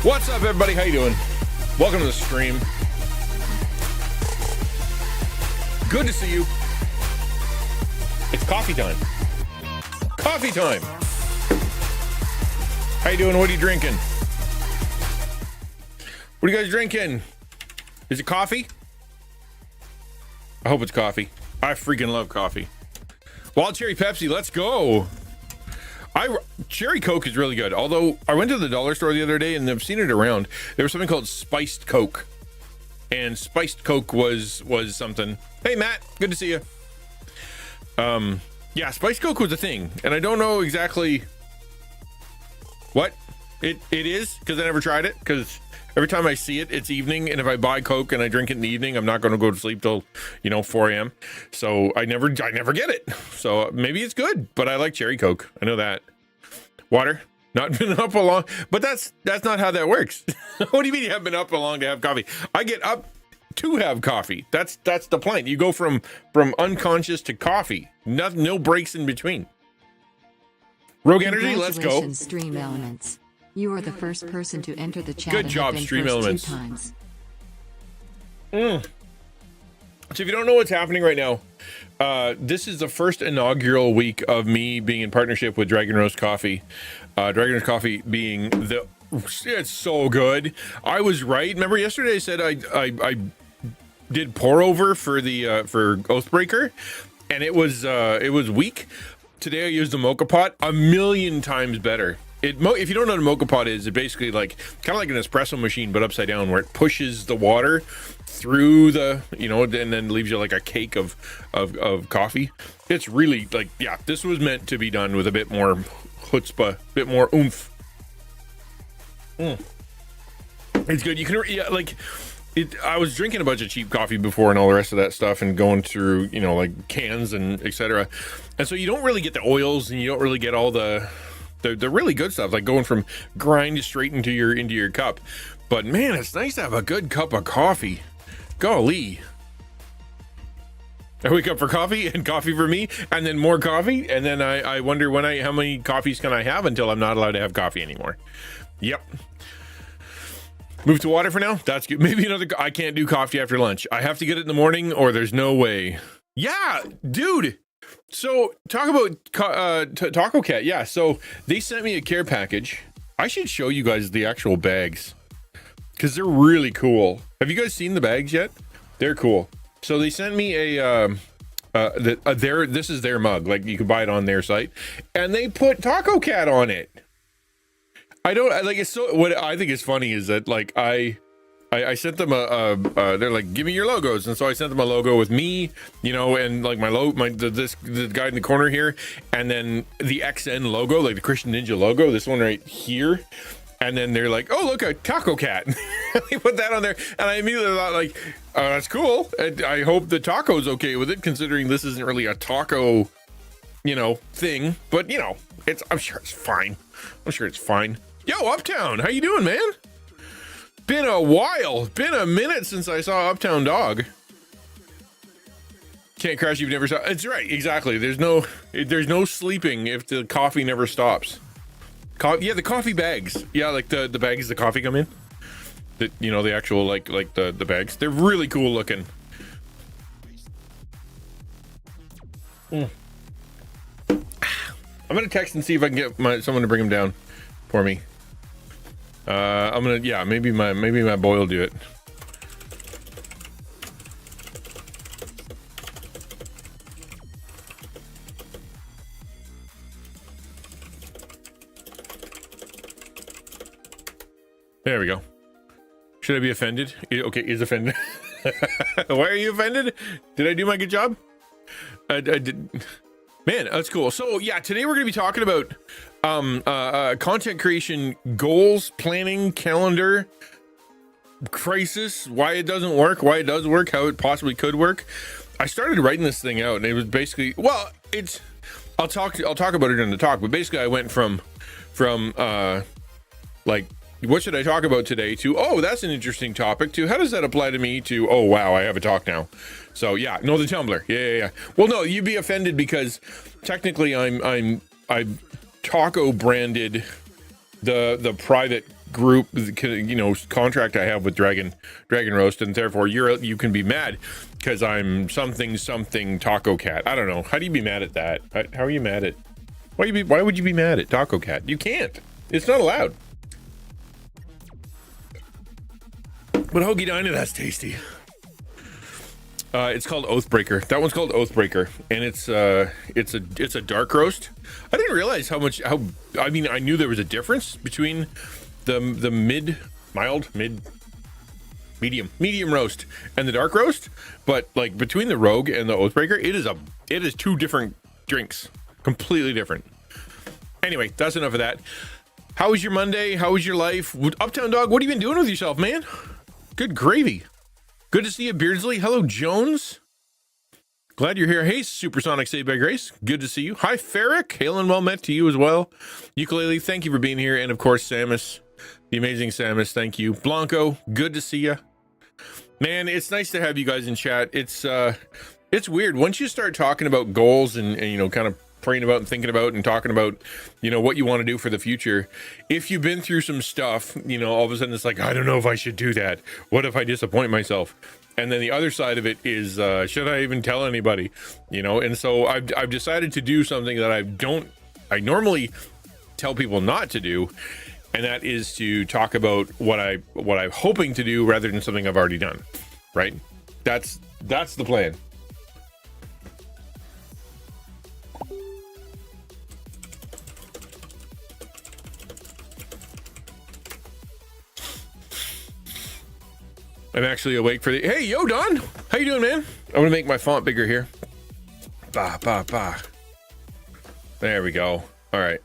What's up, everybody? How you doing? Welcome to the stream. Good to see you. It's coffee time. Coffee time. How you doing? What are you drinking? What are you guys drinking? Is it coffee? I hope it's coffee. I freaking love coffee. Wild cherry Pepsi, let's go. Cherry Coke is really good. Although I went to the dollar store the other day and I've seen it around. There was something called spiced Coke, and spiced Coke was something. Hey Matt, good to see you. Yeah, spiced Coke was a thing, and I don't know exactly what it is because I never tried it. Because every time I see it, it's evening, and if I buy Coke and I drink it in the evening, I'm not going to go to sleep till 4 a.m. So I never get it. So maybe it's good, but I like cherry Coke. I know that. Water, not been up long, but that's not how that works. What do you mean you haven't been up long to have coffee? I get up to have coffee. That's the point. You go from unconscious to coffee. No breaks in between. Rogue Energy, let's go. Stream Elements. You are the first person to enter the chat. Good job, Stream Elements. 2 times. So if you don't know what's happening right now, this is the first inaugural week of me being in partnership with Dragon Roast Coffee. Dragon Roast Coffee being it's so good. I was right. Remember yesterday I said I did pour over for the for Oathbreaker, and it was weak. Today I used a mocha pot, a million times better. If you don't know what a mocha pot is, it basically kind of like an espresso machine, but upside down, where it pushes the water through the, and then leaves you like a cake of coffee. It's really this was meant to be done with a bit more chutzpah, a bit more oomph. It's good. You can, I was drinking a bunch of cheap coffee before and all the rest of that stuff, and going through, cans and etc. And so you don't really get the oils, and you don't really get all the really good stuff, like going from grind straight into your cup. But man, it's nice to have a good cup of coffee. Golly. I wake up for coffee and coffee for me, and then more coffee, and then I wonder how many coffees can I have until I'm not allowed to have coffee anymore. Yep. Move to water for now. That's good. Maybe I can't do coffee after lunch. I have to get it in the morning, or there's no way. Yeah, dude. So talk about Taco Cat. Yeah, so they sent me a care package. I should show you guys the actual bags because they're really cool. Have you guys seen the bags yet? They're cool. So they sent me this is their mug. Like, you can buy it on their site, and they put Taco Cat on it. It's so, what I think is funny is that I sent them they're like, give me your logos, and so I sent them a logo with me, and like the guy in the corner here, and then the XN logo, like the XtianNinja logo, this one right here, and then they're like, oh, look, a Taco Cat. They put that on there, and I immediately thought, like, oh, that's cool. I hope the taco's okay with it, considering this isn't really a taco, thing, but I'm sure it's fine. Yo, Uptown, how you doing, man? Been a while. Been a minute since I saw Uptown Dog. Can't crash you've never saw. It's right, exactly. There's no sleeping if the coffee never stops. Yeah, the coffee bags. Yeah, like the bags the coffee come in. The actual like the bags. They're really cool looking. I'm gonna text and see if I can get someone to bring them down for me. I'm gonna, maybe my boy will do it. There we go. Should I be offended? Okay, is offended. Why are you offended? Did I do my good job? I did. Man, that's cool. So yeah, today we're going to be talking about content creation goals, planning, calendar, crisis, why it doesn't work, why it does work, how it possibly could work. I started writing this thing out, and it was basically, I'll talk about it in the talk, but basically I went from like, what should I talk about today, to, oh, that's an interesting topic, to how does that apply to me, to, oh wow, I have a talk now. So yeah, no, the Tumblr. Yeah. Well, no, you'd be offended because technically I taco branded the private group, contract I have with Dragon Roast, and therefore you can be mad because I'm something Taco Cat. I don't know. How do you be mad at that? How are you mad at? Why would you be mad at Taco Cat? You can't. It's not allowed. But Hoagie Diner, that's tasty. It's called Oathbreaker. That one's called Oathbreaker, and it's a dark roast. I didn't realize I knew there was a difference between the medium roast and the dark roast, but like between the Rogue and the Oathbreaker, it is two different drinks, completely different. Anyway, that's enough of that. How was your Monday? How was your life? Uptown Dog, what have you been doing with yourself, man? Good gravy. Good to see you, Beardsley. Hello, Jones. Glad you're here. Hey, Supersonic Saved by Grace. Good to see you. Hi, Ferric. Hail and well met to you as well. Ukulele, thank you for being here. And of course, Samus, the amazing Samus, thank you. Blanco, good to see you. Man, it's nice to have you guys in chat. It's weird. Once you start talking about goals and kind of praying about and thinking about and talking about, what you want to do for the future. If you've been through some stuff, all of a sudden it's like, I don't know if I should do that. What if I disappoint myself? And then the other side of it is, should I even tell anybody? And so I've decided to do something that I normally tell people not to do. And that is to talk about what I'm hoping to do rather than something I've already done. Right? That's the plan. I'm actually awake for the... Hey, yo, Don! How you doing, man? I'm gonna make my font bigger here. Bah, bah, bah. There we go. All right.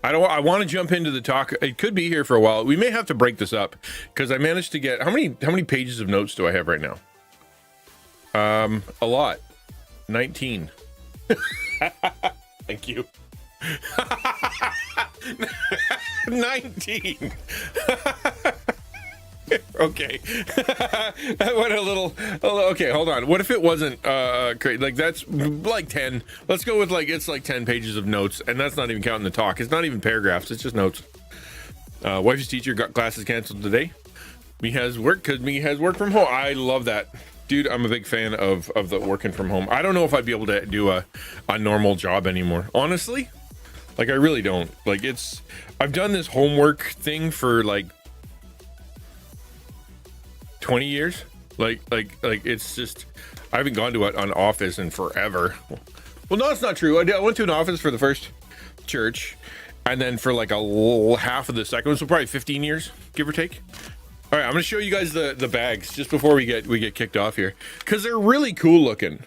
I want to jump into the talk. It could be here for a while. We may have to break this up because I managed to get... How many pages of notes do I have right now? A lot. 19. Thank you. 19. Okay. That went a little okay, hold on. What if it wasn't like that's like 10? Let's go with it's like 10 pages of notes, and that's not even counting the talk. It's not even paragraphs, it's just notes. Wife's teacher got classes canceled today. Me has work from home. I love that. Dude, I'm a big fan of the working from home. I don't know if I'd be able to do a normal job anymore. Honestly. I really don't. I've done this homework thing for 20 years. It's just, I haven't gone to an office in forever. Well, no, it's not true. I went to an office for the first church, and then for a half of the second one, so probably 15 years, give or take. All right, I'm gonna show you guys the bags just before we get kicked off here, because they're really cool looking.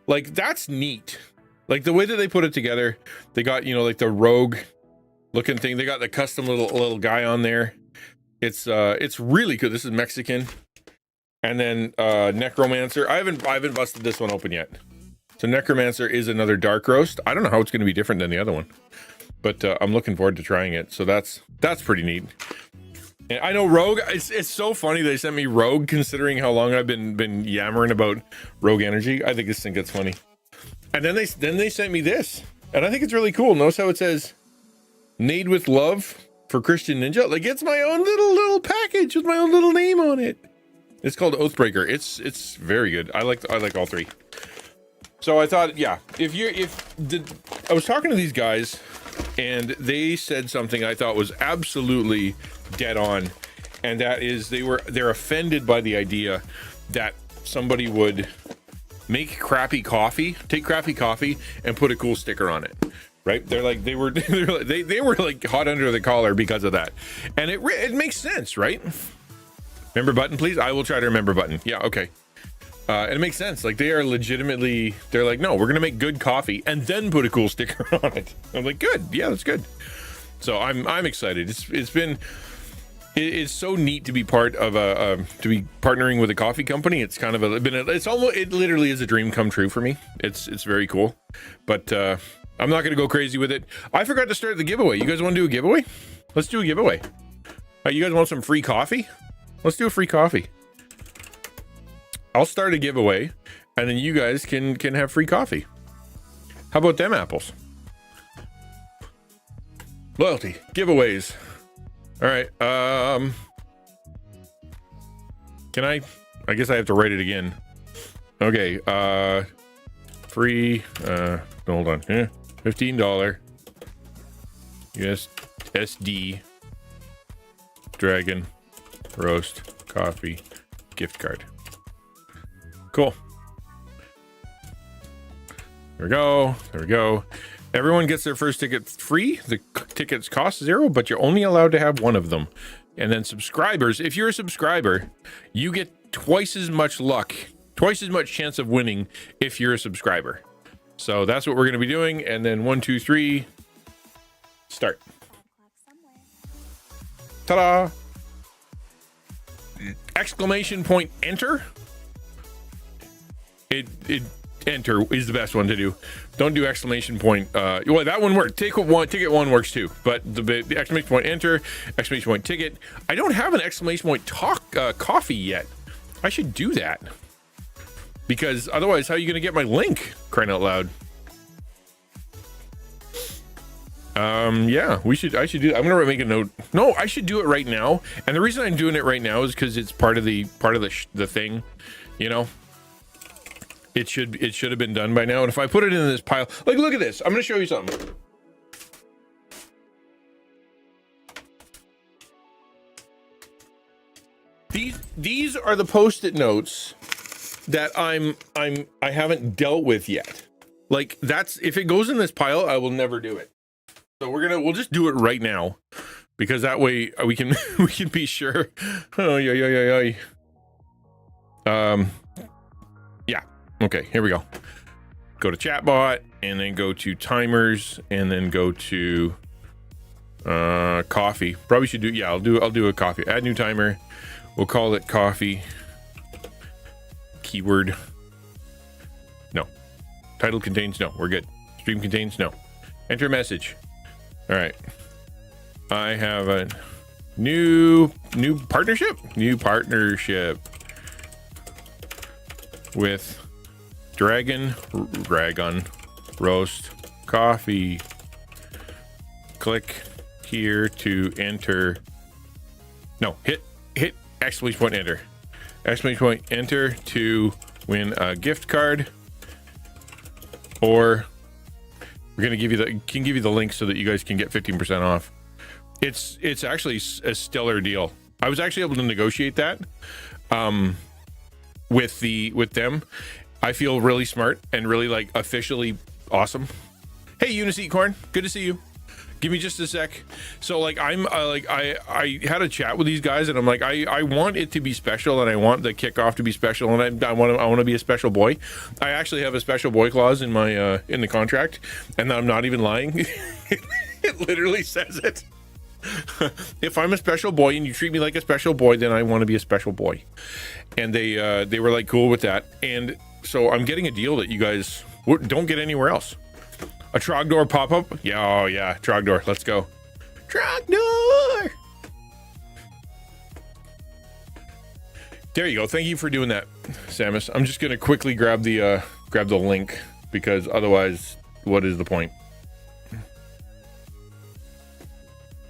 That's neat. The way that they put it together, they got the Rogue looking thing. They got the custom little guy on there. It's really good. This is Mexican. And then Necromancer. I haven't busted this one open yet. So Necromancer is another dark roast. I don't know how it's going to be different than the other one, but I'm looking forward to trying it. So that's pretty neat. And I know Rogue. It's so funny they sent me Rogue, considering how long I've been yammering about Rogue Energy. I think this thing gets funny. And then they sent me this, and I think it's really cool. Notice how it says "Made with Love" for XtianNinja. It's my own little package with my own little name on it. It's called Oathbreaker. It's very good. I like all three. So I thought, yeah, I was talking to these guys, and they said something I thought was absolutely dead on, and that is they're offended by the idea that somebody would take crappy coffee and put a cool sticker on it. Right? They were hot under the collar because of that. And it makes sense, right? Remember button, please. I will try to remember button. Yeah, okay. And it makes sense. They are legitimately, they're no, we're gonna make good coffee and then put a cool sticker on it. I'm good. Yeah, that's good. So I'm excited. It's so neat to be part of to be partnering with a coffee company. It's kind of it literally is a dream come true for me. It's very cool, but I'm not going to go crazy with it. I forgot to start the giveaway. You guys want to do a giveaway? Let's do a giveaway. You guys want some free coffee? Let's do a free coffee. I'll start a giveaway, and then you guys can have free coffee. How about them apples? Loyalty giveaways. All right. Can I guess I have to write it again. Okay. Free. Hold on. $15 USD Dragon Roast Coffee gift card. Cool. There we go. There we go. Everyone gets their first ticket free. The tickets cost $0, but you're only allowed to have one of them. And then subscribers, if you're a subscriber, you get twice as much luck, twice as much chance of winning if you're a subscriber. So that's what we're going to be doing. And then 1, 2, 3, start. Ta-da! Exclamation point enter. Enter is the best one to do. Don't do exclamation point. Well, that one worked. Ticket one works too. But the exclamation point enter, exclamation point ticket. I don't have an exclamation point coffee yet. I should do that. Because otherwise, how are you going to get my link? Crying out loud. Yeah, I should do. I'm gonna make a note. No, I should do it right now. And the reason I'm doing it right now is because it's part of the thing. You know, it should have been done by now. And if I put it in this pile, like, look at this. I'm gonna show you something. These are the Post-it notes that I haven't dealt with yet. Like, that's, if it goes in this pile, I will never do it. So we'll just do it right now, because that way we can be sure. Oh yeah. Yeah. Okay, here we go. Go to chatbot and then go to timers and then go to coffee. Probably should do, yeah, I'll do a coffee. Add new timer. We'll call it coffee. Keyword. No. Title contains no. We're good. Stream contains no. Enter message. All right. I have a new partnership with Dragon Roast Coffee. Click here to enter. No, hit exclamation point enter. Exclamation point enter to win a gift card. Or we're gonna give you the link so that you guys can get 15% off. It's actually a stellar deal. I was actually able to negotiate that with them. I feel really smart and really, like, officially awesome. Hey, Eunice Eat Corn, good to see you. Give me just a sec. So, like, I had a chat with these guys, and I'm like, I want it to be special, and I want the kickoff to be special, and I want to be a special boy. I actually have a special boy clause in my in the contract, and I'm not even lying. It literally says it. If I'm a special boy and you treat me like a special boy, then I want to be a special boy. And they were like cool with that, and so I'm getting a deal that you guys don't get anywhere else. A Trogdor pop-up? Yeah, oh yeah, Trogdor. Let's go. Trogdor! There you go. Thank you for doing that, Samus. I'm just gonna quickly grab the link, because otherwise, what is the point?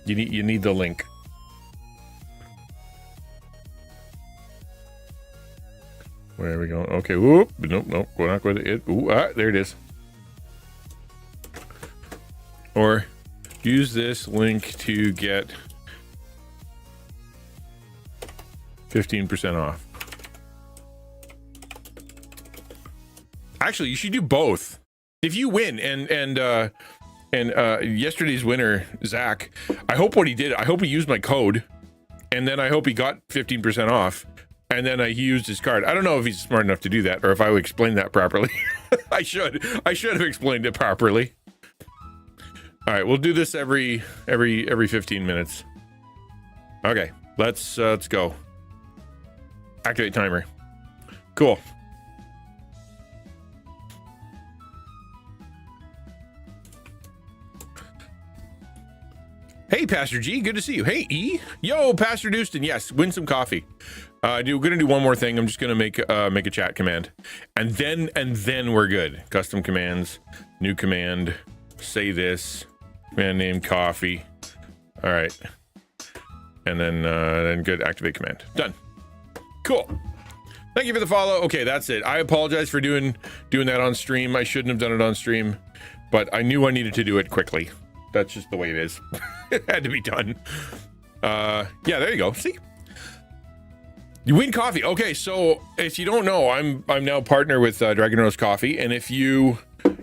You need the link. Where are we going? Okay. Whoop. Nope. We're not going to it. Ooh, there it is. Or use this link to get 15% off. Actually, you should do both. If you win, and yesterday's winner, Zach, I hope he used my code, and then I hope he got 15% off, and then he used his card. I don't know if he's smart enough to do that, or if I would explain that properly. I should have explained it properly. All right, we'll do this every 15 minutes. Okay, let's go. Activate timer. Cool. Hey, Pastor G, good to see you. Hey, E. Yo, Pastor Dustin. Yes, win some coffee. We're gonna do one more thing. I'm just gonna make a chat command, and then we're good. Custom commands, new command. Say this. Command name coffee. All right. And then good, activate command. Done. Cool. Thank you for the follow. Okay, that's it. I apologize for doing that on stream. I shouldn't have done it on stream, but I knew I needed to do it quickly. That's just the way it is. It had to be done. Yeah, there you go. See? You win coffee. Okay, so if you don't know, I'm now partner with Dragon Rose Coffee, and if you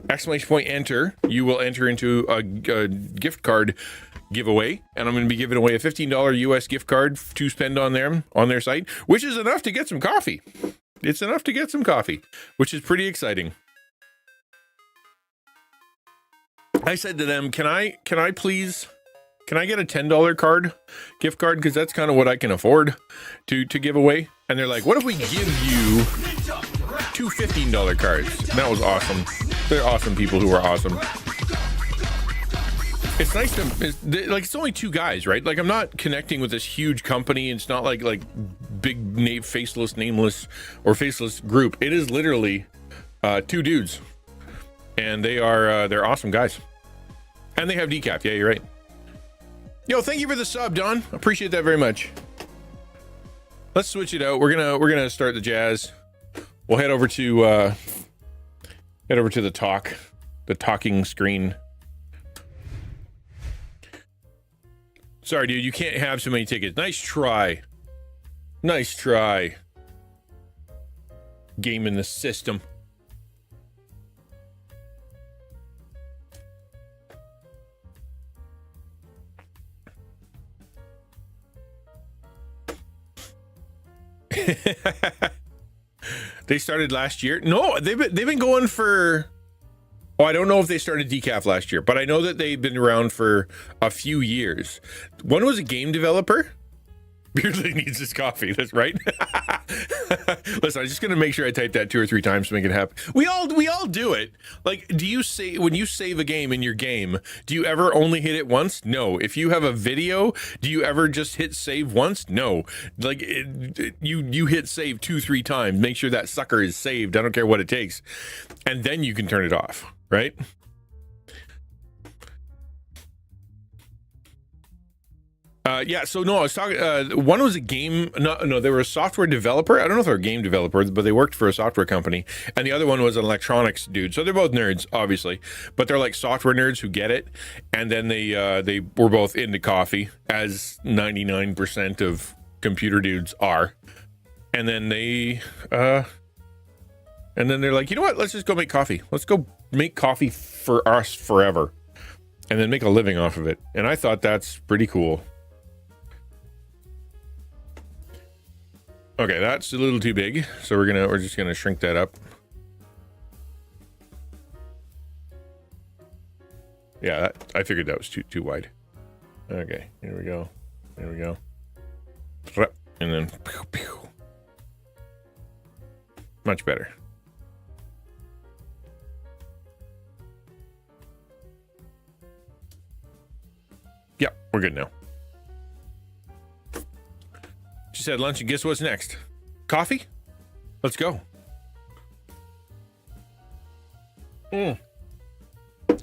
!enter, you will enter into a gift card giveaway, and I'm going to be giving away a $15 US gift card to spend on their site, which is enough to get some coffee. It's enough to get some coffee, which is pretty exciting. I said to them, can I get a $10 gift card? Because that's kind of what I can afford to give away. And they're like, what if we give you two $15 cards? And that was awesome. They're awesome people who are awesome. It's nice it's only two guys, right? Like, I'm not connecting with this huge company. It's not like big faceless, nameless, or faceless group. It is literally two dudes, and they're awesome guys, and they have decaf. Yeah, you're right. Yo, thank you for the sub, Don. Appreciate that very much. Let's switch it out. We're gonna start the jazz. We'll head over to the talking screen. Sorry, dude, you can't have so many tickets. Nice try. Nice try. Game in the system. They started last year. No, they've been going for. Oh, I don't know if they started decaf last year, but I know that they've been around for a few years. One was a game developer. Beardsley needs his coffee. That's right. Listen, I'm just gonna make sure I type that 2 or 3 times to make it happen. We all do it. Like, when you save a game in your game, do you ever only hit it once? No. If you have a video, do you ever just hit save once? No. Like, you hit save 2-3 times. Make sure that sucker is saved. I don't care what it takes, and then you can turn it off. Right? Yeah, so no, I was talking, one was a game, no, they were a software developer. I don't know if they're a game developer, but they worked for a software company. And the other one was an electronics dude. So they're both nerds, obviously, but they're like software nerds who get it. And then they were both into coffee, as 99% of computer dudes are. And then they're like, you know what? Let's just go make coffee. Let's go make coffee for us forever, and then make a living off of it. And I thought that's pretty cool. Okay, that's a little too big, so we're just gonna shrink that up. Yeah, I figured that was too wide. Okay, here we go. There we go. And then pew, pew. Much better. Yep, we're good now. She said lunch, and guess what's next? Coffee? Let's go.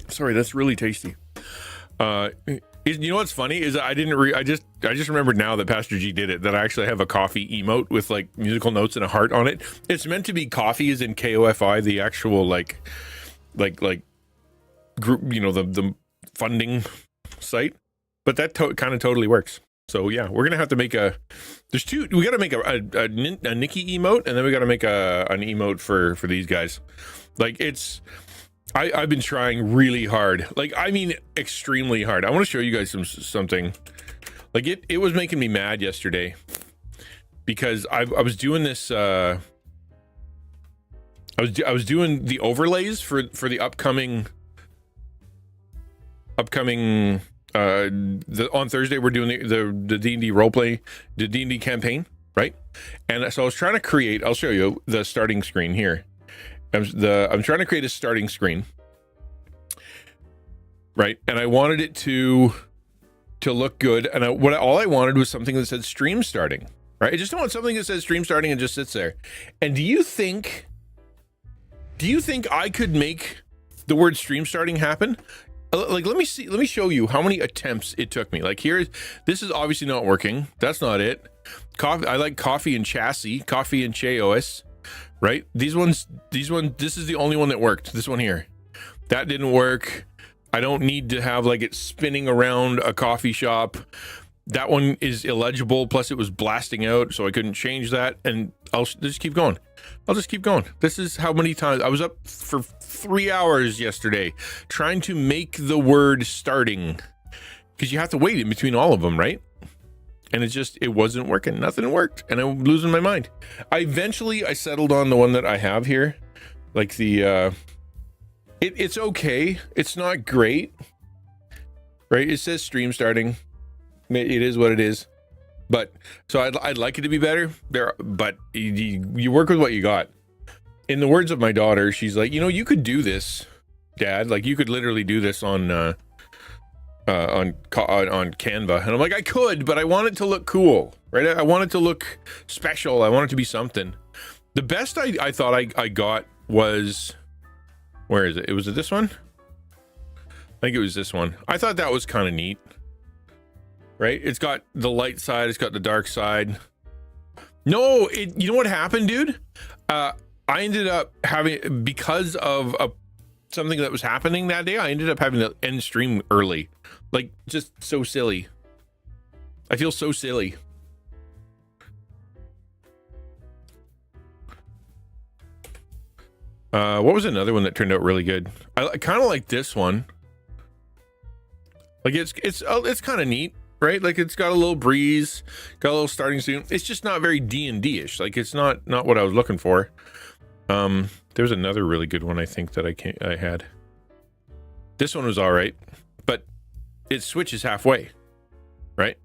Sorry, that's really tasty. You know what's funny is I just remembered now that Pastor G did it, that I actually have a coffee emote with like musical notes and a heart on it. It's meant to be coffee as in KOFI, the actual like group, you know, the funding site, but that kind of totally works. So yeah, we're gonna have to make we got to make a Nikki emote, and then we got to make an emote for these guys. Like, I've been trying really hard, like, I mean extremely hard. I want to show you guys something. Like, it was making me mad yesterday because I was doing this. I was doing the overlays for the upcoming. On Thursday we're doing the D&D roleplay, the D&D campaign, right? And so I was trying to create. I'll show you the starting screen here. I'm trying to create a starting screen, right? And I wanted it to look good. And all I wanted was something that said stream starting, right? I just don't want something that says stream starting and just sits there. And do you think I could make the word stream starting happen? Like, let me show you how many attempts it took me. Like, this is obviously not working. That's not it. Coffee. I like coffee and chassis, coffee and chaos, right? This is the only one that worked. This one here, that didn't work. I don't need to have like it spinning around a coffee shop. That one is illegible. Plus it was blasting out, so I couldn't change that. And I'll just keep going. This is how many times I was up for 3 hours yesterday trying to make the word starting, because you have to wait in between all of them, right? And it wasn't working. Nothing worked, and I'm losing my mind. I settled on the one that I have here, like the it's okay. It's not great, right? It says stream starting. It is what it is. But so I'd like it to be better there, but you work with what you got. In the words of my daughter, she's like, you could do this, Dad. Like, you could literally do this on Canva. And I'm like, I could, but I want it to look cool, right? I want it to look special. I want it to be something. The best I thought I got was, where is it? Was it this one? I think it was this one. I thought that was kind of neat. Right? It's got the light side. It's got the dark side. No, you know what happened, dude? I ended up having, because of something that was happening that day, I ended up having to end stream early. Like, just so silly. I feel so silly. What was another one that turned out really good? I kind of like this one. Like, it's kind of neat. Right? Like, it's got a little breeze, got a little starting soon. It's just not very D&D-ish. Like, it's not what I was looking for. There's another really good one I think that I had. This one was all right, but it switches halfway, right?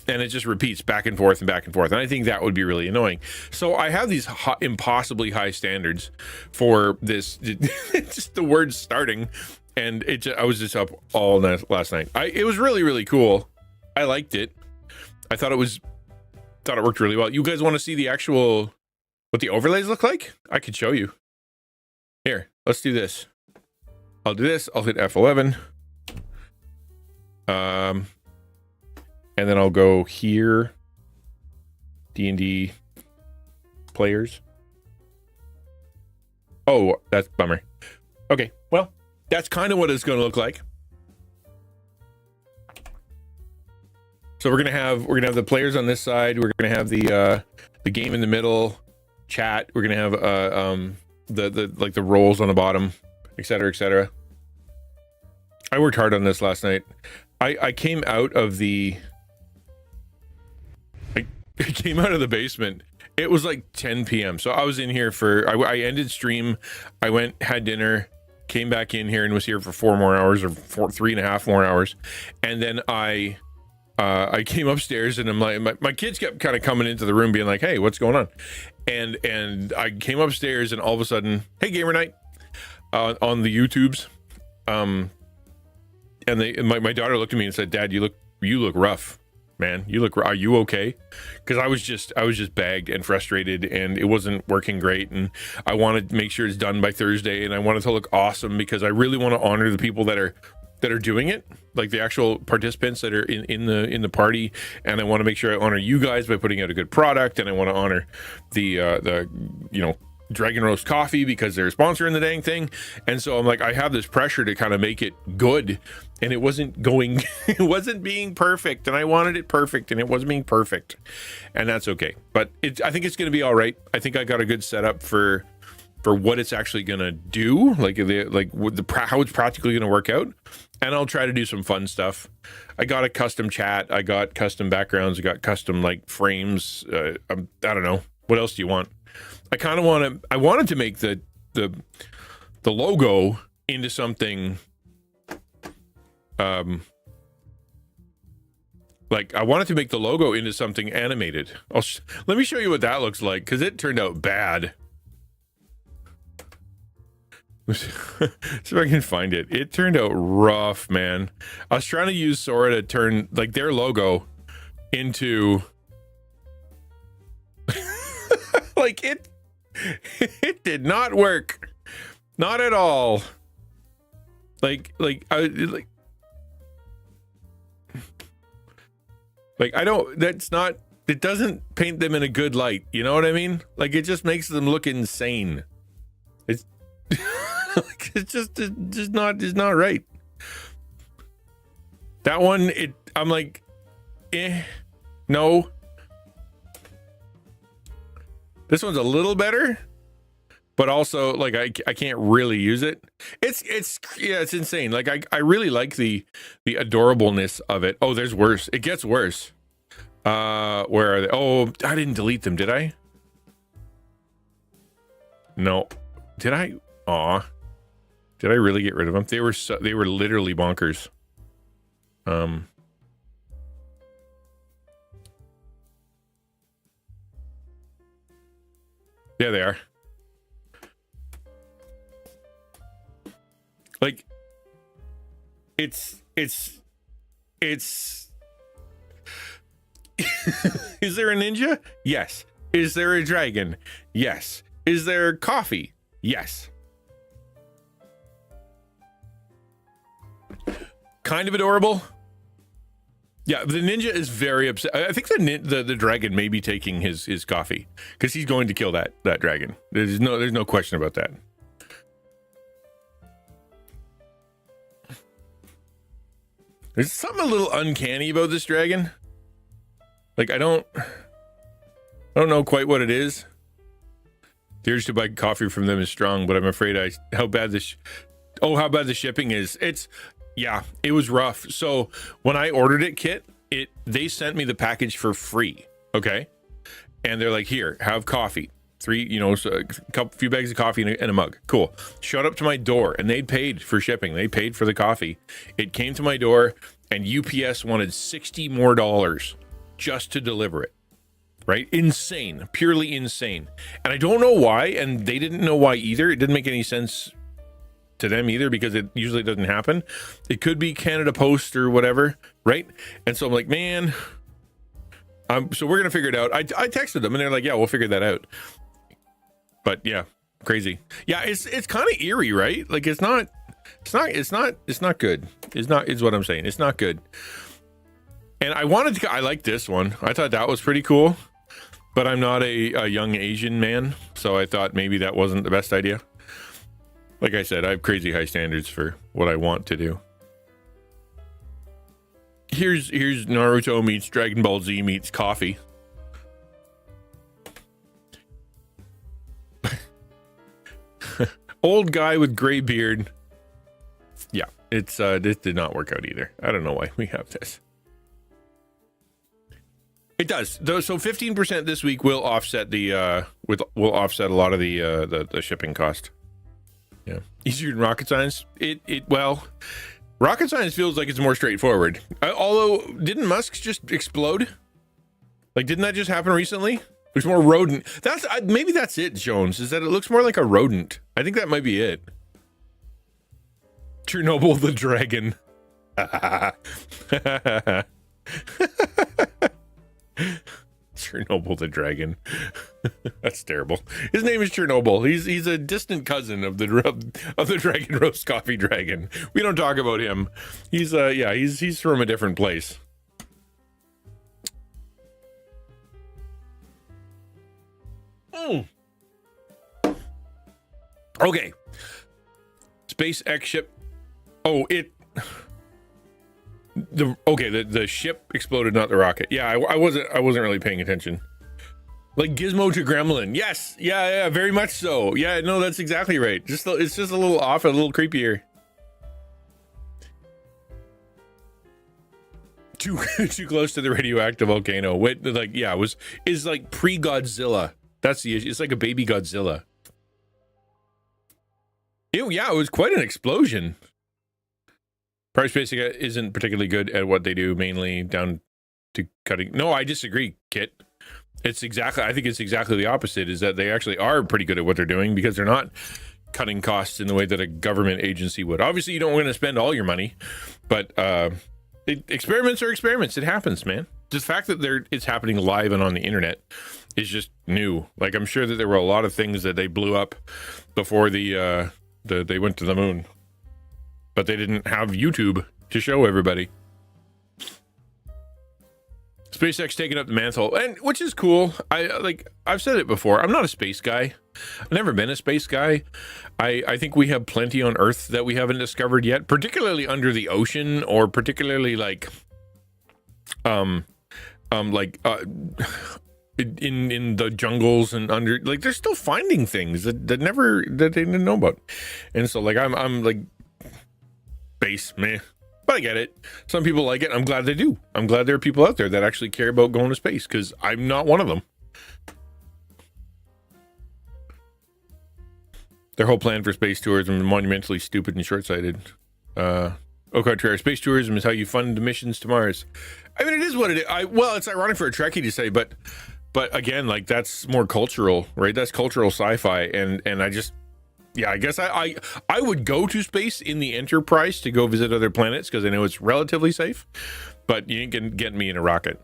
And it just repeats back and forth and back and forth. And I think that would be really annoying. So I have these impossibly high standards for this, just the word starting. And I was just up all night last night. It was really, really cool. I liked it. I thought it worked really well. You guys want to see what the overlays look like? I could show you. Here, let's do this. I'll do this. I'll hit F11. And then I'll go here. D&D players. Oh, that's a bummer. Okay, well, that's kind of what it's going to look like. So we're gonna have the players on this side. We're gonna have the game in the middle, chat. We're gonna have the roles on the bottom, etc., etc. I worked hard on this last night. I came out of the basement. It was like 10 p.m. So I was in here I ended stream. I went, had dinner, came back in here and was here for 4 more hours, or 3.5 more hours, and then I came upstairs, and I'm like, my kids kept kind of coming into the room being like, hey, what's going on? And I came upstairs, and all of a sudden, hey, gamer night, on the YouTubes. And my daughter looked at me and said, Dad, you look rough, man. Are you okay? Because I was just bagged and frustrated, and it wasn't working great. And I wanted to make sure it's done by Thursday, and I wanted to look awesome, because I really want to honor the people that are doing it, like the actual participants that are in the party, and I want to make sure I honor you guys by putting out a good product, and I want to honor the Dragon Roast Coffee, because they're sponsoring the dang thing. And so I'm like, I have this pressure to kind of make it good, and it wasn't being perfect, and I wanted it perfect, and it wasn't being perfect, and that's okay. But I think it's going to be all right. I think I got a good setup for what it's actually gonna do, how it's practically gonna work out. And I'll try to do some fun stuff. I got a custom chat, I got custom backgrounds, I got custom frames. I don't know, what else do you want? I wanted to make the logo into something I wanted to make the logo into something animated. Let me show you what that looks like, because it turned out bad. See if I can find it. It turned out rough, man. I was trying to use Sora to turn their logo into it did not work. Not at all. Like, it doesn't paint them in a good light. You know what I mean? Like, it just makes them look insane. It's, it's not right. That one, I'm like, no. This one's a little better, but also like I can't really use it. It's insane. Like I really like the adorableness of it. Oh, there's worse. It gets worse. Where are they? Oh, I didn't delete them, did I? No. Did I? Aw. Did I really get rid of them? They were literally bonkers. Yeah, they are. Like, it's is there a ninja? Yes. Is there a dragon? Yes. Is there coffee? Yes. Kind of adorable. Yeah, the ninja is very upset. I think the dragon may be taking his coffee because he's going to kill that dragon. There's no question about that. There's something a little uncanny about this dragon. Like I don't know quite what it is. The urge to buy coffee from them is strong, but I'm afraid how bad the shipping is. It was rough. So when I ordered it, Kit, they sent me the package for free. Okay. And they're like, here, have coffee. 3, so few bags of coffee and a mug. Cool. Showed up to my door and they paid for shipping. They paid for the coffee. It came to my door and UPS wanted $60 more just to deliver it. Right? Insane. Purely insane. And I don't know why. And they didn't know why either. It didn't make any sense to them either because it usually doesn't happen. It could be Canada Post or whatever, right? And so I'm like, man, so we're gonna figure it out. I texted them and they're like, yeah, we'll figure that out. But yeah, crazy. Yeah, it's kind of eerie, right? Like it's not good. Is what I'm saying. It's not good. And I like this one. I thought that was pretty cool, but I'm not a young Asian man, so I thought maybe that wasn't the best idea. Like I said, I have crazy high standards for what I want to do. Here's Naruto meets Dragon Ball Z meets coffee. Old guy with gray beard. Yeah, this did not work out either. I don't know why we have this. It does. So 15% this week will offset will offset a lot of the shipping cost. Yeah, easier than rocket science. Well, rocket science feels like it's more straightforward. Although, didn't Musk's just explode? Like, didn't that just happen recently? There's more rodent. Maybe that's it, Jones. Is that it looks more like a rodent? I think that might be it. Chernobyl the dragon. Chernobyl the dragon. That's terrible. His name is Chernobyl. He's a distant cousin of the Dragon Roast Coffee Dragon. We don't talk about him. He's from a different place. Okay. SpaceX ship. Oh, the ship exploded, not the rocket. Yeah, I wasn't really paying attention. Like Gizmo to Gremlin. Yes. Yeah, very much so. Yeah, no, that's exactly right. It's just a little off, a little creepier. Too close to the radioactive volcano. Is like pre-Godzilla. That's the issue. It's like a baby Godzilla. Ew, yeah, it was quite an explosion. Price Basic isn't particularly good at what they do, mainly down to cutting. No, I disagree, Kit. I think it's exactly the opposite, is that they actually are pretty good at what they're doing because they're not cutting costs in the way that a government agency would. Obviously, you don't want to spend all your money, but experiments are experiments. It happens, man. The fact that it's happening live and on the internet is just new. Like, I'm sure that there were a lot of things that they blew up before they went to the moon, but they didn't have YouTube to show everybody. SpaceX taking up the mantle, and which is cool. I've said it before. I'm not a space guy. I've never been a space guy. I think we have plenty on Earth that we haven't discovered yet, particularly under the ocean, or particularly in the jungles and under, like, they're still finding things that they didn't know about. And so like I'm like space meh. But I get it. Some people like it. I'm glad they do. I'm glad there are people out there that actually care about going to space, because I'm not one of them. Their whole plan for space tourism is monumentally stupid and short-sighted. Au contraire, space tourism is how you fund missions to Mars. I mean, it is what it is. Well, it's ironic for a Trekkie to say, but again, like, that's more cultural, right? That's cultural sci-fi, and I just, yeah, I guess I would go to space in the Enterprise to go visit other planets, because I know it's relatively safe, but you ain't gonna get me in a rocket.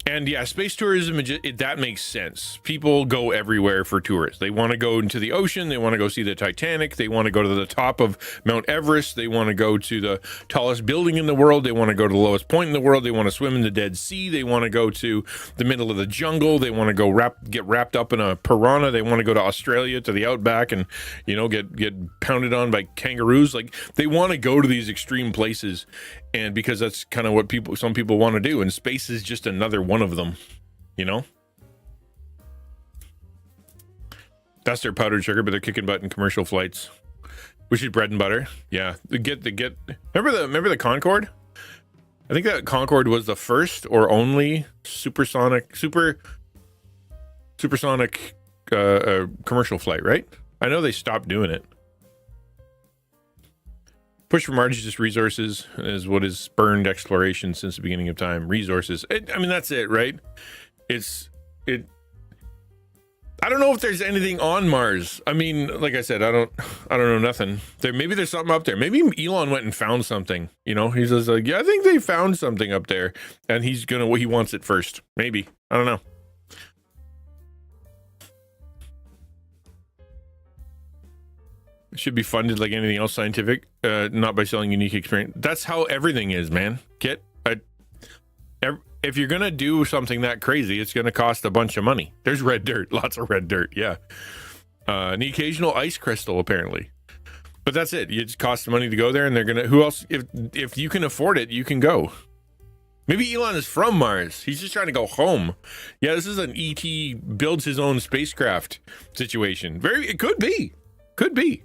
And yeah, space tourism, that makes sense. People go everywhere for tourists. They want to go into the ocean. They want to go see the Titanic. They want to go to the top of Mount Everest. They want to go to the tallest building in the world. They want to go to the lowest point in the world. They want to swim in the Dead Sea. They want to go to the middle of the jungle. They want to go get wrapped up in a piranha. They want to go to Australia, to the outback, and, you know, get pounded on by kangaroos. Like, they want to go to these extreme places. And because that's kind of what some people want to do, and space is just another one of them, you know. That's their powdered sugar, but they're kicking butt in commercial flights, which is bread and butter. Yeah, remember the Concorde? I think that Concorde was the first or only supersonic commercial flight, right? I know they stopped doing it. Push for Mars, just resources, is what has spurned exploration since the beginning of time. Resources. I mean, that's it, right? I don't know if there's anything on Mars. I mean, like I said, I don't know nothing. Maybe there's something up there. Maybe Elon went and found something. You know, he's just like, yeah, I think they found something up there, and he wants it first. Maybe. I don't know. Should be funded like anything else scientific, not by selling unique experience. That's how everything is, man. If you're gonna do something that crazy, it's gonna cost a bunch of money. There's red dirt, lots of red dirt. Yeah, and the occasional ice crystal, apparently. But that's it. It just costs money to go there, and they're gonna. Who else? If you can afford it, you can go. Maybe Elon is from Mars. He's just trying to go home. Yeah, this is an ET builds his own spacecraft situation. It could be. Could be.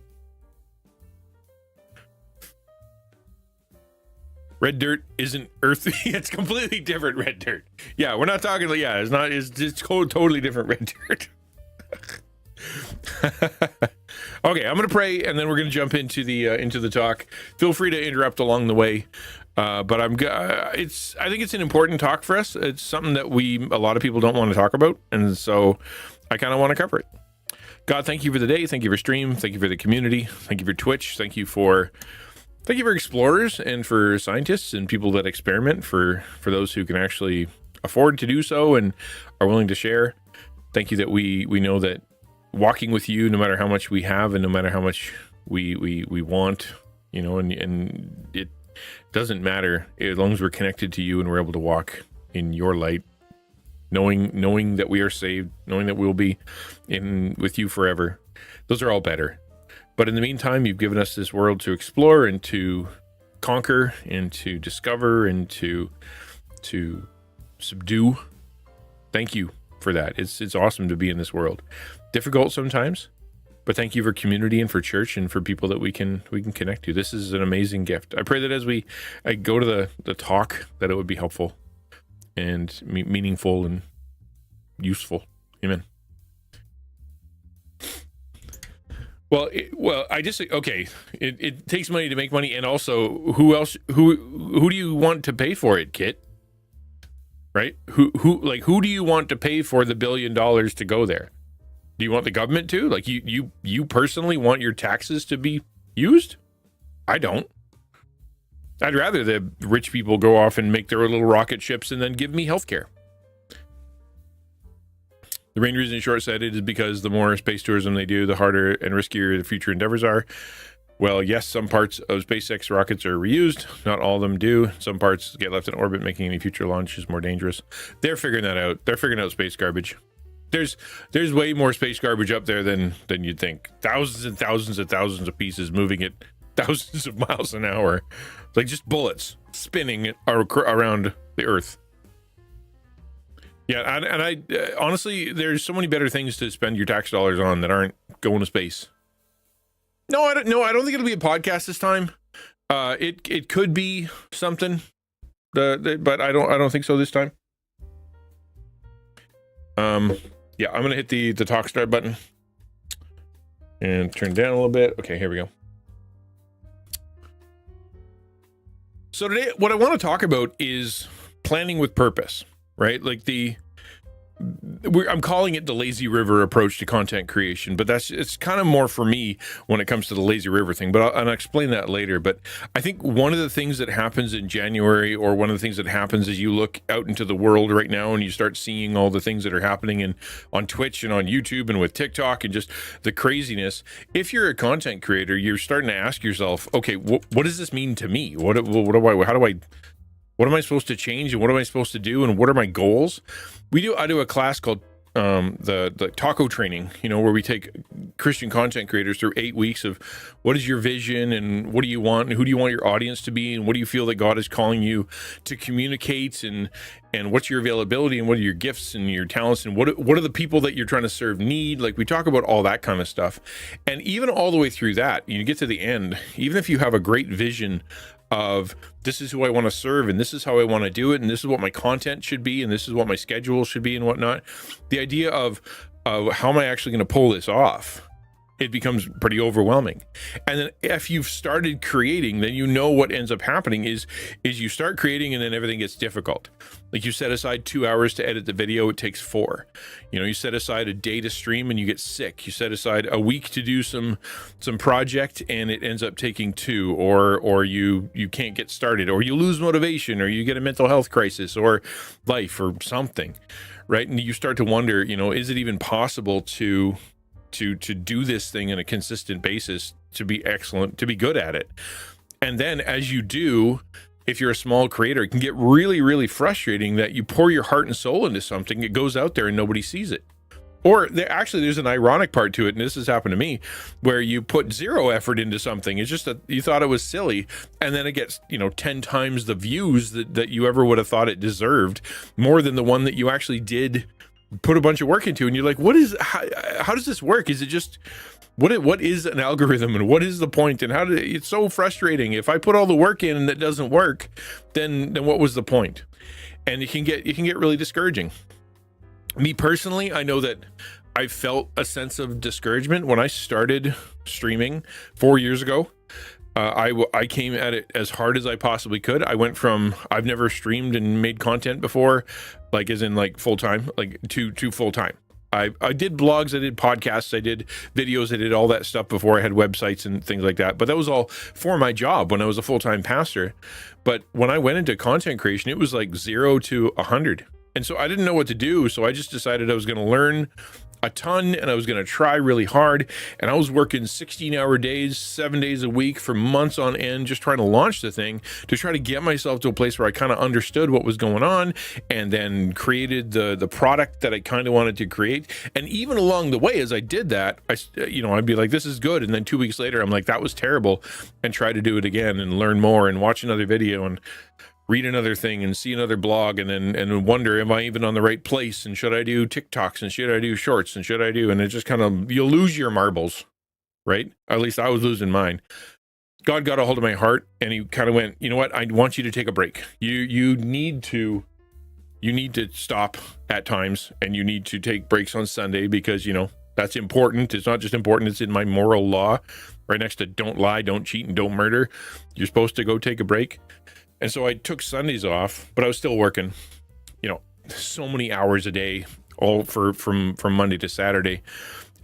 Red dirt isn't earthy. It's completely different red dirt. Yeah, we're not talking. Yeah, it's not. It's totally different red dirt. Okay, I'm gonna pray, and then we're gonna jump into the talk. Feel free to interrupt along the way, but I think it's an important talk for us. It's something that a lot of people don't want to talk about, and so I kind of want to cover it. God, thank you for the day. Thank you for stream. Thank you for the community. Thank you for Twitch. Thank you for explorers and for scientists and people that experiment, for those who can actually afford to do so and are willing to share. Thank you that we know that walking with you, no matter how much we have and no matter how much we want, you know, and it doesn't matter as long as we're connected to you and we're able to walk in your light, knowing that we are saved, knowing that we'll be with you forever. Those are all better. But in the meantime, you've given us this world to explore and to conquer and to discover and to subdue. Thank you for that. It's awesome to be in this world. Difficult sometimes, but thank you for community and for church and for people that we can connect to. This is an amazing gift. I pray that as I go to the talk, that it would be helpful and meaningful and useful. Amen. Well, it takes money to make money, and also who do you want to pay for it, Kit? Right? Who do you want to pay for the $1 billion to go there? Do you want the government to? Like, you personally want your taxes to be used? I don't. I'd rather the rich people go off and make their little rocket ships and then give me health care. The main reason it's short-sighted is because the more space tourism they do, the harder and riskier the future endeavors are. Well, yes, some parts of SpaceX rockets are reused. Not all of them do. Some parts get left in orbit, making any future launches more dangerous. They're figuring that out. They're figuring out space garbage. There's way more space garbage up there than you'd think. Thousands and thousands and thousands of pieces moving at thousands of miles an hour. Like just bullets spinning around the Earth. Yeah, and I honestly, there's so many better things to spend your tax dollars on that aren't going to space. No, I don't think it'll be a podcast this time. It could be something, but I don't think so this time. Yeah, I'm gonna hit the talk start button and turn down a little bit. Okay, here we go. So today, what I want to talk about is planning with purpose, right? Like I'm calling it the lazy river approach to content creation, but it's kind of more for me when it comes to the lazy river thing, but I'll explain that later. But I think one of the things that happens in January, or one of the things that happens as you look out into the world right now and you start seeing all the things that are happening on Twitch and on YouTube and with TikTok and just the craziness, if you're a content creator, you're starting to ask yourself, okay, what does this mean to me? What am I supposed to change, and what am I supposed to do, and what are my goals? I do a class called the taco training, where we take Christian content creators through 8 weeks of what is your vision, and what do you want, and who do you want your audience to be, and what do you feel that God is calling you to communicate, and what's your availability, and what are your gifts and your talents, and what are the people that you're trying to serve need. Like, we talk about all that kind of stuff. And even all the way through that, you get to the end, even if you have a great vision of this is who I want to serve, and this is how I want to do it, and this is what my content should be, and this is what my schedule should be, and whatnot. The idea of how am I actually going to pull this off, it becomes pretty overwhelming. And then if you've started creating, then what ends up happening is you start creating, and then everything gets difficult. Like, you set aside 2 hours to edit the video, it takes 4. You set aside a day to stream and you get sick. You set aside a week to do some project and it ends up taking 2, or you can't get started, or you lose motivation, or you get a mental health crisis or life or something, right? And you start to wonder, is it even possible to do this thing on a consistent basis, to be excellent, to be good at it? And then as you do, if you're a small creator, it can get really, really frustrating that you pour your heart and soul into something, it goes out there and nobody sees it. Or there's an ironic part to it, and this has happened to me, where you put 0 effort into something. It's just that you thought it was silly, and then it gets 10 times the views that you ever would have thought it deserved, more than the one that you actually did put a bunch of work into. And you're like, how does this work? Is it just what is an algorithm, and what is the point, and it's so frustrating. If I put all the work in and it doesn't work, then what was the point? And it can get really discouraging. Me personally, I know that I felt a sense of discouragement when I started streaming 4 years ago. I came at it as hard as I possibly could. I went from I've never streamed and made content before, like as in like full time, like to full time. I did blogs, I did podcasts, I did videos, I did all that stuff before I had websites and things like that. But that was all for my job when I was a full-time pastor. But when I went into content creation, it was like 0 to 100. And so I didn't know what to do. So I just decided I was going to learn a ton, and I was going to try really hard. And I was working 16-hour days, 7 days a week for months on end, just trying to launch the thing, to try to get myself to a place where I kind of understood what was going on, and then created the product that I kind of wanted to create. And even along the way, as I did that, I'd be like, this is good. And then 2 weeks later, I'm like, that was terrible, and try to do it again and learn more and watch another video and read another thing and see another blog, and then wonder, am I even on the right place? And should I do TikToks, and should I do shorts, and and it just kind of, you'll lose your marbles, right? At least I was losing mine. God got a hold of my heart, and he kind of went, you know what? I want you to take a break. You need to stop at times, and you need to take breaks on Sunday, because, that's important. It's not just important, it's in my moral law, right next to don't lie, don't cheat, and don't murder. You're supposed to go take a break. And so I took Sundays off, but I was still working, so many hours a day, all from Monday to Saturday.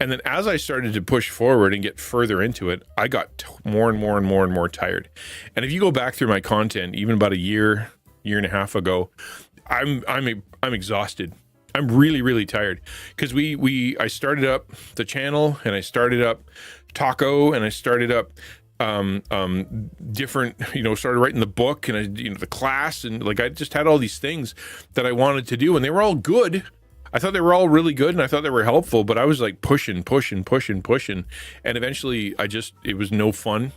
And then as I started to push forward and get further into it, I got more and more and more and more tired. And if you go back through my content, even about a year and a half ago, I'm exhausted. I'm really, really tired, because I started up the channel, and I started up Taco, and I started up different, started writing the book and the class, and like I just had all these things that I wanted to do, and they were all good. I thought they were all really good, and I thought they were helpful, but I was like pushing, and eventually it was no fun.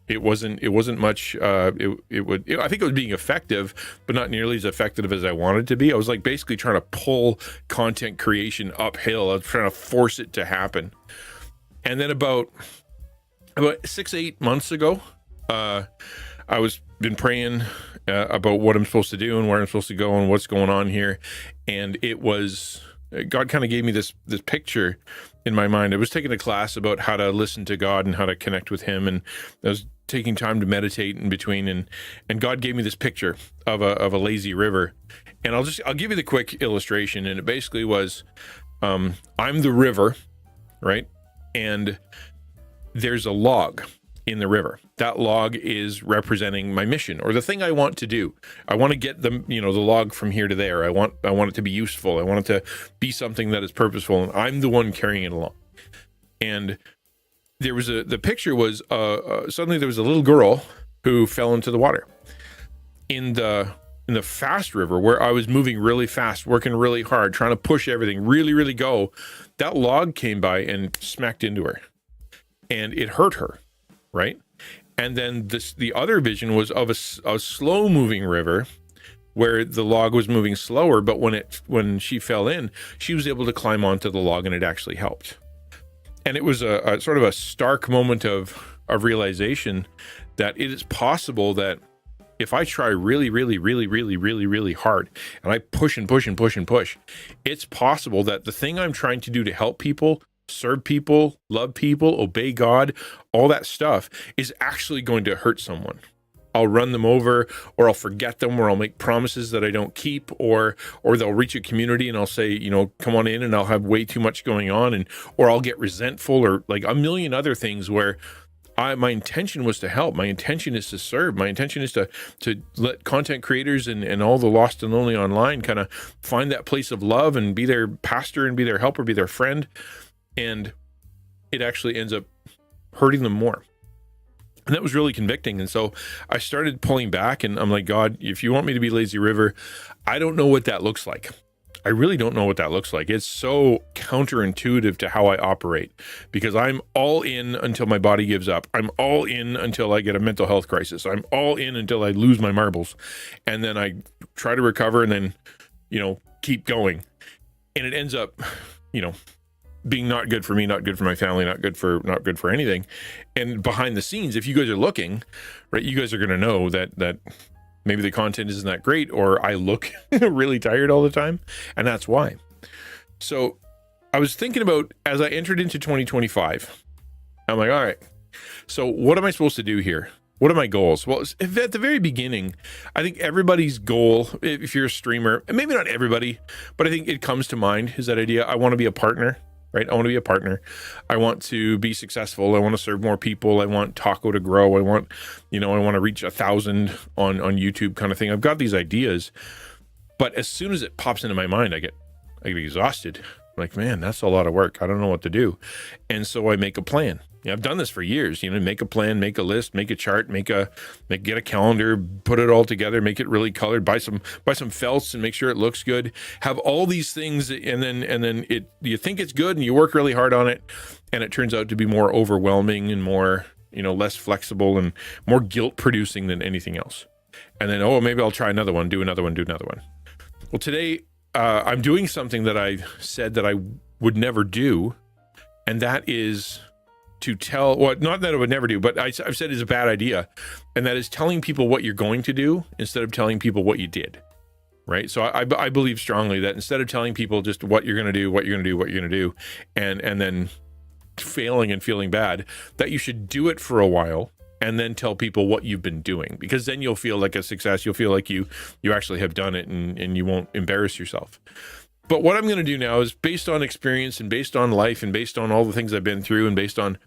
It wasn't much. I think it was being effective, but not nearly as effective as I wanted to be. I was like basically trying to pull content creation uphill. I was trying to force it to happen. And then about 6-8 months ago, I was been praying about what I'm supposed to do and where I'm supposed to go and what's going on here. And it was, God kind of gave me this picture in my mind. I was taking a class about how to listen to God and how to connect with him. And I was taking time to meditate in between. And God gave me this picture of a lazy river. And I'll give you the quick illustration. And it basically was, I'm the river, right? And there's a log in the river. That log is representing my mission or the thing I want to do. I want to get the log from here to there. I want it to be useful. I want it to be something that is purposeful, and I'm the one carrying it along. And there was the picture was suddenly there was a little girl who fell into the water in the fast river where I was moving really fast, working really hard, trying to push everything, really, really go. That log came by and smacked into her, and it hurt her. Right. And then the other vision was of a slow moving river where the log was moving slower. But when she fell in, she was able to climb onto the log, and it actually helped. And it was a sort of a stark moment of realization that it is possible that if I try really, really, really, really, really, really hard and I push and push and push and push, it's possible that the thing I'm trying to do to help people, serve people, love people, obey God, all that stuff is actually going to hurt someone. I'll run them over, or I'll forget them, or I'll make promises that I don't keep, or they'll reach a community and I'll say, come on in, and I'll have way too much going on, or I'll get resentful, or like a million other things where my intention was to help. My intention is to serve. My intention is to let content creators and all the lost and lonely online kind of find that place of love and be their pastor and be their helper, be their friend. And it actually ends up hurting them more. And that was really convicting. And so I started pulling back, and I'm like, God, if you want me to be lazy river, I don't know what that looks like. I really don't know what that looks like. It's so counterintuitive to how I operate, because I'm all in until my body gives up. I'm all in until I get a mental health crisis. I'm all in until I lose my marbles. And then I try to recover and then, keep going. And it ends up, being not good for me, not good for my family, not good for anything. And behind the scenes, if you guys are looking, right, you guys are going to know that maybe the content isn't that great, or I look really tired all the time. And that's why. So I was thinking about, as I entered into 2025, I'm like, all right, so what am I supposed to do here? What are my goals? Well, at the very beginning, I think everybody's goal, if you're a streamer, and maybe not everybody, but I think it comes to mind, is that idea. I want to be a partner. Right? I want to be a partner. I want to be successful. I want to serve more people. I want Taco to grow. I want to reach 1,000 on YouTube kind of thing. I've got these ideas, but as soon as it pops into my mind, I get exhausted. I'm like, man, that's a lot of work. I don't know what to do. And so I make a plan. I've done this for years, make a plan, make a list, make a chart, get a calendar, put it all together, make it really colored, buy some felts and make sure it looks good, have all these things. And then you think it's good and you work really hard on it. And it turns out to be more overwhelming and more, less flexible and more guilt producing than anything else. And then, maybe I'll try another one, do another one. Well, today I'm doing something that I said that I would never do. And that is not that I would never do, but I've said is a bad idea. And that is telling people what you're going to do instead of telling people what you did. Right. So I believe strongly that instead of telling people just what you're going to do, and then failing and feeling bad, that you should do it for a while and then tell people what you've been doing, because then you'll feel like a success. You'll feel like you actually have done it, and you won't embarrass yourself. But what I'm going to do now is based on experience and based on life and based on all the things I've been through and based on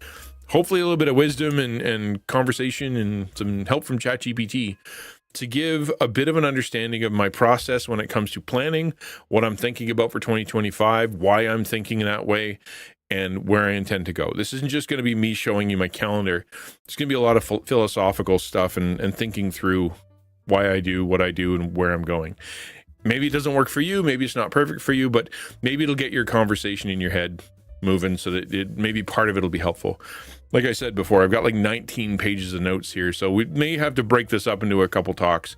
hopefully a little bit of wisdom and conversation and some help from ChatGPT, to give a bit of an understanding of my process when it comes to planning, what I'm thinking about for 2025, why I'm thinking that way, and where I intend to go. This isn't just going to be me showing you my calendar. It's going to be a lot of philosophical stuff and thinking through why I do what I do and where I'm going. Maybe it doesn't work for you. Maybe it's not perfect for you, but maybe it'll get your conversation in your head moving so that maybe part of it will be helpful. Like I said before, I've got like 19 pages of notes here, so we may have to break this up into a couple talks,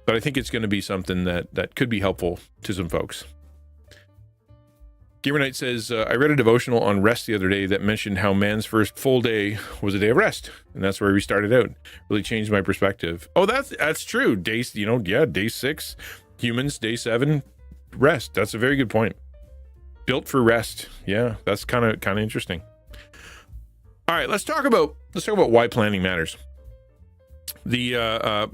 but I think it's going to be something that could be helpful to some folks. Gamer Knight says, I read a devotional on rest the other day that mentioned how man's first full day was a day of rest. And that's where we started out. Really changed my perspective. Oh, that's true. Day 6, humans, day 7, rest. That's a very good point. Built for rest. Yeah, that's kind of interesting. All right, let's talk about why planning matters. The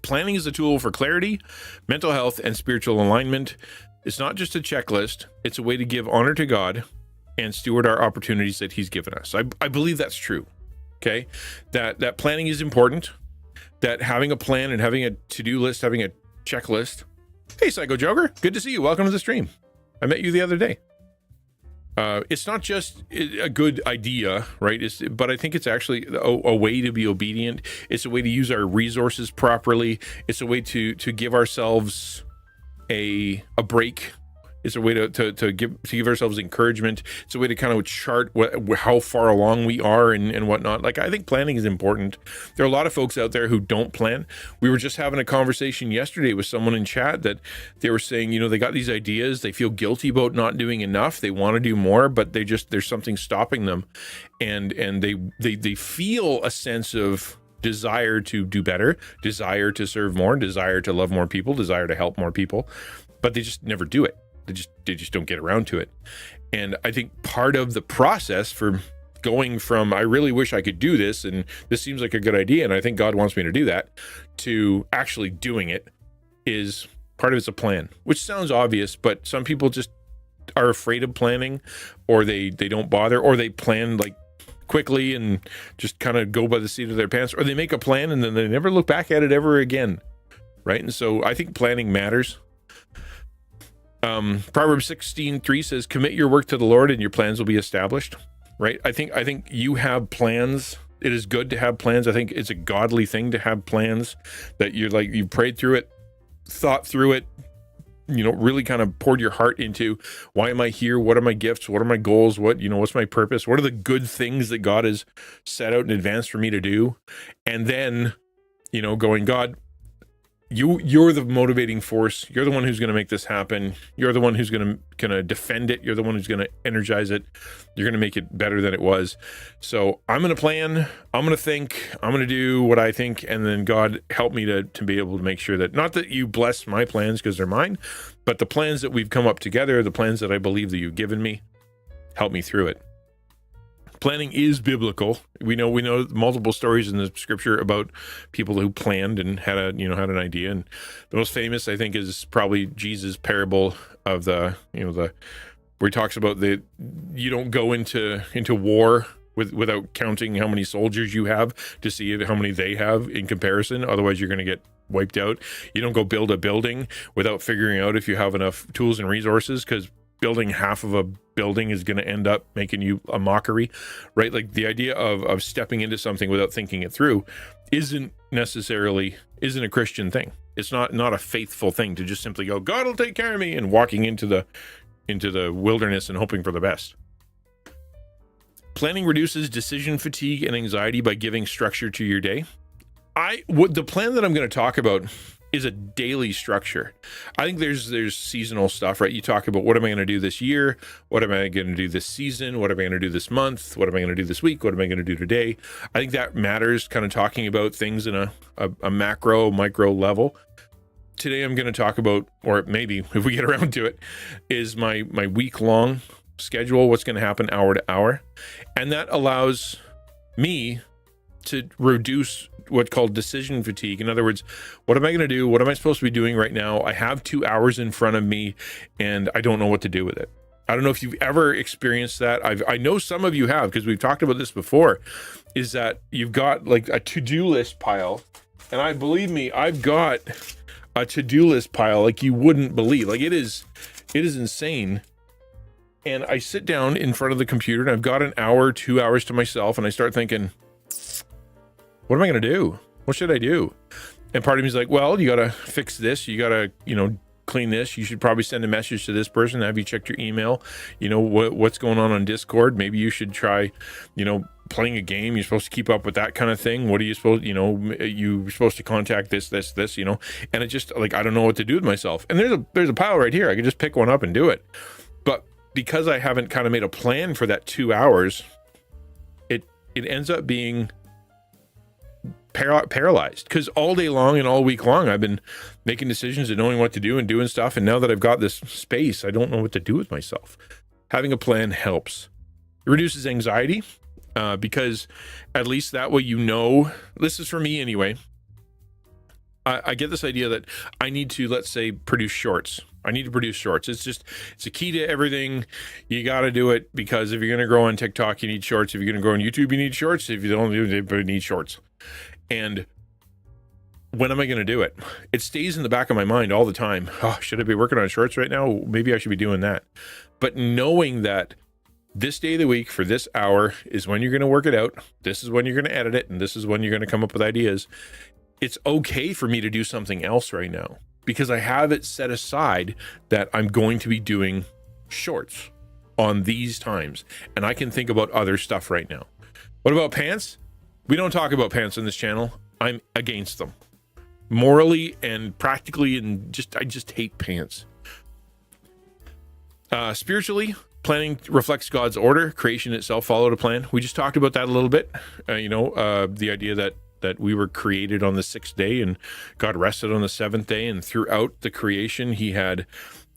planning is a tool for clarity, mental health, and spiritual alignment. It's not just a checklist. It's a way to give honor to God and steward our opportunities that he's given us. I believe that's true. Okay. That planning is important, that having a plan and having a to-do list, having a checklist. Hey, Psycho Joker, good to see you. Welcome to the stream. I met you the other day. It's not just a good idea, right? But I think it's actually a way to be obedient. It's a way to use our resources properly. It's a way to give ourselves a break. It's a way to give ourselves encouragement. It's a way to kind of chart how far along we are and whatnot. Like, I think planning is important. There are a lot of folks out there who don't plan. We were just having a conversation yesterday with someone in chat that they were saying, they got these ideas. They feel guilty about not doing enough. They want to do more, but there's something stopping them. And they feel a sense of desire to do better, desire to serve more, desire to love more people, desire to help more people, but they just never do it. They just don't get around to it. And I think part of the process for going from, I really wish I could do this, and this seems like a good idea, and I think God wants me to do that, to actually doing it, is part of it's a plan, which sounds obvious, but some people just are afraid of planning, or they don't bother, or they plan like quickly and just kind of go by the seat of their pants, or they make a plan and then they never look back at it ever again, right? And so I think planning matters. Proverbs 16:3 says, commit your work to the Lord and your plans will be established, right? I think you have plans. It is good to have plans. I think it's a godly thing to have plans that you've prayed through it, thought through it, really kind of poured your heart into. Why am I here? What are my gifts? What are my goals? What's my purpose? What are the good things that God has set out in advance for me to do? And then, going, God, you're the motivating force. You're the one who's going to make this happen. You're the one who's going to defend it. You're the one who's going to energize it. You're going to make it better than it was. So I'm going to plan. I'm going to think. I'm going to do what I think. And then God, help me to be able to make sure that, not that you bless my plans because they're mine, but the plans that we've come up together, the plans that I believe that you've given me, help me through it. Planning is biblical. We know multiple stories in the scripture about people who planned and had an idea. And the most famous, I think, is probably Jesus' parable of where he talks about you don't go into war without counting how many soldiers you have to see how many they have in comparison. Otherwise, you're going to get wiped out. You don't go build a building without figuring out if you have enough tools and resources, because building half of a building is going to end up making you a mockery, right? Like, the idea of stepping into something without thinking it through isn't a Christian thing. It's not a faithful thing to just simply go, God will take care of me, and walking into the wilderness and hoping for the best. Planning reduces decision fatigue and anxiety by giving structure to your day. The plan that I'm going to talk about is a daily structure. I think there's seasonal stuff, right? You talk about, what am I going to do this year? What am I going to do this season? What am I going to do this month? What am I going to do this week? What am I going to do today? I think that matters, kind of talking about things in a macro, micro level. Today I'm going to talk about, or maybe if we get around to it, is my week-long schedule, what's going to happen hour to hour. And that allows me to reduce what's called decision fatigue. In other words, what am I going to do? What am I supposed to be doing right now? I have 2 hours in front of me and I don't know what to do with it. I don't know if you've ever experienced that. I know some of you have, because we've talked about this before, is that you've got like a to-do list pile. And believe me, I've got a to-do list pile like you wouldn't believe. Like, it is insane And I sit down in front of the computer and I've got an hour, 2 hours to myself. And I start thinking, what am I going to do? What should I do? And part of me is like, well, you got to fix this. You got to, clean this. You should probably send a message to this person. Have you checked your email? What's going on Discord? Maybe you should try, playing a game. You're supposed to keep up with that kind of thing. What are you supposed, you're supposed to contact this, and it just like, I don't know what to do with myself. And there's a pile right here. I could just pick one up and do it. But because I haven't kind of made a plan for that 2 hours, it ends up being paralyzed, because all day long and all week long I've been making decisions and knowing what to do and doing stuff, and now that I've got this space, I don't know what to do with myself. Having a plan helps. It reduces anxiety, because at least that way, this is for me anyway, I get this idea that I need to, let's say, produce shorts. I need to produce shorts. It's a key to everything. You got to do it, because if you're going to grow on TikTok, you need shorts. If you're going to grow on YouTube, you need shorts. If you don't do it, you need shorts. And when am I going to do it? It stays in the back of my mind all the time. Oh, should I be working on shorts right now? Maybe I should be doing that. But knowing that this day of the week for this hour is when you're going to work it out, this is when you're going to edit it, and this is when you're going to come up with ideas, it's okay for me to do something else right now, because I have it set aside that I'm going to be doing shorts on these times, and I can think about other stuff right now. What about pants? We don't talk about pants on this channel. I'm against them, morally and practically, and I just hate pants. Spiritually, planning reflects God's order. Creation itself followed a plan. We just talked about that a little bit. The idea that we were created on the sixth day and God rested on the seventh day, and throughout the creation, he had,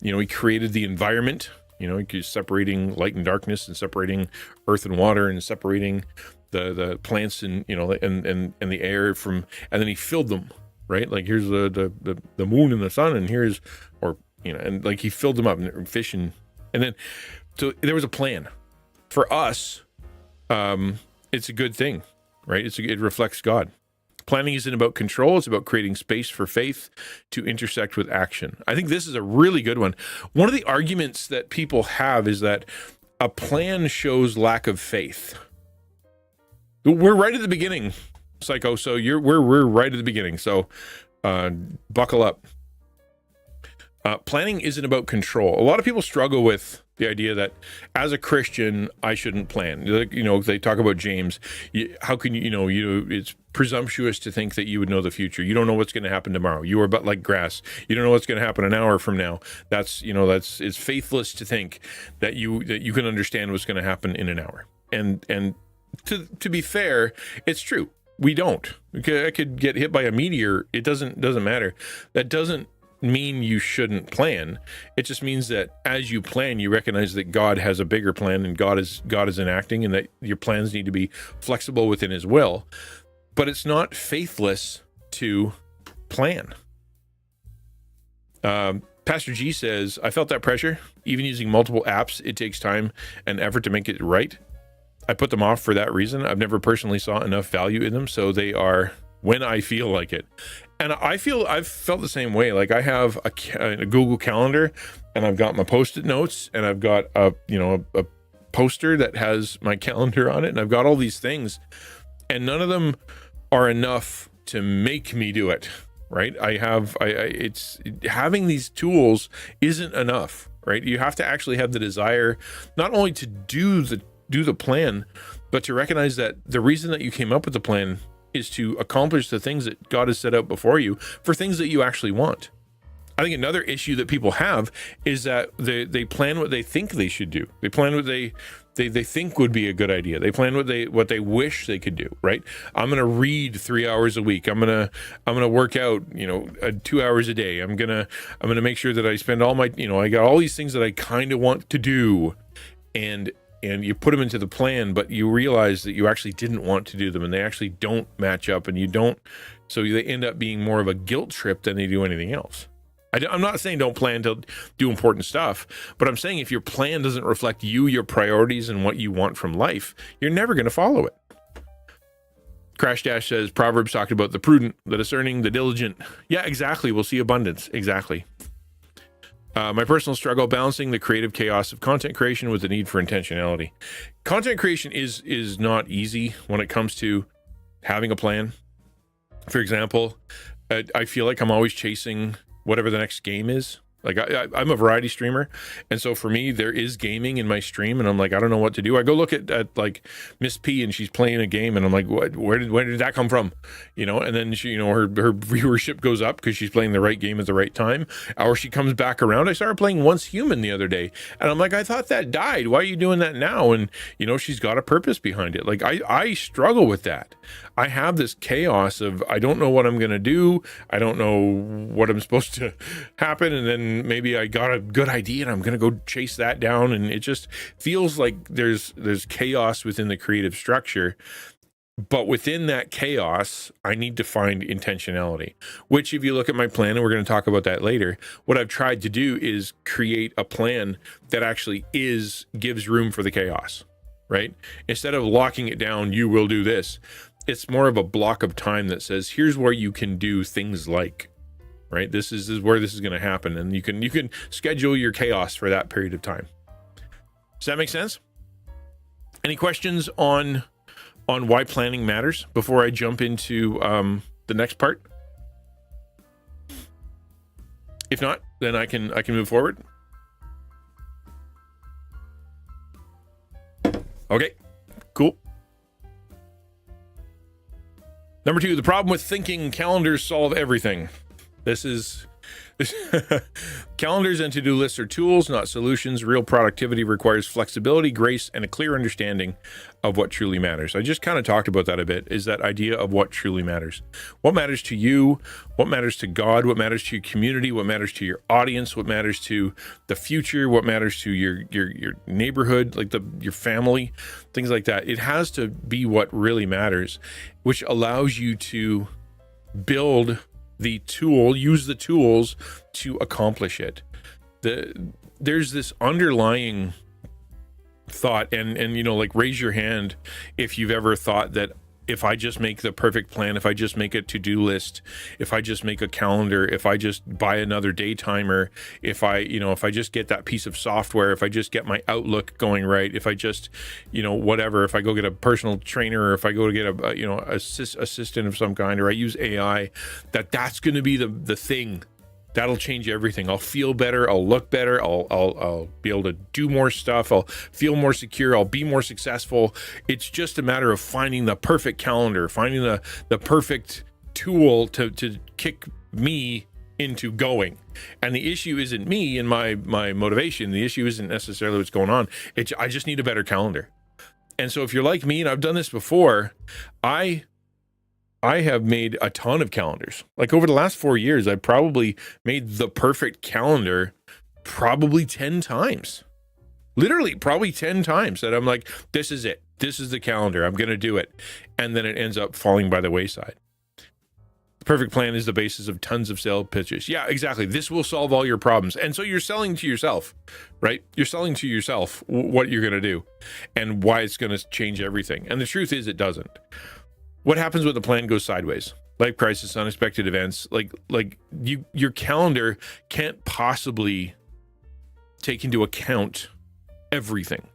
he created the environment. He's separating light and darkness, and separating earth and water, and separating the plants and and the air from, and then he filled them, right? Like here's the moon and the sun, and here's, and like he filled them up, and fish, and then so there was a plan for us. It's a good thing, right? It reflects God. Planning isn't about control. It's about creating space for faith to intersect with action. I think this is a really good one. One of the arguments that people have is that a plan shows lack of faith. We're right at the beginning, Psycho. So we're right at the beginning. So buckle up. Planning isn't about control. A lot of people struggle with the idea that as a Christian, I shouldn't plan. They talk about James. How can it's presumptuous to think that you would know the future. You don't know what's going to happen tomorrow. You are but like grass. You don't know what's going to happen an hour from now. It's faithless to think that you can understand what's going to happen in an hour. And to be fair, it's true. We don't. I could get hit by a meteor. It doesn't matter. That doesn't mean you shouldn't plan. It just means that as you plan, you recognize that God has a bigger plan, and God is enacting, and that your plans need to be flexible within his will. But it's not faithless to plan. Pastor G says, I felt that pressure. Even using multiple apps, it takes time and effort to make it right. I put them off for that reason. I've never personally saw enough value in them, so they are when I feel like it. And I've felt the same way. Like I have a Google Calendar, and I've got my Post-it notes, and I've got a poster that has my calendar on it, and I've got all these things, and none of them are enough to make me do it. Right? It's having these tools isn't enough. Right? You have to actually have the desire, not only to do the plan, but to recognize that the reason that you came up with the plan is to accomplish the things that God has set out before you for things that you actually want. I think another issue that people have is that they plan what they think they should do. They plan what they think would be a good idea. They plan what they wish they could do, right? I'm going to read 3 hours a week. I'm going to work out, 2 hours a day. I'm going to make sure that I spend all my, I got all these things that I kind of want to do, and you put them into the plan, but you realize that you actually didn't want to do them, and they actually don't match up, and so they end up being more of a guilt trip than they do anything else. I'm not saying don't plan to do important stuff, but I'm saying if your plan doesn't reflect you, your priorities, and what you want from life, you're never going to follow it. Crash Dash says, Proverbs talked about the prudent, the discerning, the diligent. Yeah, exactly. We'll see abundance. Exactly. My personal struggle, balancing the creative chaos of content creation with the need for intentionality. Content creation is not easy when it comes to having a plan. For example, I feel like I'm always chasing whatever the next game is. Like I'm a variety streamer, and so for me, there is gaming in my stream, and I'm like, I don't know what to do. I go look at like Miss P, and she's playing a game, and I'm like, what? Where did that come from? You know, and then she, her viewership goes up because she's playing the right game at the right time, or she comes back around. I started playing Once Human the other day, and I'm like, I thought that died. Why are you doing that now? And she's got a purpose behind it. Like I struggle with that. I have this chaos of I don't know what I'm gonna do. I don't know what I'm supposed to happen, and then maybe I got a good idea and I'm going to go chase that down. And it just feels like there's chaos within the creative structure. But within that chaos, I need to find intentionality, which if you look at my plan, and we're going to talk about that later, what I've tried to do is create a plan that actually gives room for the chaos, right? Instead of locking it down, you will do this. It's more of a block of time that says, here's where you can do things like, right? This is where this is going to happen, and you can schedule your chaos for that period of time. Does that make sense? Any questions on why planning matters before I jump into the next part? If not, then I can move forward. Okay, cool. Number 2, the problem with thinking calendars solve everything. Calendars and to-do lists are tools, not solutions. Real productivity requires flexibility, grace, and a clear understanding of what truly matters. I just kind of talked about that a bit, is that idea of what truly matters. What matters to you? What matters to God? What matters to your community? What matters to your audience? What matters to the future? What matters to your neighborhood, like your family, things like that. It has to be what really matters, which allows you to use the tools to accomplish it. There's this underlying thought, and like, raise your hand if you've ever thought that if I just make the perfect plan, if I just make a to-do list, if I just make a calendar, if I just buy another day timer, if I just get that piece of software, if I just get my Outlook going right, if I just, whatever, if I go get a personal trainer, or if I go to get a assistant of some kind, or I use AI, that's going to be the thing that'll change everything. I'll feel better. I'll look better. I'll be able to do more stuff. I'll feel more secure. I'll be more successful. It's just a matter of finding the perfect calendar, finding the perfect tool to kick me into going. And the issue isn't me and my motivation. The issue isn't necessarily what's going on. I just need a better calendar. And so if you're like me, and I've done this before, I have made a ton of calendars. Like over the last 4 years, I probably made the perfect calendar probably 10 times. Literally, probably 10 times that I'm like, this is it. This is the calendar. I'm going to do it. And then it ends up falling by the wayside. The perfect plan is the basis of tons of sales pitches. Yeah, exactly. This will solve all your problems. And so you're selling to yourself, right? You're selling to yourself what you're going to do and why it's going to change everything. And the truth is, it doesn't. What happens when the plan goes sideways? Life crisis, unexpected events, like your calendar can't possibly take into account everything,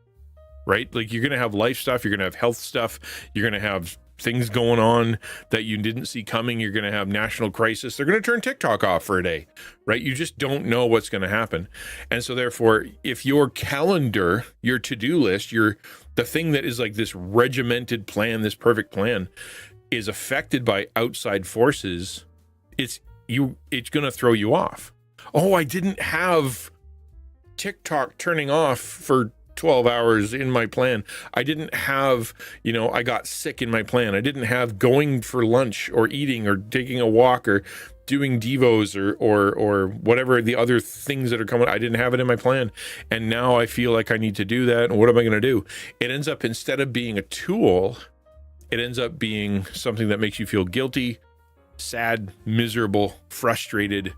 right? Like, you're going to have life stuff, you're going to have health stuff, you're going to have things going on that you didn't see coming. You're going to have national crisis. They're going to turn TikTok off for a day, right? You just don't know what's going to happen. And so therefore, if your calendar, your to-do list, the thing that is like this regimented plan, this perfect plan, is affected by outside forces, it's going to throw you off. Oh, I didn't have TikTok turning off for 12 hours in my plan. I didn't have, I got sick in my plan. I didn't have going for lunch or eating or taking a walk or doing devos or whatever the other things that are coming. I didn't have it in my plan. And now I feel like I need to do that. And what am I going to do? It ends up, instead of being a tool, it ends up being something that makes you feel guilty, sad, miserable, frustrated,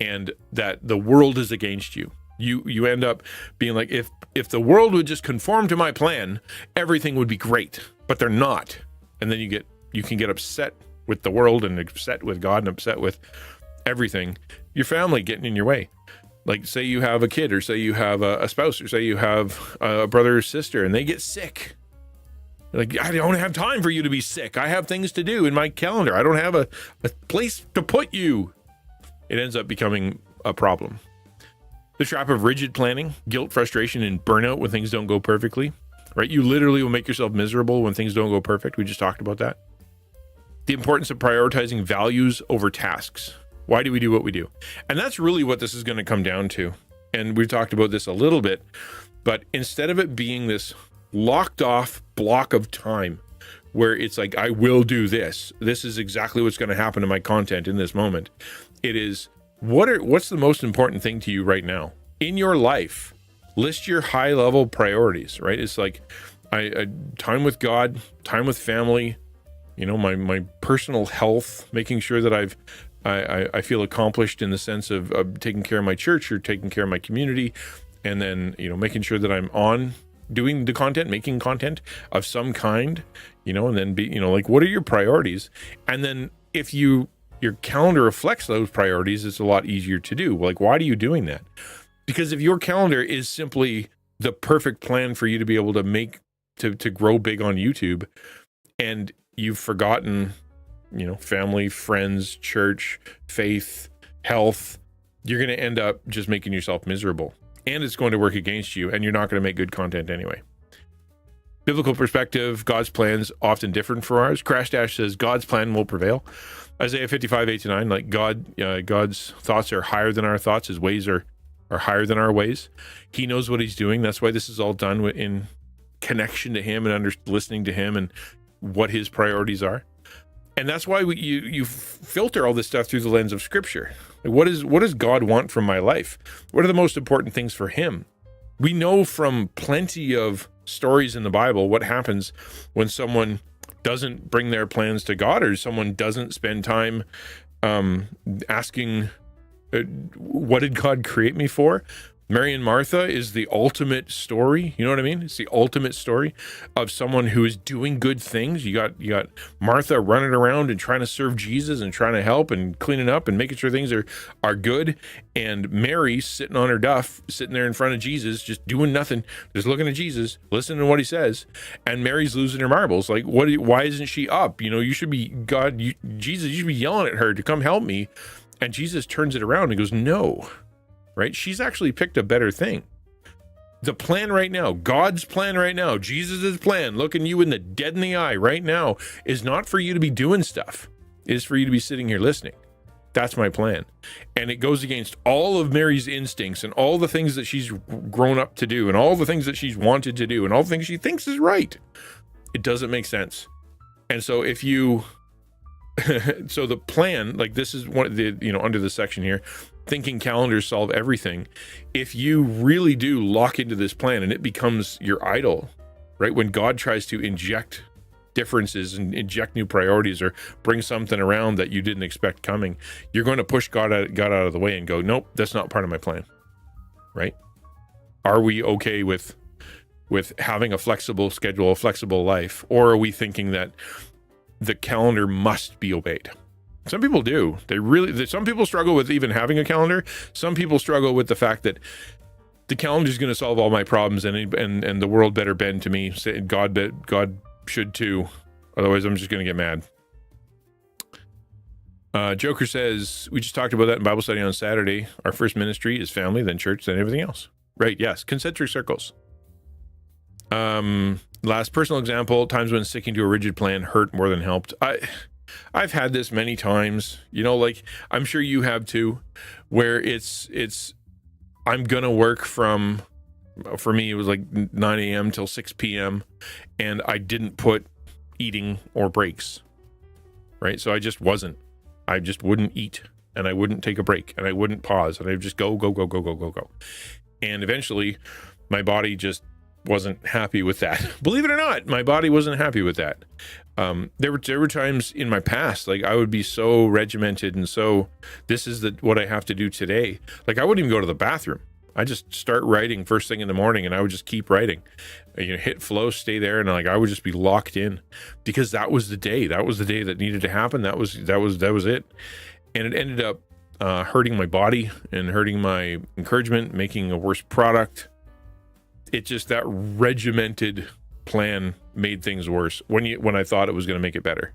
and that the world is against you. You end up being like, if the world would just conform to my plan, everything would be great, but they're not. And then you can get upset with the world and upset with God and upset with everything. Your family getting in your way. Like, say you have a kid, or say you have a spouse, or say you have a brother or sister, and they get sick. Like, I don't have time for you to be sick. I have things to do in my calendar. I don't have a place to put you. It ends up becoming a problem. The trap of rigid planning, guilt, frustration, and burnout when things don't go perfectly, right? You literally will make yourself miserable when things don't go perfect. We just talked about that. The importance of prioritizing values over tasks. Why do we do what we do? And that's really what this is going to come down to. And we've talked about this a little bit, but instead of it being this locked off block of time where it's like, I will do this. This is exactly what's going to happen to my content in this moment. It is, what's the most important thing to you right now in your life? List your high level priorities, right? It's like time with God, time with family, my personal health, making sure that I feel accomplished in the sense of taking care of my church or taking care of my community, and then making sure that I'm on doing the content, making content of some kind, and then be like, what are your priorities? And then if your calendar reflects those priorities, it's a lot easier to do. Like, why are you doing that? Because if your calendar is simply the perfect plan for you to be able to grow big on YouTube, and you've forgotten family, friends, church, faith, health, you're going to end up just making yourself miserable, and it's going to work against you, and you're not going to make good content anyway. Biblical perspective, God's plan's often different from ours. Crash Dash says God's plan will prevail. Isaiah 55:8-9, like God's thoughts are higher than our thoughts. His ways are higher than our ways. He knows what he's doing. That's why this is all done in connection to him and listening to him and what his priorities are. And that's why you filter all this stuff through the lens of Scripture. Like, what does God want from my life? What are the most important things for him? We know from plenty of stories in the Bible what happens when someone doesn't bring their plans to God, or someone doesn't spend time asking, what did God create me for? Mary and Martha is the ultimate story. You know what I mean? It's the ultimate story of someone who is doing good things. You got Martha running around and trying to serve Jesus and trying to help and cleaning up and making sure things are good. And Mary sitting on her duff, sitting there in front of Jesus, just doing nothing, just looking at Jesus, listening to what he says. And Mary's losing her marbles. Like, why isn't she up? You should be, Jesus, you should be yelling at her to come help me. And Jesus turns it around and goes, no. Right? She's actually picked a better thing. The plan right now, God's plan right now, Jesus's plan, looking you in the dead in the eye right now, is not for you to be doing stuff. It is for you to be sitting here listening. That's my plan. And it goes against all of Mary's instincts and all the things that she's grown up to do and all the things that she's wanted to do and all the things she thinks is right. It doesn't make sense. And so if you so the plan, like this is one of the, under the section here, thinking calendars solve everything. If you really do lock into this plan and it becomes your idol, right? When God tries to inject differences and inject new priorities or bring something around that you didn't expect coming, you're going to push God out of the way and go, nope, that's not part of my plan, right? Are we okay with having a flexible schedule, a flexible life? Or are we thinking that the calendar must be obeyed? Some people do. Some people struggle with even having a calendar. Some people struggle with the fact that the calendar is going to solve all my problems, and the world better bend to me. God should too. Otherwise, I'm just going to get mad. Joker says, we just talked about that in Bible study on Saturday. Our first ministry is family, then church, then everything else. Right, yes. Concentric circles. Last personal example, times when sticking to a rigid plan hurt more than helped. I've had this many times, like I'm sure you have too, where it's I'm gonna work for me it was like 9 a.m. till 6 p.m. and I didn't put eating or breaks, right? So I just wouldn't eat, and I wouldn't take a break, and I wouldn't pause, and I would just go. And eventually my body just wasn't happy with that. Believe it or not, my body wasn't happy with that. There were times in my past, like I would be so regimented and so this is what I have to do today. Like I wouldn't even go to the bathroom. I just start writing first thing in the morning, and I would just keep writing. Hit flow, stay there, and like I would just be locked in because that was the day. That was the day that needed to happen. That was it. And it ended up hurting my body and hurting my encouragement, making a worse product. It just, that regimented plan made things worse when I thought it was going to make it better.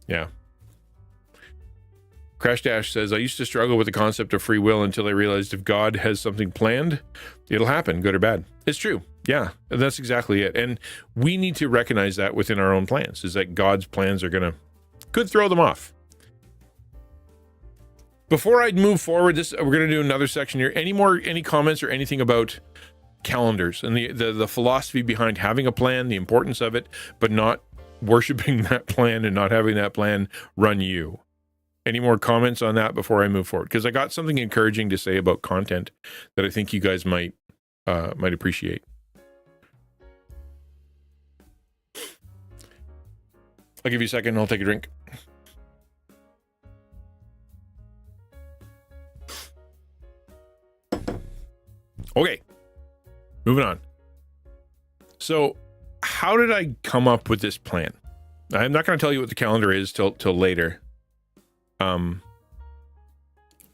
Yeah. Crash Dash says, I used to struggle with the concept of free will until I realized if God has something planned, it'll happen, good or bad. It's true. Yeah, that's exactly it. And we need to recognize that within our own plans, is that God's plans could throw them off. Before I move forward, we're going to do another section here. Any comments or anything about calendars and the philosophy behind having a plan, the importance of it, but not worshiping that plan and not having that plan run you? Any more comments on that before I move forward? Because I got something encouraging to say about content that I think you guys might appreciate. I'll give you a second. I'll take a drink. Okay, moving on. So how did I come up with this plan? I'm not going to tell you what the calendar is till later.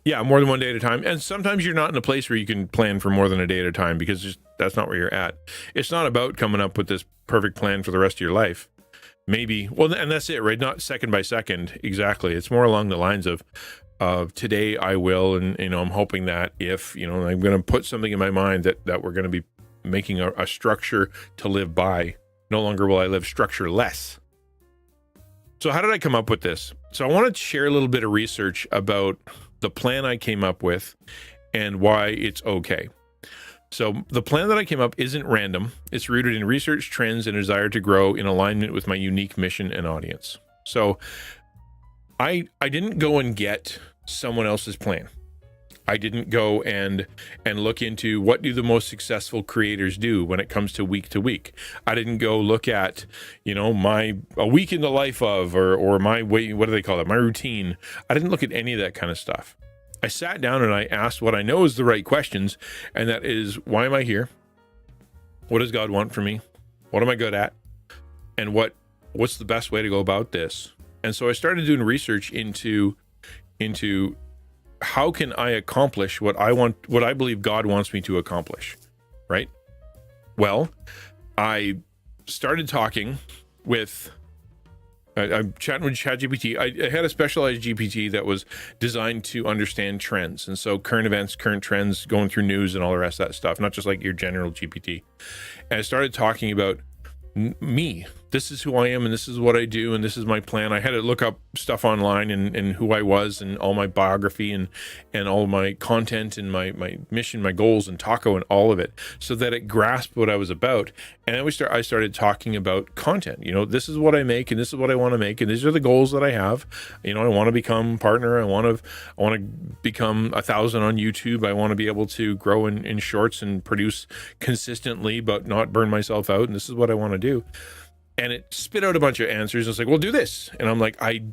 Yeah, more than one day at a time. And sometimes you're not in a place where you can plan for more than a day at a time, because that's not where you're at. It's not about coming up with this perfect plan for the rest of your life. Maybe, well, and that's it, right? Not second by second. Exactly. It's more along the lines of today I will, and, I'm hoping that if, I'm going to put something in my mind that we're going to be making a structure to live by. No longer will I live structureless. So how did I come up with this? So I wanted to share a little bit of research about the plan I came up with and why it's okay. So the plan that I came up isn't random. It's rooted in research, trends, and a desire to grow in alignment with my unique mission and audience. So I didn't go and get someone else's plan. I didn't go and look into what do the most successful creators do when it comes to week. I didn't go look at, a week in the life of, or my way, what do they call it? My routine. I didn't look at any of that kind of stuff. I sat down and I asked what I know is the right questions. And that is, why am I here? What does God want from me? What am I good at? And what's the best way to go about this? And so I started doing research into how can I accomplish what I believe God wants me to accomplish, right? Well, I started talking with, I'm chatting with ChatGPT. I had a specialized GPT that was designed to understand trends. And so current events, current trends, going through news and all the rest of that stuff, not just like your general GPT. And I started talking about me. This is who I am, and this is what I do, and this is my plan. I had to look up stuff online and who I was and all my biography and all my content and my mission, my goals, and taco and all of it, so that it grasped what I was about. And then I started talking about content. This is what I make, and this is what I want to make, and these are the goals that I have. I want to become partner. I want to become 1,000 on YouTube. I want to be able to grow in shorts and produce consistently, but not burn myself out. And this is what I want to do. And it spit out a bunch of answers. It's like, well, do this. And I'm like, I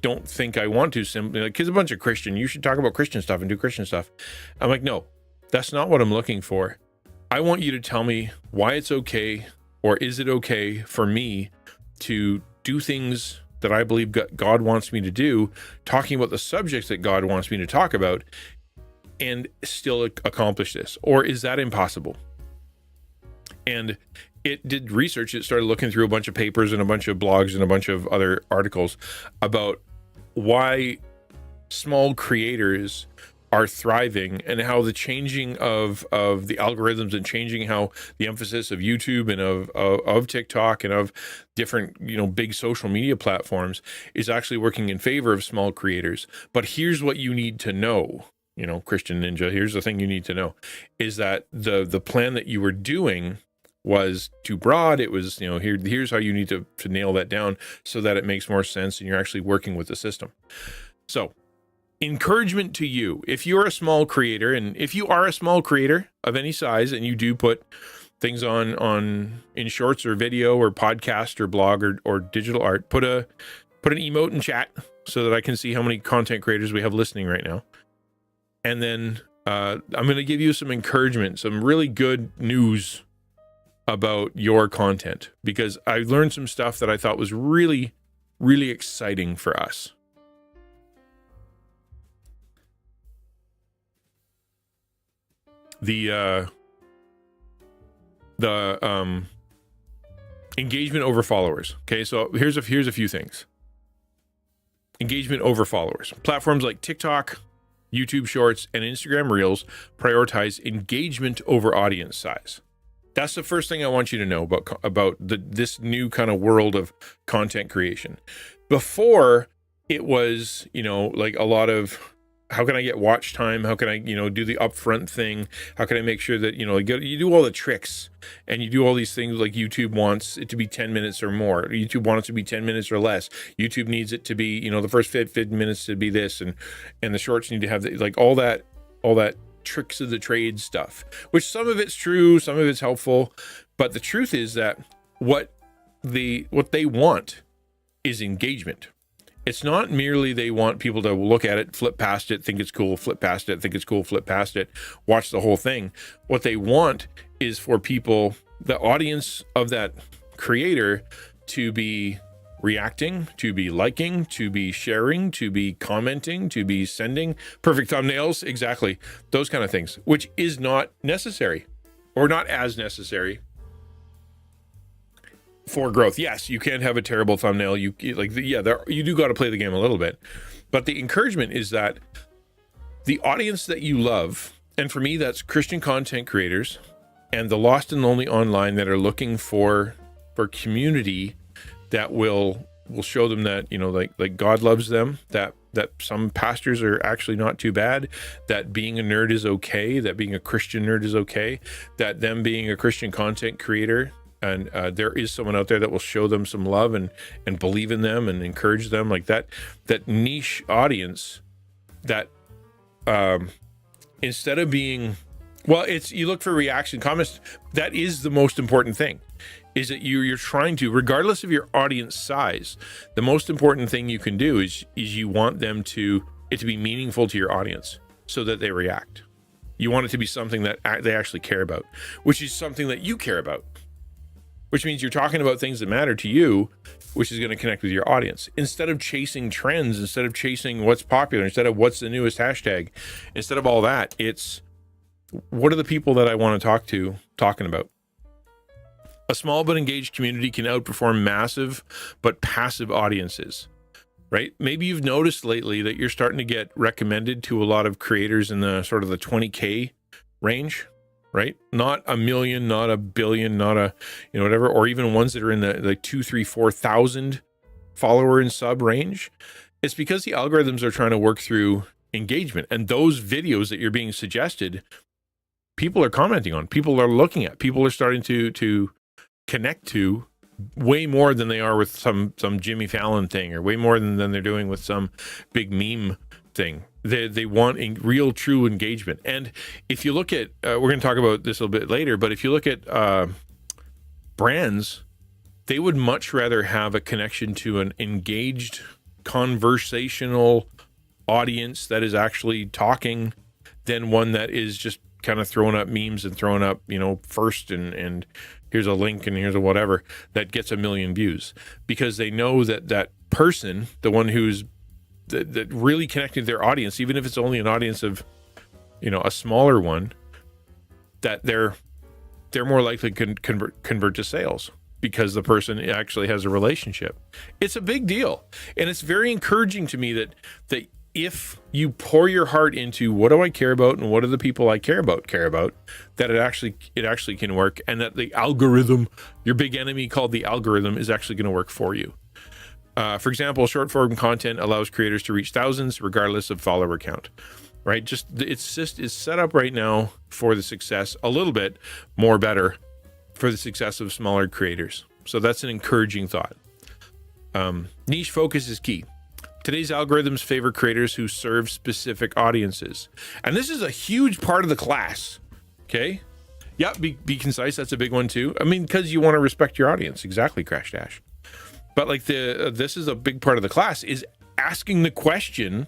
don't think I want to, simply like, 'cause a bunch of Christian, you should talk about Christian stuff and do Christian stuff. I'm like, no, that's not what I'm looking for. I want you to tell me why it's okay, or is it okay for me to do things that I believe God wants me to do, talking about the subjects that God wants me to talk about, and still accomplish this? Or is that impossible? And it did research. It started looking through a bunch of papers and a bunch of blogs and a bunch of other articles about why small creators are thriving, and how the changing of the algorithms and changing how the emphasis of YouTube and of TikTok and of different, big social media platforms is actually working in favor of small creators. But here's what you need to know, XtianNinja, here's the thing you need to know, is that the plan that you were doing was too broad. It was, here's how you need to nail that down so that it makes more sense and you're actually working with the system. So, encouragement to you, if you're a small creator, and if you are a small creator of any size and you do put things on in shorts or video or podcast or blog or digital art, put an emote in chat so that I can see how many content creators we have listening right now. And then I'm going to give you some encouragement, some really good news about your content, because I learned some stuff that I thought was really, really exciting for us. the engagement over followers. Okay, so here's a few things. Engagement over followers. Platforms like TikTok, YouTube Shorts, and Instagram Reels prioritize engagement over audience size. That's the first thing I want you to know about this new kind of world of content creation. Before, it was, like a lot of, how can I get watch time? How can I, do the upfront thing? How can I make sure that, you do all the tricks and you do all these things like YouTube wants it to be 10 minutes or more. YouTube wants it to be 10 minutes or less. YouTube needs it to be, the first 15 minutes to be this, and the shorts need to have all that tricks of the trade stuff, which some of it's true, some of it's helpful. But the truth is that what they want is engagement. It's not merely they want people to look at it, flip past it, think it's cool, flip past it, think it's cool, flip past it, watch the whole thing. What they want is for people, the audience of that creator, to be reacting, to be liking, to be sharing, to be commenting, to be sending perfect thumbnails, exactly, those kind of things, which is not necessary or not as necessary for growth. Yes, you can have a terrible thumbnail. You do got to play the game a little bit, but the encouragement is that the audience that you love, and for me, that's Christian content creators and the lost and lonely online that are looking for community that will show them that, like God loves them, that some pastors are actually not too bad, that being a nerd is okay, that being a Christian nerd is okay, that them being a Christian content creator, and there is someone out there that will show them some love and believe in them and encourage them, like that niche audience that instead of being, you look for reaction comments. That is the most important thing, is that you're trying to, regardless of your audience size, the most important thing you can do is you want it to be meaningful to your audience so that they react. You want it to be something that they actually care about, which is something that you care about, which means you're talking about things that matter to you, which is going to connect with your audience. Instead of chasing trends, instead of chasing what's popular, instead of what's the newest hashtag, instead of all that, it's what are the people that I want to talk to talking about? A small but engaged community can outperform massive but passive audiences, right? Maybe you've noticed lately that you're starting to get recommended to a lot of creators in the sort of the 20K range, right? Not a million, not a billion, not a, whatever, or even ones that are in the 2, 3, 4,000 follower and sub range. It's because the algorithms are trying to work through engagement, and those videos that you're being suggested, people are commenting on, people are looking at, people are starting to connect to way more than they are with some Jimmy Fallon thing, or way more than they're doing with some big meme thing. They want real, true engagement. And if you look at, we're going to talk about this a little bit later, but if you look at brands, they would much rather have a connection to an engaged, conversational audience that is actually talking than one that is just kind of throwing up memes and throwing up, first and here's a link and here's a whatever that gets 1 million views, because they know that person, the one who's that really connected their audience, even if it's only an audience of, a smaller one, that they're more likely to convert to sales because the person actually has a relationship. It's a big deal. And it's very encouraging to me that if you pour your heart into what do I care about and what do the people I care about, that it actually can work, and that the algorithm, your big enemy called the algorithm, is actually going to work for you. For example, short form content allows creators to reach thousands regardless of follower count, right? It's set up right now for the success, a little bit more better for the success of smaller creators. So that's an encouraging thought. Niche focus is key. Today's algorithms favor creators who serve specific audiences. And this is a huge part of the class. Okay. Yeah. Be concise. That's a big one too. I mean, because you want to respect your audience. Exactly. Crash Dash. But like this is a big part of the class, is asking the question,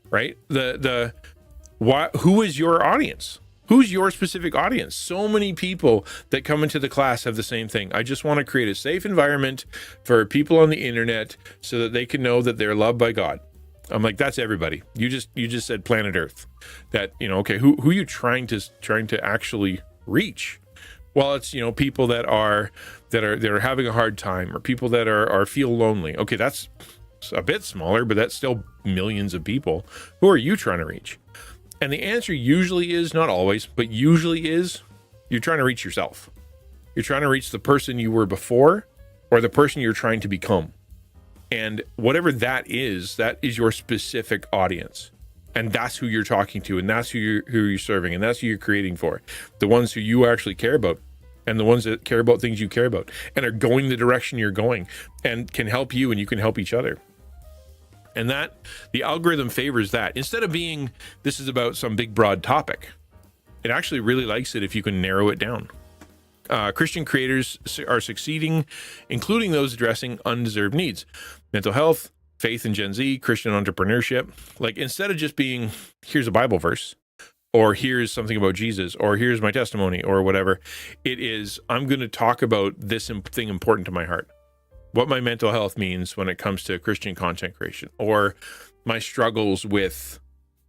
right? Who is your audience? Who's your specific audience? So many people that come into the class have the same thing. I just want to create a safe environment for people on the internet so that they can know that they're loved by God. I'm like, that's everybody. You just said planet Earth. That, okay, who are you trying to actually reach? Well, it's, people that are having a hard time, or people that are feel lonely. Okay, that's a bit smaller, but that's still millions of people. Who are you trying to reach? And the answer usually is, not always, but usually is, you're trying to reach yourself. You're trying to reach the person you were before, or the person you're trying to become. And whatever that is your specific audience. And that's who you're talking to, and that's who you're serving, and that's who you're creating for. The ones who you actually care about, and the ones that care about things you care about, and are going the direction you're going, and can help you, and you can help each other. And that, the algorithm favors that. Instead of being, this is about some big broad topic, it actually really likes it if you can narrow it down. Christian creators are succeeding, including those addressing undeserved needs. Mental health, faith in Gen Z, Christian entrepreneurship. Like, instead of just being, here's a Bible verse, or here's something about Jesus, or here's my testimony, or whatever, it is, I'm going to talk about this thing important to my heart. What my mental health means when it comes to Christian content creation, or my struggles with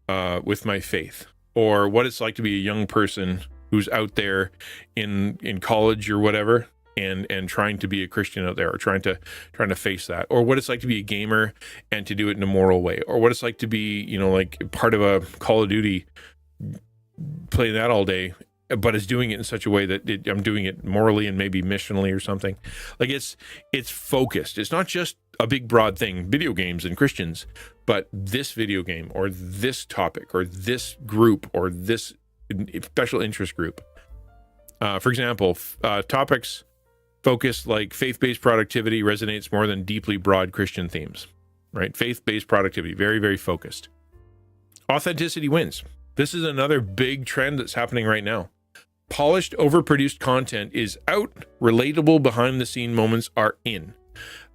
my faith, or what it's like to be a young person who's out there in college or whatever, and trying to be a Christian out there, or trying to face that, or what it's like to be a gamer and to do it in a moral way, or what it's like to be, like part of a Call of Duty, playing that all day, but is doing it in such a way that I'm doing it morally and maybe missionally or something. Like, it's focused. It's not just a big broad thing, video games and Christians, but this video game, or this topic, or this group, or this special interest group. For example, topics focused like faith-based productivity resonates more than deeply broad Christian themes, right? Faith-based productivity, very, very focused. Authenticity wins. This is another big trend that's happening right now. Polished, overproduced content is out. Relatable, behind-the-scene moments are in.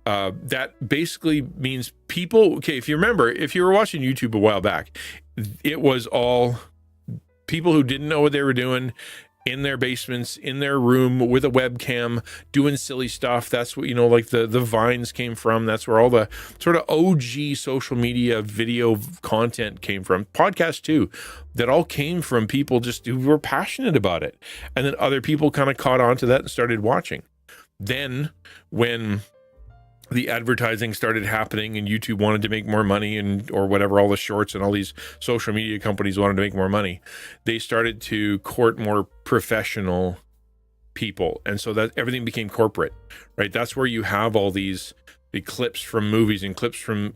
That basically means people, okay, if you remember, if you were watching YouTube a while back, it was all people who didn't know what they were doing in their basements, in their room with a webcam, doing silly stuff. That's what, like the Vines came from. That's where all the sort of OG social media video content came from. Podcasts too, that all came from people just who were passionate about it. And then other people kind of caught on to that and started watching. Then when the advertising started happening and YouTube wanted to make more money, or whatever, all the shorts and all these social media companies wanted to make more money, they started to court more professional people. And so that everything became corporate, right? That's where you have all the clips from movies and clips from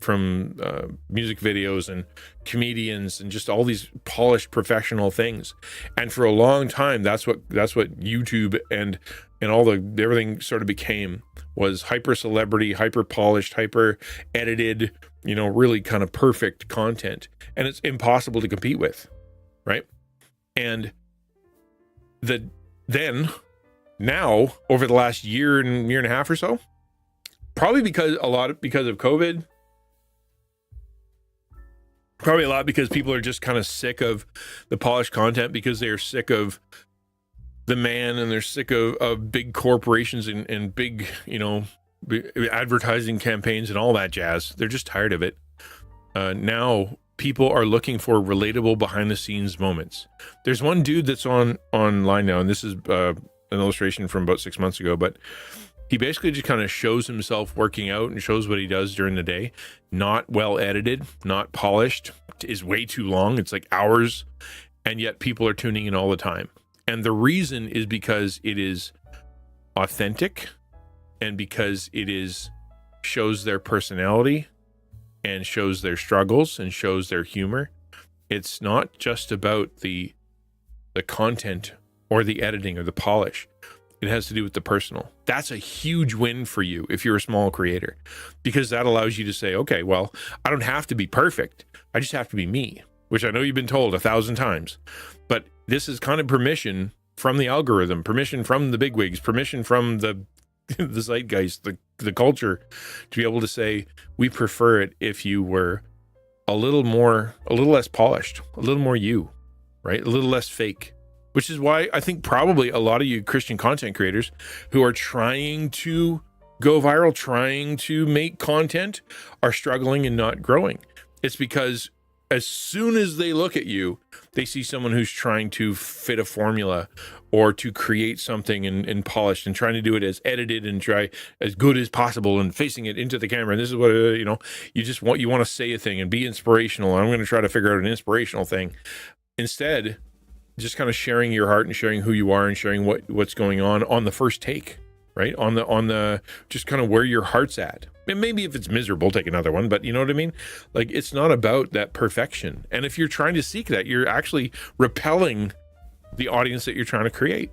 music videos and comedians and just all these polished professional things. And for a long time, that's what YouTube and all everything sort of became, was hyper celebrity, hyper polished, hyper edited, really kind of perfect content. And it's impossible to compete with, right? And now over the last year and a half or so, probably because of COVID, probably a lot because people are just kind of sick of the polished content, because they are sick of the man, and they're sick of big corporations and big, advertising campaigns and all that jazz. They're just tired of it. Now people are looking for relatable behind the scenes moments. There's one dude that's online now, and this is an illustration from about 6 months ago, but he basically just kind of shows himself working out and shows what he does during the day. Not well edited, not polished, is way too long. It's like hours, and yet people are tuning in all the time. And the reason is because it is authentic, and because it shows their personality, and shows their struggles, and shows their humor. It's not just about the content or the editing or the polish. It has to do with the personal. That's a huge win for you if you're a small creator, because that allows you to say, okay, well, I don't have to be perfect. I just have to be me, which I know you've been told 1,000 times. But this is kind of permission from the algorithm, permission from the bigwigs, permission from the zeitgeist, the culture, to be able to say, we prefer it if you were a little less polished, a little more you, right? A little less fake. Which is why I think probably a lot of you Christian content creators who are trying to go viral, trying to make content, are struggling and not growing. It's because as soon as they look at you, they see someone who's trying to fit a formula or to create something and polished and trying to do it as edited and try as good as possible and facing it into the camera. And this is what, you want to say a thing and be inspirational. I'm going to try to figure out an inspirational thing. Instead, just kind of sharing your heart and sharing who you are and sharing what's going on the first take, right? On the just kind of where your heart's at. And maybe if it's miserable, take another one, but you know what I mean? Like, it's not about that perfection. And if you're trying to seek that, you're actually repelling the audience that you're trying to create.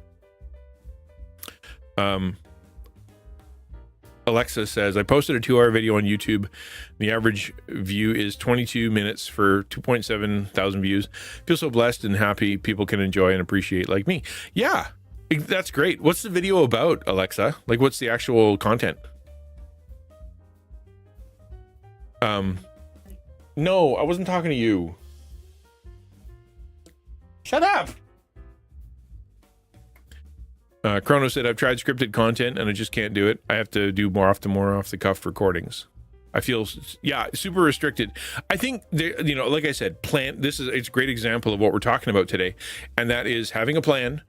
Alexa says, I posted a 2-hour video on YouTube. The average view is 22 minutes for 2.7 thousand views. Feel so blessed and happy people can enjoy and appreciate like me. Yeah, that's great. What's the video about, Alexa? Like, what's the actual content? No, I wasn't talking to you. Shut up. Chrono said, I've tried scripted content and I just can't do it. I have to do more off the cuff recordings. I feel, super restricted. I think, like I said, it's a great example of what we're talking about today. And that is having a plan,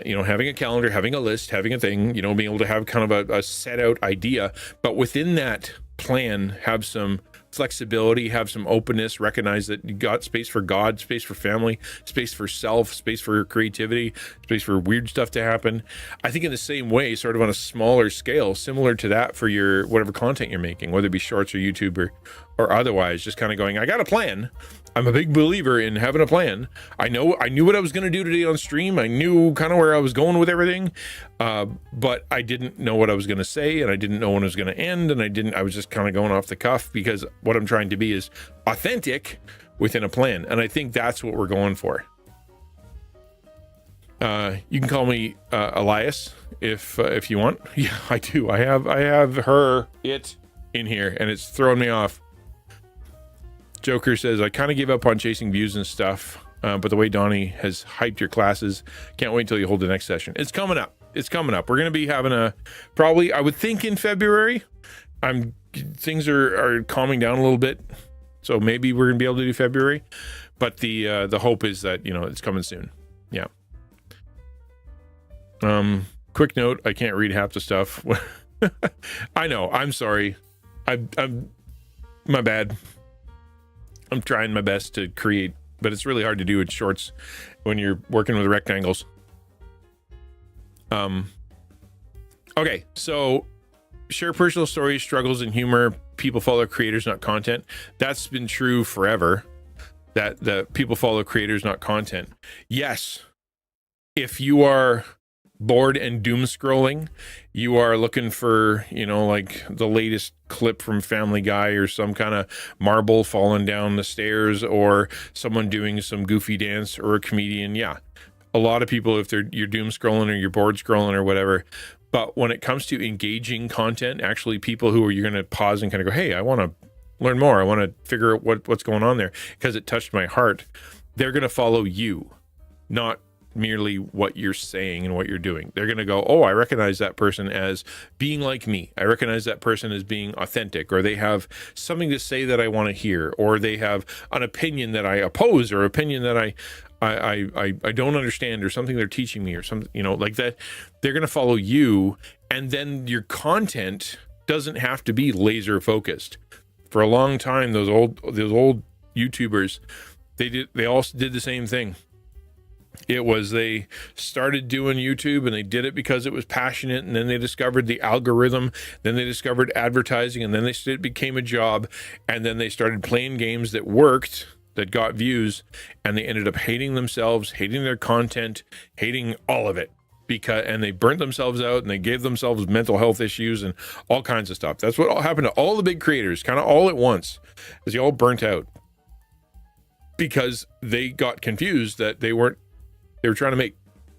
having a calendar, having a list, having a thing, being able to have kind of a set out idea, but within that plan, have some flexibility, have some openness, recognize that you got space for God, space for family, space for self, space for creativity, space for weird stuff to happen. I think in the same way, sort of on a smaller scale, similar to that for your whatever content you're making, whether it be shorts or YouTube or otherwise, just kind of going, I got a plan. I'm a big believer in having a plan. I knew what I was going to do today on stream. I knew kind of where I was going with everything, but I didn't know what I was going to say, and I didn't know when it was going to end, and I was just kind of going off the cuff because what I'm trying to be is authentic within a plan, and I think that's what we're going for. You can call me Elias if you want. Yeah, I do. I have it in here, and it's throwing me off. Joker says, I kind of gave up on chasing views and stuff, but the way Donnie has hyped your classes, can't wait until you hold the next session. It's coming up. We're going to be having probably, I would think, in February. Things are calming down a little bit, so maybe we're going to be able to do February, but the hope is that, it's coming soon. Yeah. Quick note, I can't read half the stuff. I know, I'm sorry. I'm my bad. I'm trying my best to create, but it's really hard to do in shorts when you're working with rectangles. Okay, so share personal stories, struggles, and humor. People follow creators, not content. That's been true forever, that people follow creators, not content. Yes, if you are bored and doom scrolling, you are looking for, like the latest clip from Family Guy or some kind of marble falling down the stairs or someone doing some goofy dance or a comedian. Yeah, a lot of people, if you're doom scrolling or you're bored scrolling or whatever. But when it comes to engaging content, actually people who you're going to pause and kind of go, hey, I want to learn more. I want to figure out what's going on there because it touched my heart. They're going to follow you, not merely what you're saying and what you're doing. They're going to go, oh, I recognize that person as being like me. I recognize that person as being authentic, or they have something to say that I want to hear, or they have an opinion that I oppose, or opinion that I don't understand, or something they're teaching me, or something, like that. They're going to follow you, and then your content doesn't have to be laser focused. For a long time, those old YouTubers, they all did the same thing. It was, they started doing YouTube and they did it because it was passionate, and then they discovered the algorithm, then they discovered advertising, and then it became a job, and then they started playing games that worked, that got views, and they ended up hating themselves, hating their content, hating all of it, and they burnt themselves out, and they gave themselves mental health issues and all kinds of stuff. That's what all happened to all the big creators, kind of all at once, as they all burnt out because they got confused that they were trying to make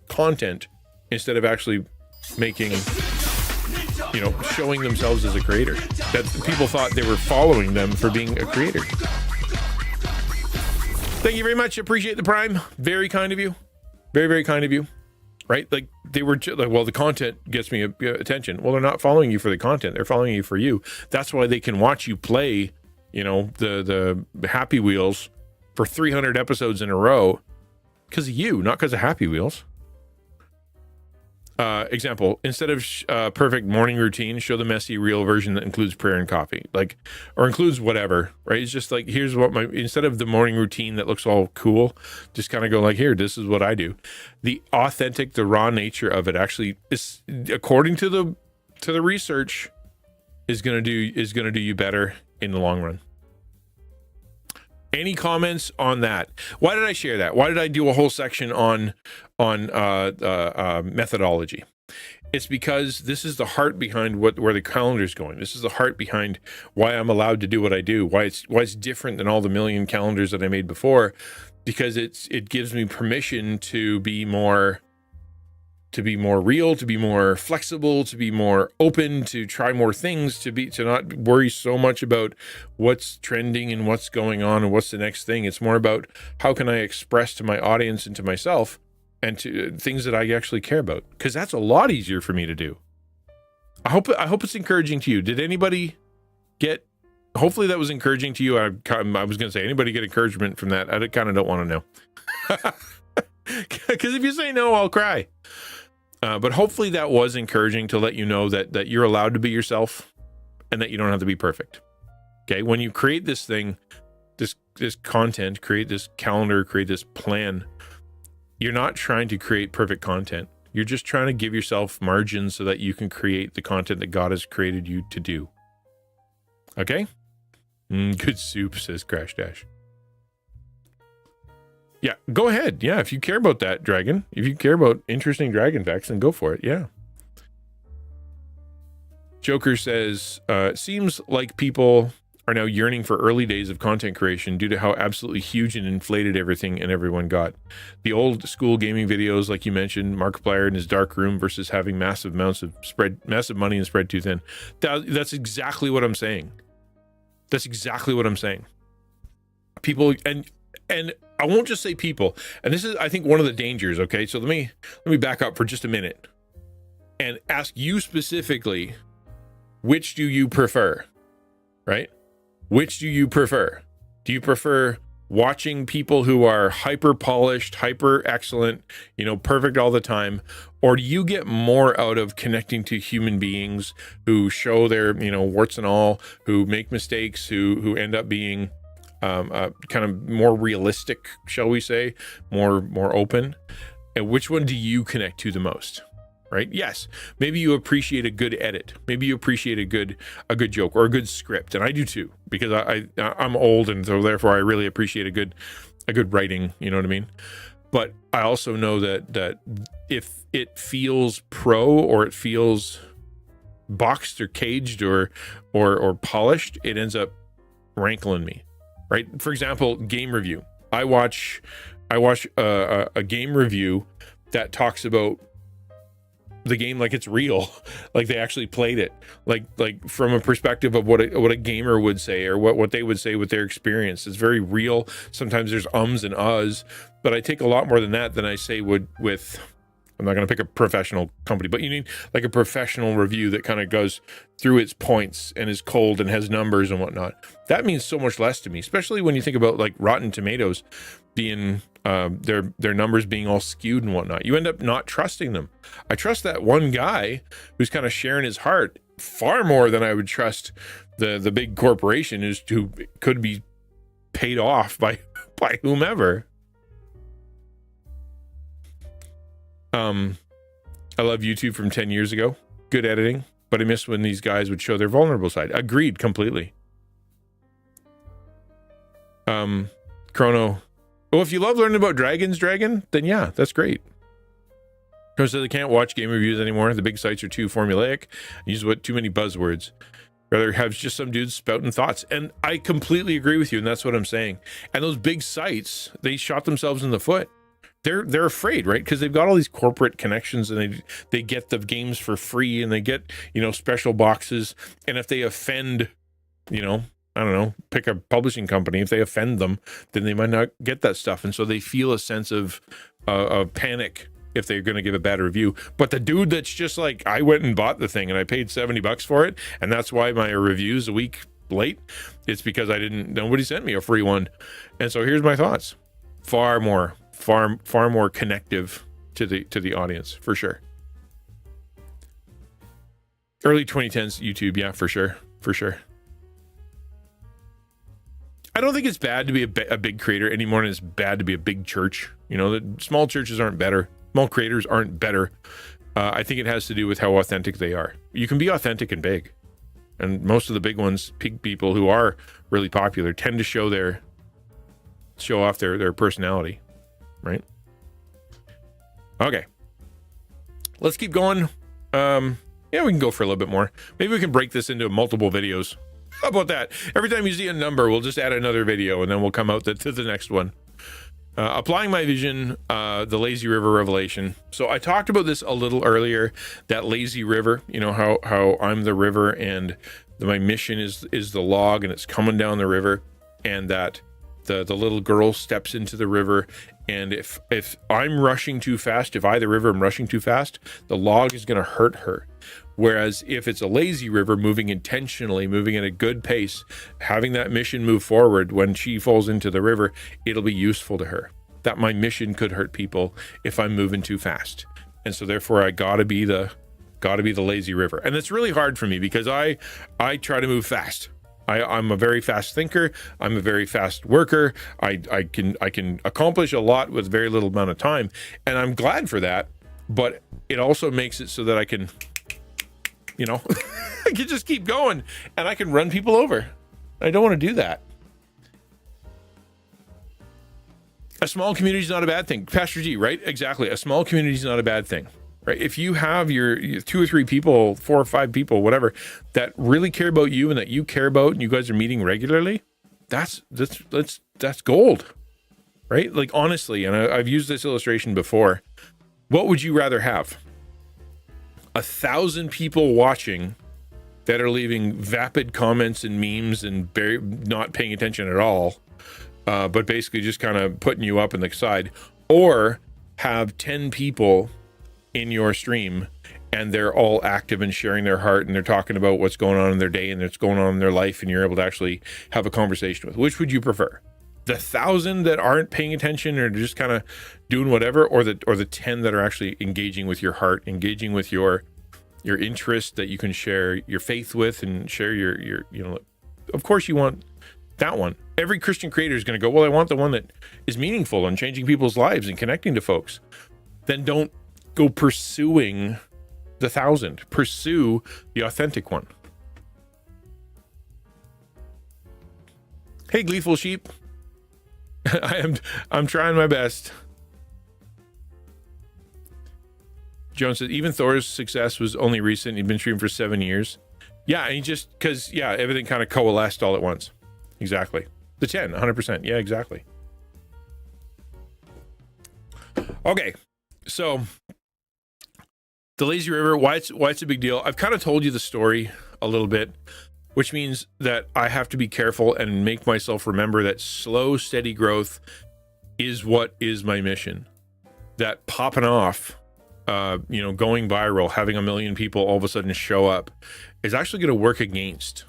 content instead of actually making, showing themselves as a creator. That people thought they were following them for being a creator. Thank you very much. Appreciate the Prime. Very kind of you. Very, very kind of you. Right? Like, they were like, well, the content gets me attention. Well, they're not following you for the content. They're following you for you. That's why they can watch you play the Happy Wheels for 300 episodes in a row because of you, not because of Happy Wheels. Example, instead of perfect morning routine, show the messy, real version that includes prayer and coffee, or includes whatever, right? It's just like, here's what instead of the morning routine that looks all cool, just kind of go like, here, this is what I do. The authentic, the raw nature of it actually is, according to the research, is going to do you better in the long run. Any comments on that? Why did I share that? Why did I do a whole section on methodology? It's because this is the heart behind where the calendar is going. This is the heart behind why I'm allowed to do what I do. Why it's different than all the million calendars that I made before, because it gives me permission to be more real, to be more flexible, to be more open, to try more things, to not worry so much about what's trending and what's going on and what's the next thing. It's more about how can I express to my audience and to myself and to things that I actually care about, because that's a lot easier for me to do. I hope it's encouraging to you. Did anybody hopefully that was encouraging to you. I was going to say, anybody get encouragement from that? I kind of don't want to know. Because if you say no, I'll cry. But hopefully that was encouraging to let you know that you're allowed to be yourself and that you don't have to be perfect. Okay. When you create this thing, this content, create this calendar, create this plan, you're not trying to create perfect content. You're just trying to give yourself margins so that you can create the content that God has created you to do. Okay. Good soup, says Crash Dash. Yeah, go ahead. Yeah, if you care about that, Dragon. If you care about interesting dragon facts, then go for it. Yeah. Joker says, seems like people are now yearning for early days of content creation due to how absolutely huge and inflated everything and everyone got. The old school gaming videos, like you mentioned, Markiplier in his dark room versus having massive money and spread too thin. That's exactly what I'm saying. That's exactly what I'm saying. People, and I won't just say people, and this is, I think, one of the dangers. Okay, so let me back up for just a minute and ask you specifically, which do you prefer? Right? Which do you prefer? Do you prefer watching people who are hyper polished, hyper excellent, perfect all the time, or do you get more out of connecting to human beings who show their, warts and all, who make mistakes, who end up being kind of more realistic, shall we say, more open? And which one do you connect to the most? Right? Yes. Maybe you appreciate a good edit. Maybe you appreciate a good joke or a good script, and I do too, because I'm old, and so therefore I really appreciate a good writing. You know what I mean? But I also know that if it feels pro, or it feels boxed or caged or polished, it ends up rankling me. Right? For example, game review. I watch a game review that talks about the game like it's real, like they actually played it, like from a perspective of what a gamer would say, or what they would say with their experience. It's very real. Sometimes there's ums and uhs, but I take a lot more than that than I say with I'm not going to pick a professional company, but you need like a professional review that kind of goes through its points and is cold and has numbers and whatnot. That means so much less to me, especially when you think about like Rotten Tomatoes being their numbers being all skewed and whatnot. You end up not trusting them. I trust that one guy who's kind of sharing his heart far more than I would trust the big corporation who could be paid off by whomever. I love YouTube from 10 years ago. Good editing, but I miss when these guys would show their vulnerable side. Agreed completely. Chrono. Well, if you love learning about Dragon, then yeah, that's great. Because they can't watch game reviews anymore. The big sites are too formulaic. Use too many buzzwords. Rather have just some dudes spouting thoughts. And I completely agree with you, and that's what I'm saying. And those big sites, they shot themselves in the foot. They're afraid, right? Because they've got all these corporate connections, and they get the games for free, and they get, special boxes. And if they offend, I don't know, pick a publishing company, if they offend them, then they might not get that stuff. And so they feel a sense of panic if they're going to give a bad review. But the dude that's just like, I went and bought the thing and I paid $70 for it, and that's why my review's a week late, it's because nobody sent me a free one. And so here's my thoughts. Far more connective to the audience, for sure. Early 2010s YouTube, yeah, for sure. I don't think it's bad to be a big creator any more than it's bad to be a big church. The small churches aren't better. Small creators aren't better. I think it has to do with how authentic they are. You can be authentic and big. And most of the big ones, big people who are really popular, tend to show off their personality, right? Okay. Let's keep going. Yeah, we can go for a little bit more. Maybe we can break this into multiple videos. How about that? Every time you see a number, we'll just add another video, and then we'll come out to the next one. Applying my vision, the lazy river revelation. So I talked about this a little earlier, that lazy river, how I'm the river and my mission is the log, and it's coming down the river, and that the little girl steps into the river, and if I'm rushing too fast, if I, the river, am rushing too fast, the log is going to hurt her. Whereas if it's a lazy river, moving intentionally, moving at a good pace, having that mission move forward, when she falls into the river, it'll be useful to her. That my mission could hurt people if I'm moving too fast. And so therefore I gotta be the lazy river. And it's really hard for me because I try to move fast. I'm a very fast thinker. I'm a very fast worker. I can accomplish a lot with very little amount of time. And I'm glad for that. But it also makes it so that I can, I can just keep going and I can run people over. I don't want to do that. A small community is not a bad thing. Pastor G, right? Exactly. A small community is not a bad thing, right? If you have your 2 or 3 people, 4 or 5 people, whatever, that really care about you and that you care about, and you guys are meeting regularly, that's gold, right? Like, honestly, and I've used this illustration before. What would you rather have? 1,000 people watching that are leaving vapid comments and memes and not paying attention at all, but basically just kind of putting you up in the side, or have 10 people in your stream and they're all active and sharing their heart and they're talking about what's going on in their day and what's going on in their life, and you're able to actually have a conversation with. Which would you prefer? The 1,000 that aren't paying attention or just kind of doing whatever, or the 10 that are actually engaging with your heart, engaging with your interest that you can share your faith with and share your of course you want that one. Every Christian creator is going to go, well, I want the one that is meaningful and changing people's lives and connecting to folks. Then don't go pursuing the 1,000. Pursue the authentic one. Hey, gleeful sheep. I'm trying my best. Joan says, even Thor's success was only recent. He'd been streaming for 7 years. Yeah, and he just, because, everything kind of coalesced all at once. Exactly. The 10, 100%. Yeah, exactly. Okay, so the lazy river, why it's a big deal. I've kind of told you the story a little bit, which means that I have to be careful and make myself remember that slow, steady growth is what is my mission. That popping off, going viral, having 1 million people all of a sudden show up is actually going to work against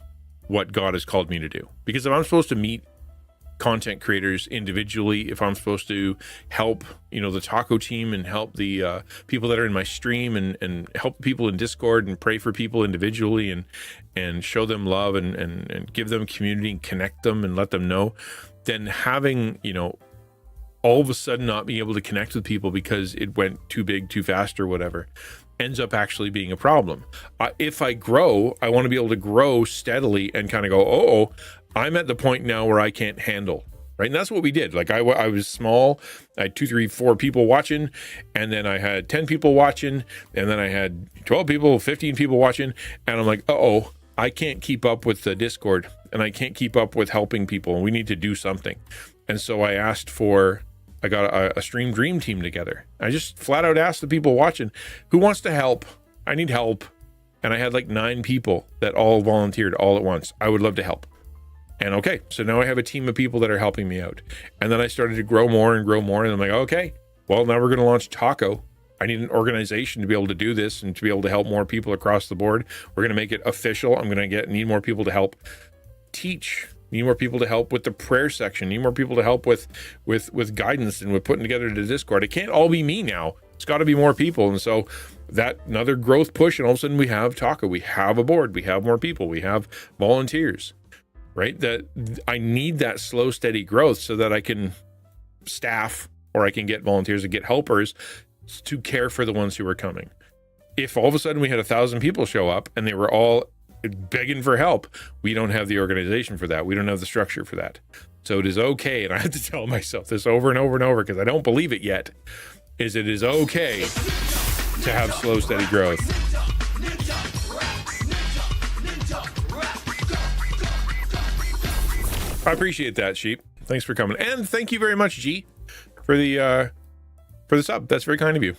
what God has called me to do. Because if I'm supposed to meet content creators individually, if I'm supposed to help, the taco team and help the people that are in my stream and help people in Discord and pray for people individually and show them love and give them community and connect them and let them know, then having, all of a sudden not being able to connect with people because it went too big, too fast or whatever, ends up actually being a problem. If I grow, I want to be able to grow steadily and kind of go, I'm at the point now where I can't handle, right? And that's what we did. Like I was small, I had 2, 3, 4 people watching, and then I had 10 people watching, and then I had 12 people, 15 people watching, and I'm like, I can't keep up with the Discord, and I can't keep up with helping people, and we need to do something. And so I got a stream dream team together. I just flat out asked the people watching, who wants to help? I need help. And I had like 9 people that all volunteered all at once. I would love to help. And okay, so now I have a team of people that are helping me out. And then I started to grow more. And I'm like, okay, well, now we're going to launch Taco. I need an organization to be able to do this and to be able to help more people across the board. We're going to make it official. I'm going to need more people to help. teach, need more people to help with the prayer section, need more people to help with guidance and with putting together the Discord. It can't all be me now. It's got to be more people. And so that another growth push, and all of a sudden we have Taco, we have a board, we have more people, we have volunteers, right? That I need that slow, steady growth so that I can staff, or I can get volunteers and get helpers to care for the ones who are coming. If all of a sudden we had 1,000 people show up and they were all begging for help, we don't have the organization for that. We don't have the structure for that. So it is okay, and I have to tell myself this over and over and over because I don't believe it yet, is it is okay to have slow, steady growth. I appreciate that, Sheep. Thanks for coming. And thank you very much, G, for the sub. That's very kind of you.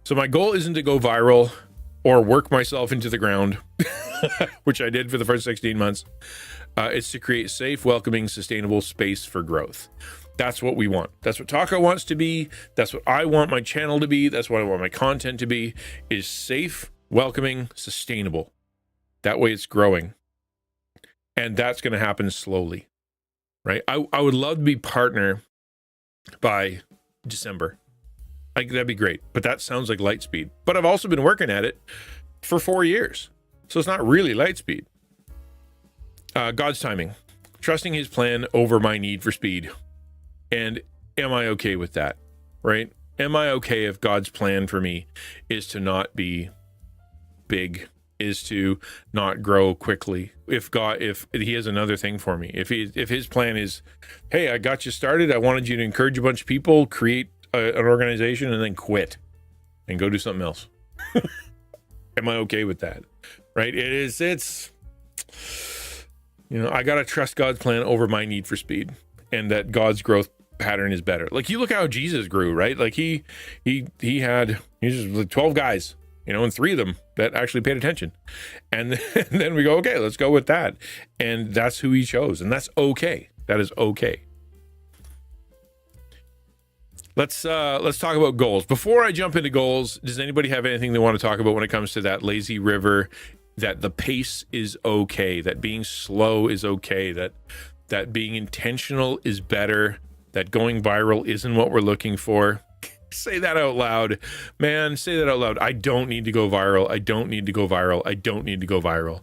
So my goal isn't to go viral or work myself into the ground, which I did for the first 16 months. It's to create safe, welcoming, sustainable space for growth. That's what we want. That's what Taco wants to be. That's what I want my channel to be. That's what I want my content to be, is safe, welcoming, sustainable. That way it's growing. And that's going to happen slowly, right? I would love to be partner by December. That'd be great. But that sounds like light speed. But I've also been working at it for 4 years. So it's not really light speed. God's timing. Trusting his plan over my need for speed. And am I okay with that, right? Am I okay if God's plan for me is to not be big, is to not grow quickly? If he has another thing for me, if his plan is, hey, I got you started, I wanted you to encourage a bunch of people, create an organization, and then quit and go do something else. Am I okay with that? Right? It's, I got to trust God's plan over my need for speed, and that God's growth pattern is better. Like, you look how Jesus grew, right? Like he's just like 12 guys, and 3 of them that actually paid attention. And then we go, okay, let's go with that. And that's who he chose. And that's okay. That is okay. Let's talk about goals. Before I jump into goals, does anybody have anything they want to talk about when it comes to that lazy river, that the pace is okay, that being slow is okay, that being intentional is better, that going viral isn't what we're looking for? Say that out loud, man. Say that out loud. I don't need to go viral. I don't need to go viral. I don't need to go viral.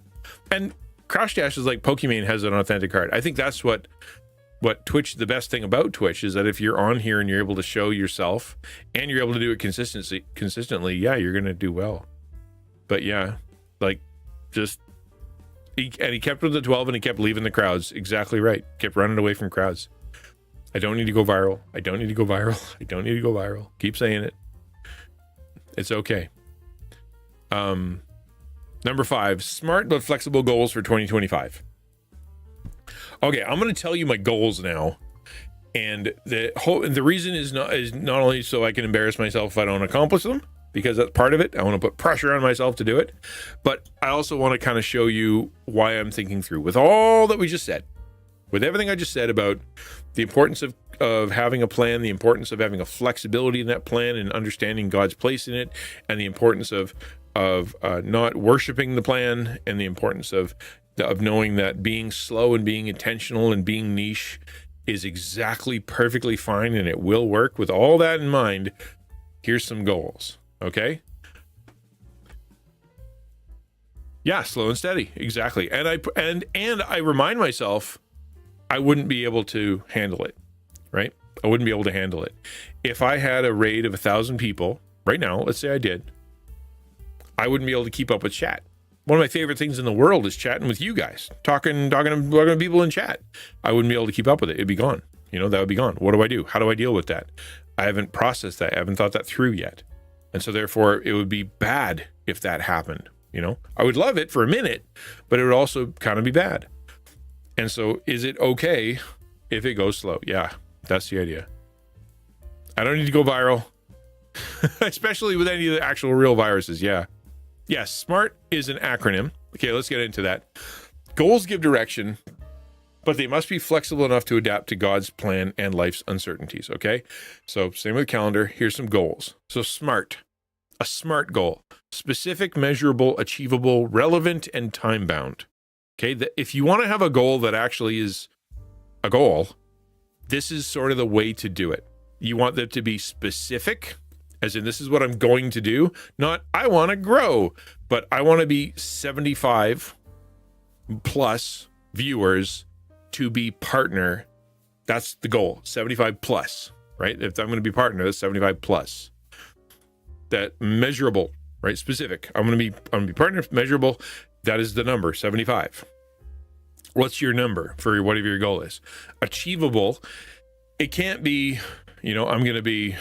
And Crash Dash is like Pokemon has an authentic heart. I think that's what Twitch, the best thing about Twitch is that if you're on here and you're able to show yourself and you're able to do it consistently, yeah, you're going to do well. But yeah, like, he kept with the 12 and he kept leaving the crowds. Exactly right. Kept running away from crowds. I don't need to go viral. I don't need to go viral. I don't need to go viral. Keep saying it. It's okay. Number 5, smart but flexible goals for 2025. Okay, I'm going to tell you my goals now. And the reason is not only so I can embarrass myself if I don't accomplish them, because that's part of it. I want to put pressure on myself to do it. But I also want to kind of show you why I'm thinking through with all that we just said. With everything I just said about the importance of having a plan, the importance of having a flexibility in that plan and understanding God's place in it, and the importance of not worshiping the plan, and the importance of knowing that being slow and being intentional and being niche is exactly perfectly fine and it will work. With all that in mind, here's some goals, okay? Yeah, slow and steady, exactly. And I remind myself I wouldn't be able to handle it, right? I wouldn't be able to handle it. If I had a raid of 1,000 people right now, let's say I did, I wouldn't be able to keep up with chat. One of my favorite things in the world is chatting with you guys, talking to people in chat. I wouldn't be able to keep up with it. It'd be gone. That would be gone. What do I do? How do I deal with that? I haven't processed that. I haven't thought that through yet. And so therefore it would be bad if that happened. I would love it for a minute, but it would also kind of be bad. And so is it okay if it goes slow? Yeah, that's the idea. I don't need to go viral, especially with any of the actual real viruses. Yeah. Yes, SMART is an acronym. Okay, let's get into that. Goals give direction, but they must be flexible enough to adapt to God's plan and life's uncertainties, okay? So same with calendar. Here's some goals. So SMART, a SMART goal: specific, measurable, achievable, relevant, and time-bound. Okay. If you want to have a goal that actually is a goal, this is sort of the way to do it. You want them to be specific, as in this is what I'm going to do, not I want to grow, but I want to be 75 plus viewers to be partner. That's the goal, 75 plus, right? If I'm going to be partner, that's 75 plus. That measurable, right? Specific. I'm going to be partner, measurable. That is the number, 75. What's your number for whatever your goal is? Achievable. It can't be, I'm going to be,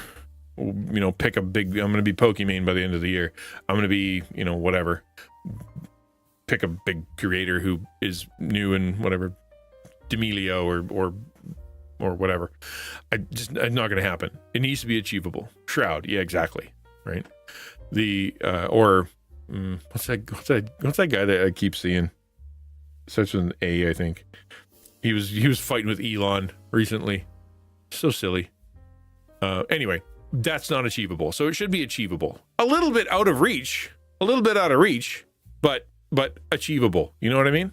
I'm going to be Pokemon by the end of the year. I'm going to be, whatever. Pick a big creator who is new and whatever, D'Amelio or whatever. It's not going to happen. It needs to be achievable. Shroud. Yeah, exactly. Right. What's that guy that I keep seeing? Starts with an A, I think. He was fighting with Elon recently. So silly. Anyway, that's not achievable. So it should be achievable. A little bit out of reach, but achievable. You know what I mean?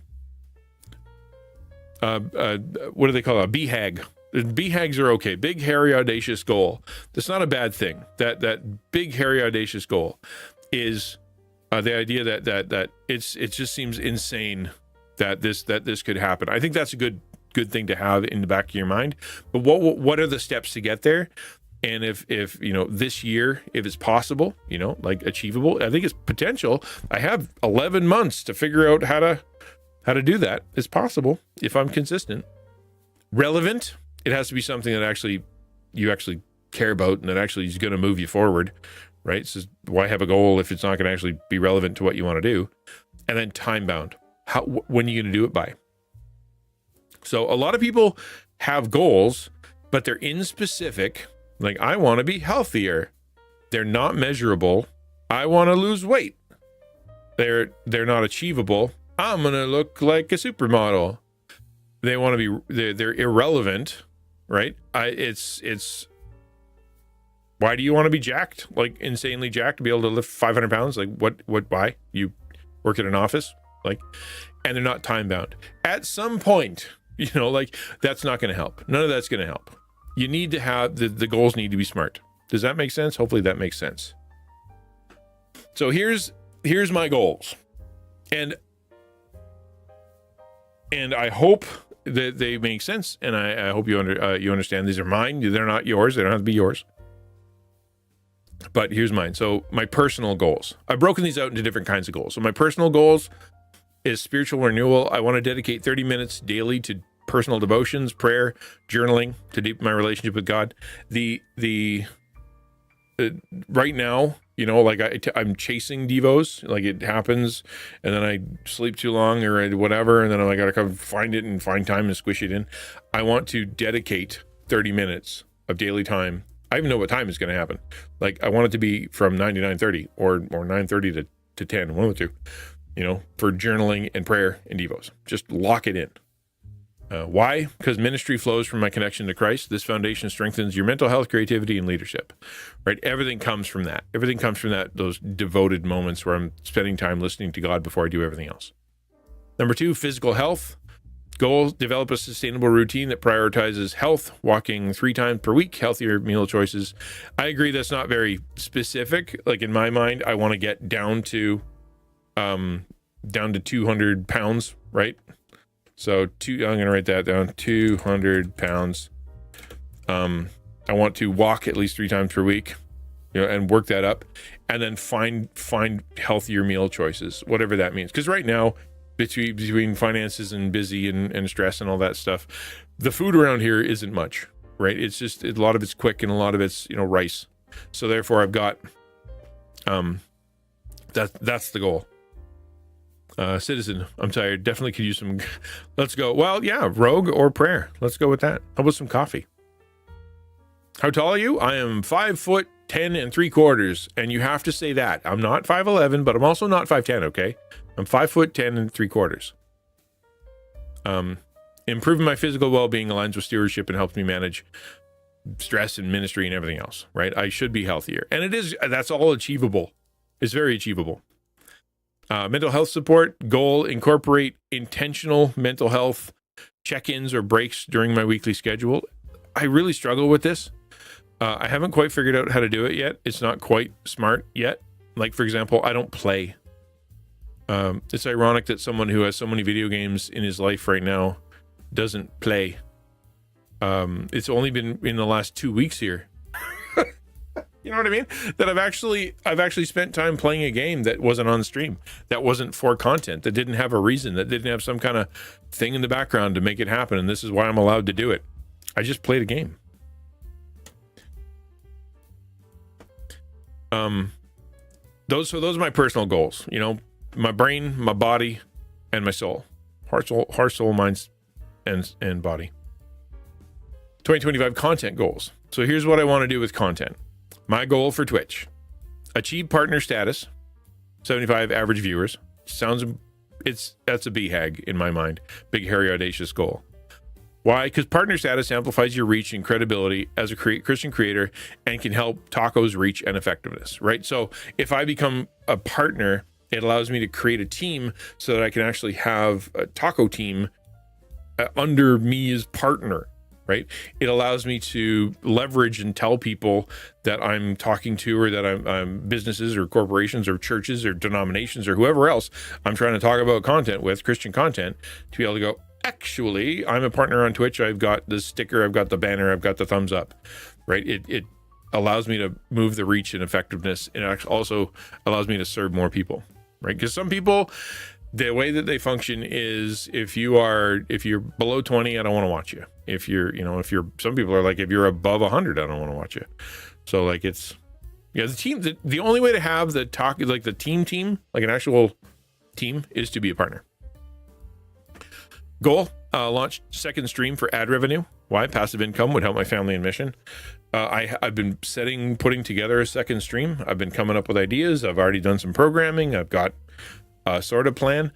What do they call it? A BHAG. BHAGs are okay. Big, hairy, audacious goal. That's not a bad thing. That big, hairy, audacious goal is the idea that it just seems insane that this could happen. I think that's a good thing to have in the back of your mind. But what are the steps to get there? And if this year, if it's possible, like achievable, I think it's potential. I have 11 months to figure out how to do that. It's possible if I'm consistent. Relevant. It has to be something that you actually care about and that actually is going to move you forward, right? So why have a goal if it's not going to actually be relevant to what you want to do? And then time bound. When are you going to do it by? So a lot of people have goals, but they're inspecific. Like, I want to be healthier. They're not measurable. I want to lose weight. They're not achievable. I'm going to look like a supermodel. They want to be, they're irrelevant, right? It's why do you want to be jacked? Like insanely jacked to be able to lift 500 pounds? Like why? You work at an office? Like, and they're not time bound. At some point, that's not going to help. None of that's going to help. You need to have, the goals need to be smart. Does that make sense? Hopefully that makes sense. So here's my goals. And I hope that they make sense. And I hope you understand these are mine. They're not yours. They don't have to be yours. But here's mine. So my personal goals. I've broken these out into different kinds of goals. So my personal goals is spiritual renewal. I want to dedicate 30 minutes daily to personal devotions, prayer, journaling to deepen my relationship with God. Right now, I'm chasing devos, like it happens, and then I sleep too long or whatever, and then I got to come find it and find time and squish it in. I want to dedicate 30 minutes of daily time. I even know what time is going to happen. Like, I want it to be from 9 to 9:30 or 9:30 to 10, one of the two, for journaling and prayer and devos. Just lock it in. Why? Because ministry flows from my connection to Christ. This foundation strengthens your mental health, creativity, and leadership, right? Everything comes from that. Everything comes from those devoted moments where I'm spending time listening to God before I do everything else. Number 2, physical health. Goal, develop a sustainable routine that prioritizes health, walking 3 times per week, healthier meal choices. I agree that's not very specific. Like, in my mind, I want to get down to 200 pounds, right? So I'm going to write that down, 200 pounds. I want to walk at least 3 times per week, and work that up, and then find healthier meal choices, whatever that means. Because right now, between finances and busy and stress and all that stuff, the food around here isn't much, right? It's just, a lot of it's quick and a lot of it's, rice. So therefore I've got, that's the goal. Citizen, I'm tired. Definitely could use some. Let's go. Well, yeah, rogue or prayer. Let's go with that. How about some coffee? How tall are you? I am 5'10" 3/4, and you have to say that. I'm not 5'11", but I'm also not 5'10". Okay, I'm 5'10" 3/4. Improving my physical well-being aligns with stewardship and helps me manage stress and ministry and everything else. Right? I should be healthier, and it is. That's all achievable. It's very achievable. Mental health support goal: incorporate intentional mental health check-ins or breaks during my weekly schedule. I really struggle with this. I haven't quite figured out how to do it yet. It's not quite smart yet. Like, for example, I don't play. It's ironic that someone who has so many video games in his life right now doesn't play. It's only been in the last 2 weeks here. You know what I mean? That I've actually spent time playing a game that wasn't on stream, that wasn't for content, that didn't have a reason, that didn't have some kind of thing in the background to make it happen. And this is why I'm allowed to do it. I just played a game. Those are my personal goals. You know, my brain, my body, and my soul. Heart, soul, mind, and body. 2025 content goals. So here's what I want to do with content. My goal for Twitch: achieve partner status, 75 average viewers. That's a BHAG in my mind. Big, hairy, audacious goal. Why? Because partner status amplifies your reach and credibility as a Christian creator and can help Taco's reach and effectiveness, right? So if I become a partner, it allows me to create a team so that I can actually have a Taco team under me as partner, right? It allows me to leverage and tell people that I'm talking to, or that I'm businesses or corporations or churches or denominations or whoever else I'm trying to talk about content with, Christian content, to be able to go, actually, I'm a partner on Twitch. I've got the sticker, I've got the banner, I've got the thumbs up, right? It allows me to move the reach and effectiveness. And it also allows me to serve more people, right? Because some people, the way that they function is if you're below 20, I don't want to watch you. Some people are like, if you're above 100, I don't want to watch you. So like the team, the only way to have the talk, like the team, like an actual team, is to be a partner. Goal: launch second stream for ad revenue. Why? Passive income would help my family and mission. I've been putting together a second stream. I've been coming up with ideas. I've already done some programming. I've got a sort of plan.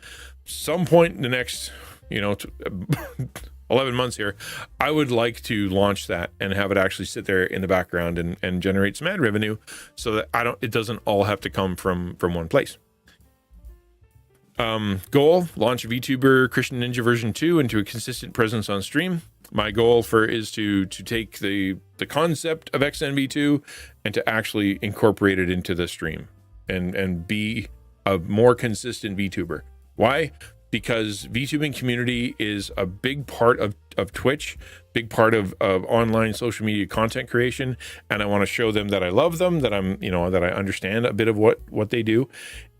Some point in the next, 11 months here, I would like to launch that and have it actually sit there in the background and generate some ad revenue, so that it doesn't all have to come from one place. Goal: launch VTuber XtianNinja version 2 into a consistent presence on stream. My goal is to take the concept of XNV2 and to actually incorporate it into the stream and be a more consistent VTuber. Why? Because VTubing community is a big part of Twitch, big part of online social media content creation, and I want to show them that I love them, that that I understand a bit of what they do,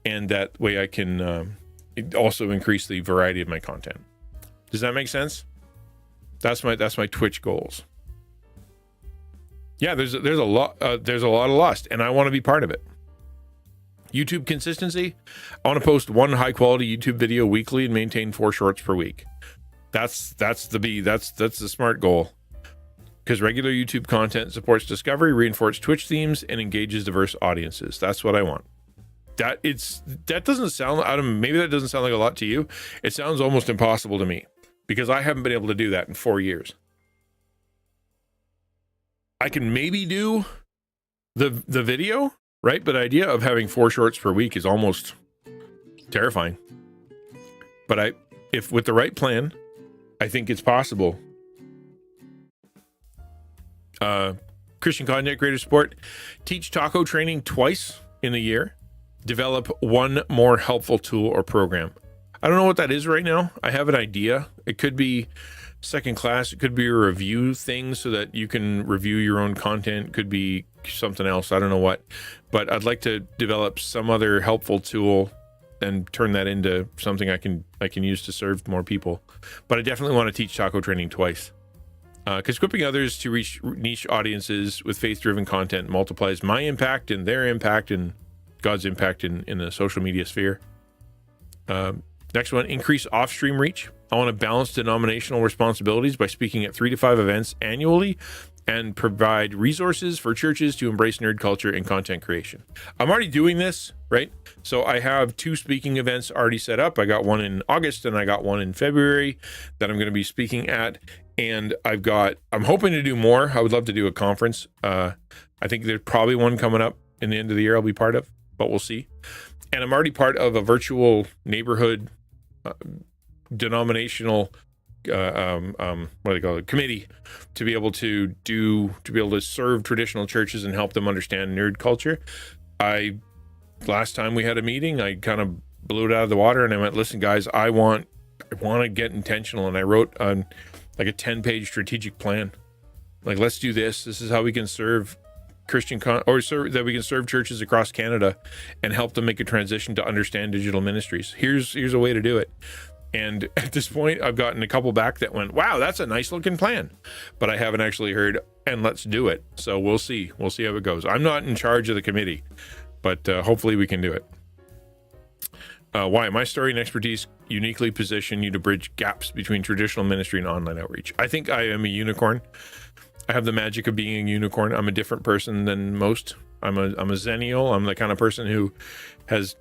and that way I can also increase the variety of my content. Does that make sense? That's my Twitch goals. Yeah, there's a lot of lust, and I want to be part of it. YouTube consistency: I want to post one high quality YouTube video weekly and maintain 4 shorts per week. That's the smart goal, because regular YouTube content supports discovery, reinforces Twitch themes, and engages diverse audiences. That's what I want. That doesn't sound, maybe that doesn't sound like a lot to you. It sounds almost impossible to me, because I haven't been able to do that in 4 years. I can maybe do the video, right? But the idea of having 4 shorts per week is almost terrifying. But if with the right plan, I think it's possible. Christian content creator support: teach taco training twice in a year. Develop one more helpful tool or program. I don't know what that is right now. I have an idea. It could be second class. It could be a review thing so that you can review your own content. It could be something else. I don't know what. But I'd like to develop some other helpful tool and turn that into something I can use to serve more people. But I definitely want to teach taco training twice. Because equipping others to reach niche audiences with faith-driven content multiplies my impact and their impact and God's impact in the social media sphere. Next one: increase off-stream reach. I want to balance denominational responsibilities by speaking at 3 to 5 events annually and provide resources for churches to embrace nerd culture and content creation. I'm already doing this, right? So I have 2 speaking events already set up. I got one in August and I got one in February that I'm going to be speaking at. And I'm hoping to do more. I would love to do a conference. I think there's probably one coming up in the end of the year I'll be part of, but we'll see. and I'm already part of a virtual neighborhood denominational what do they call it, committee, to be able to serve traditional churches and help them understand nerd culture. Last time we had a meeting, I kind of blew it out of the water and I went, listen guys, I want to get intentional, and I wrote like a 10-page strategic plan. Like, let's do this. This is how we can serve that we can serve churches across Canada and help them make a transition to understand digital ministries. Here's a way to do it. And at this point, I've gotten a couple back that went, wow, that's a nice looking plan. But I haven't actually heard, and let's do it. So we'll see. We'll see how it goes. I'm not in charge of the committee, but hopefully we can do it. Why? My story and expertise uniquely position you to bridge gaps between traditional ministry and online outreach. I think I am a unicorn. I have the magic of being a unicorn. I'm a different person than most. I'm a Zennial. I'm the kind of person who has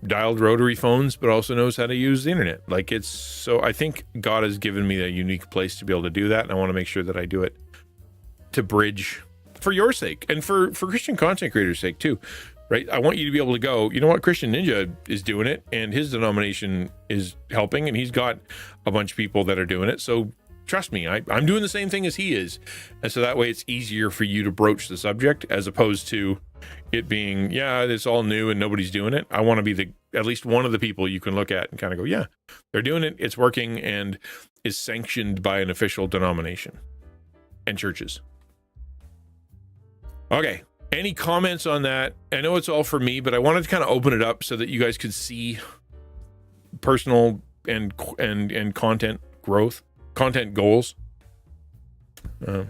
dialed rotary phones, but also knows how to use the internet. So I think God has given me a unique place to be able to do that. And I want to make sure that I do it to bridge for your sake and for Christian content creators' sake too, right? I want you to be able to go, you know what? XtianNinja is doing it and his denomination is helping and he's got a bunch of people that are doing it. So trust me, I'm doing the same thing as he is. And so that way it's easier for you to broach the subject as opposed to it being, yeah, it's all new and nobody's doing it. I want to be at least one of the people you can look at and kind of go, yeah, they're doing it. It's working and is sanctioned by an official denomination and churches. Okay. Any comments on that? I know it's all for me, but I wanted to kind of open it up so that you guys could see personal and content growth, content goals. I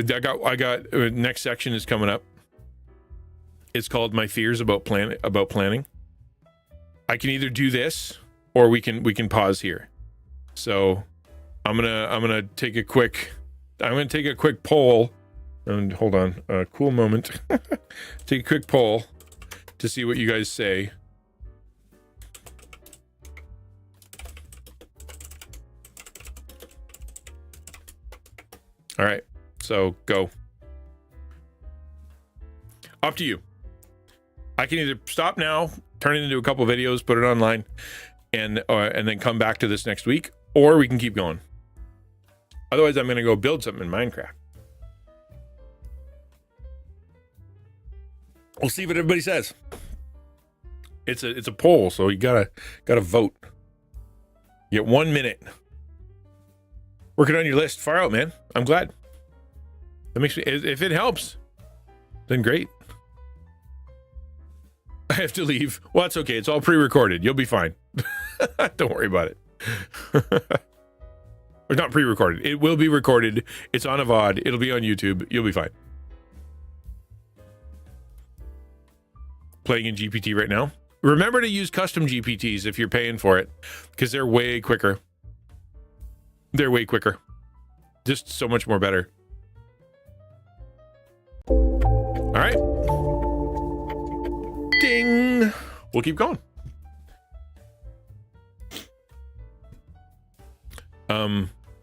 got next section is coming up. It's called My Fears About Planning. I can either do this or we can pause here. So I'm gonna take a quick poll. And hold on, a cool moment. Take a quick poll to see what you guys say. All right, so go. Up to you. I can either stop now, turn it into a couple videos, put it online, and then come back to this next week, or we can keep going. Otherwise, I'm going to go build something in Minecraft. We'll see what everybody says. It's a poll, so you gotta vote. You get 1 minute. Working on your list. Far out, man. I'm glad. That makes me. If it helps, then great. I have to leave. Well, that's okay. It's all pre-recorded. You'll be fine. Don't worry about it. It's not pre-recorded. It will be recorded. It's on a VOD. It'll be on YouTube. You'll be fine. Playing in GPT right now. Remember to use custom GPTs if you're paying for it, because they're way quicker. They're way quicker. Just so much more better. All right. Ding. We'll keep going.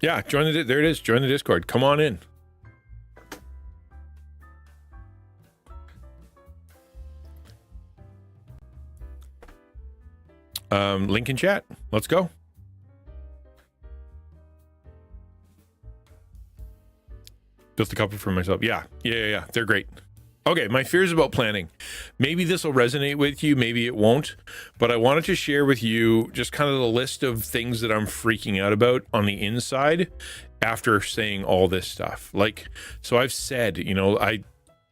Yeah, there it is. Join the Discord. Come on in. Link in chat. Let's go. Built a couple for myself. Yeah. They're great. Okay, my fears about planning. Maybe this will resonate with you, maybe it won't, but I wanted to share with you just kind of the list of things that I'm freaking out about on the inside after saying all this stuff. So I've said,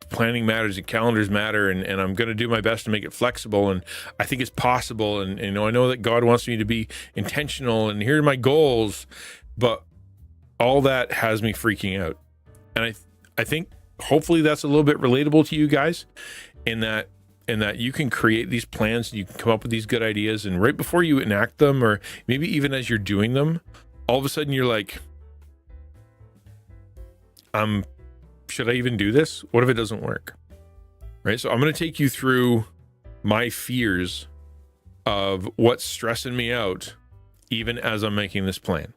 planning matters and calendars matter, and I'm going to do my best to make it flexible, and I think it's possible, and I know that God wants me to be intentional, and here are my goals, but all that has me freaking out. And I think hopefully that's a little bit relatable to you guys, in that you can create these plans and you can come up with these good ideas, and right before you enact them, or maybe even as you're doing them, all of a sudden you're like, should I even do this? What if it doesn't work? Right? So I'm going to take you through my fears of what's stressing me out, even as I'm making this plan.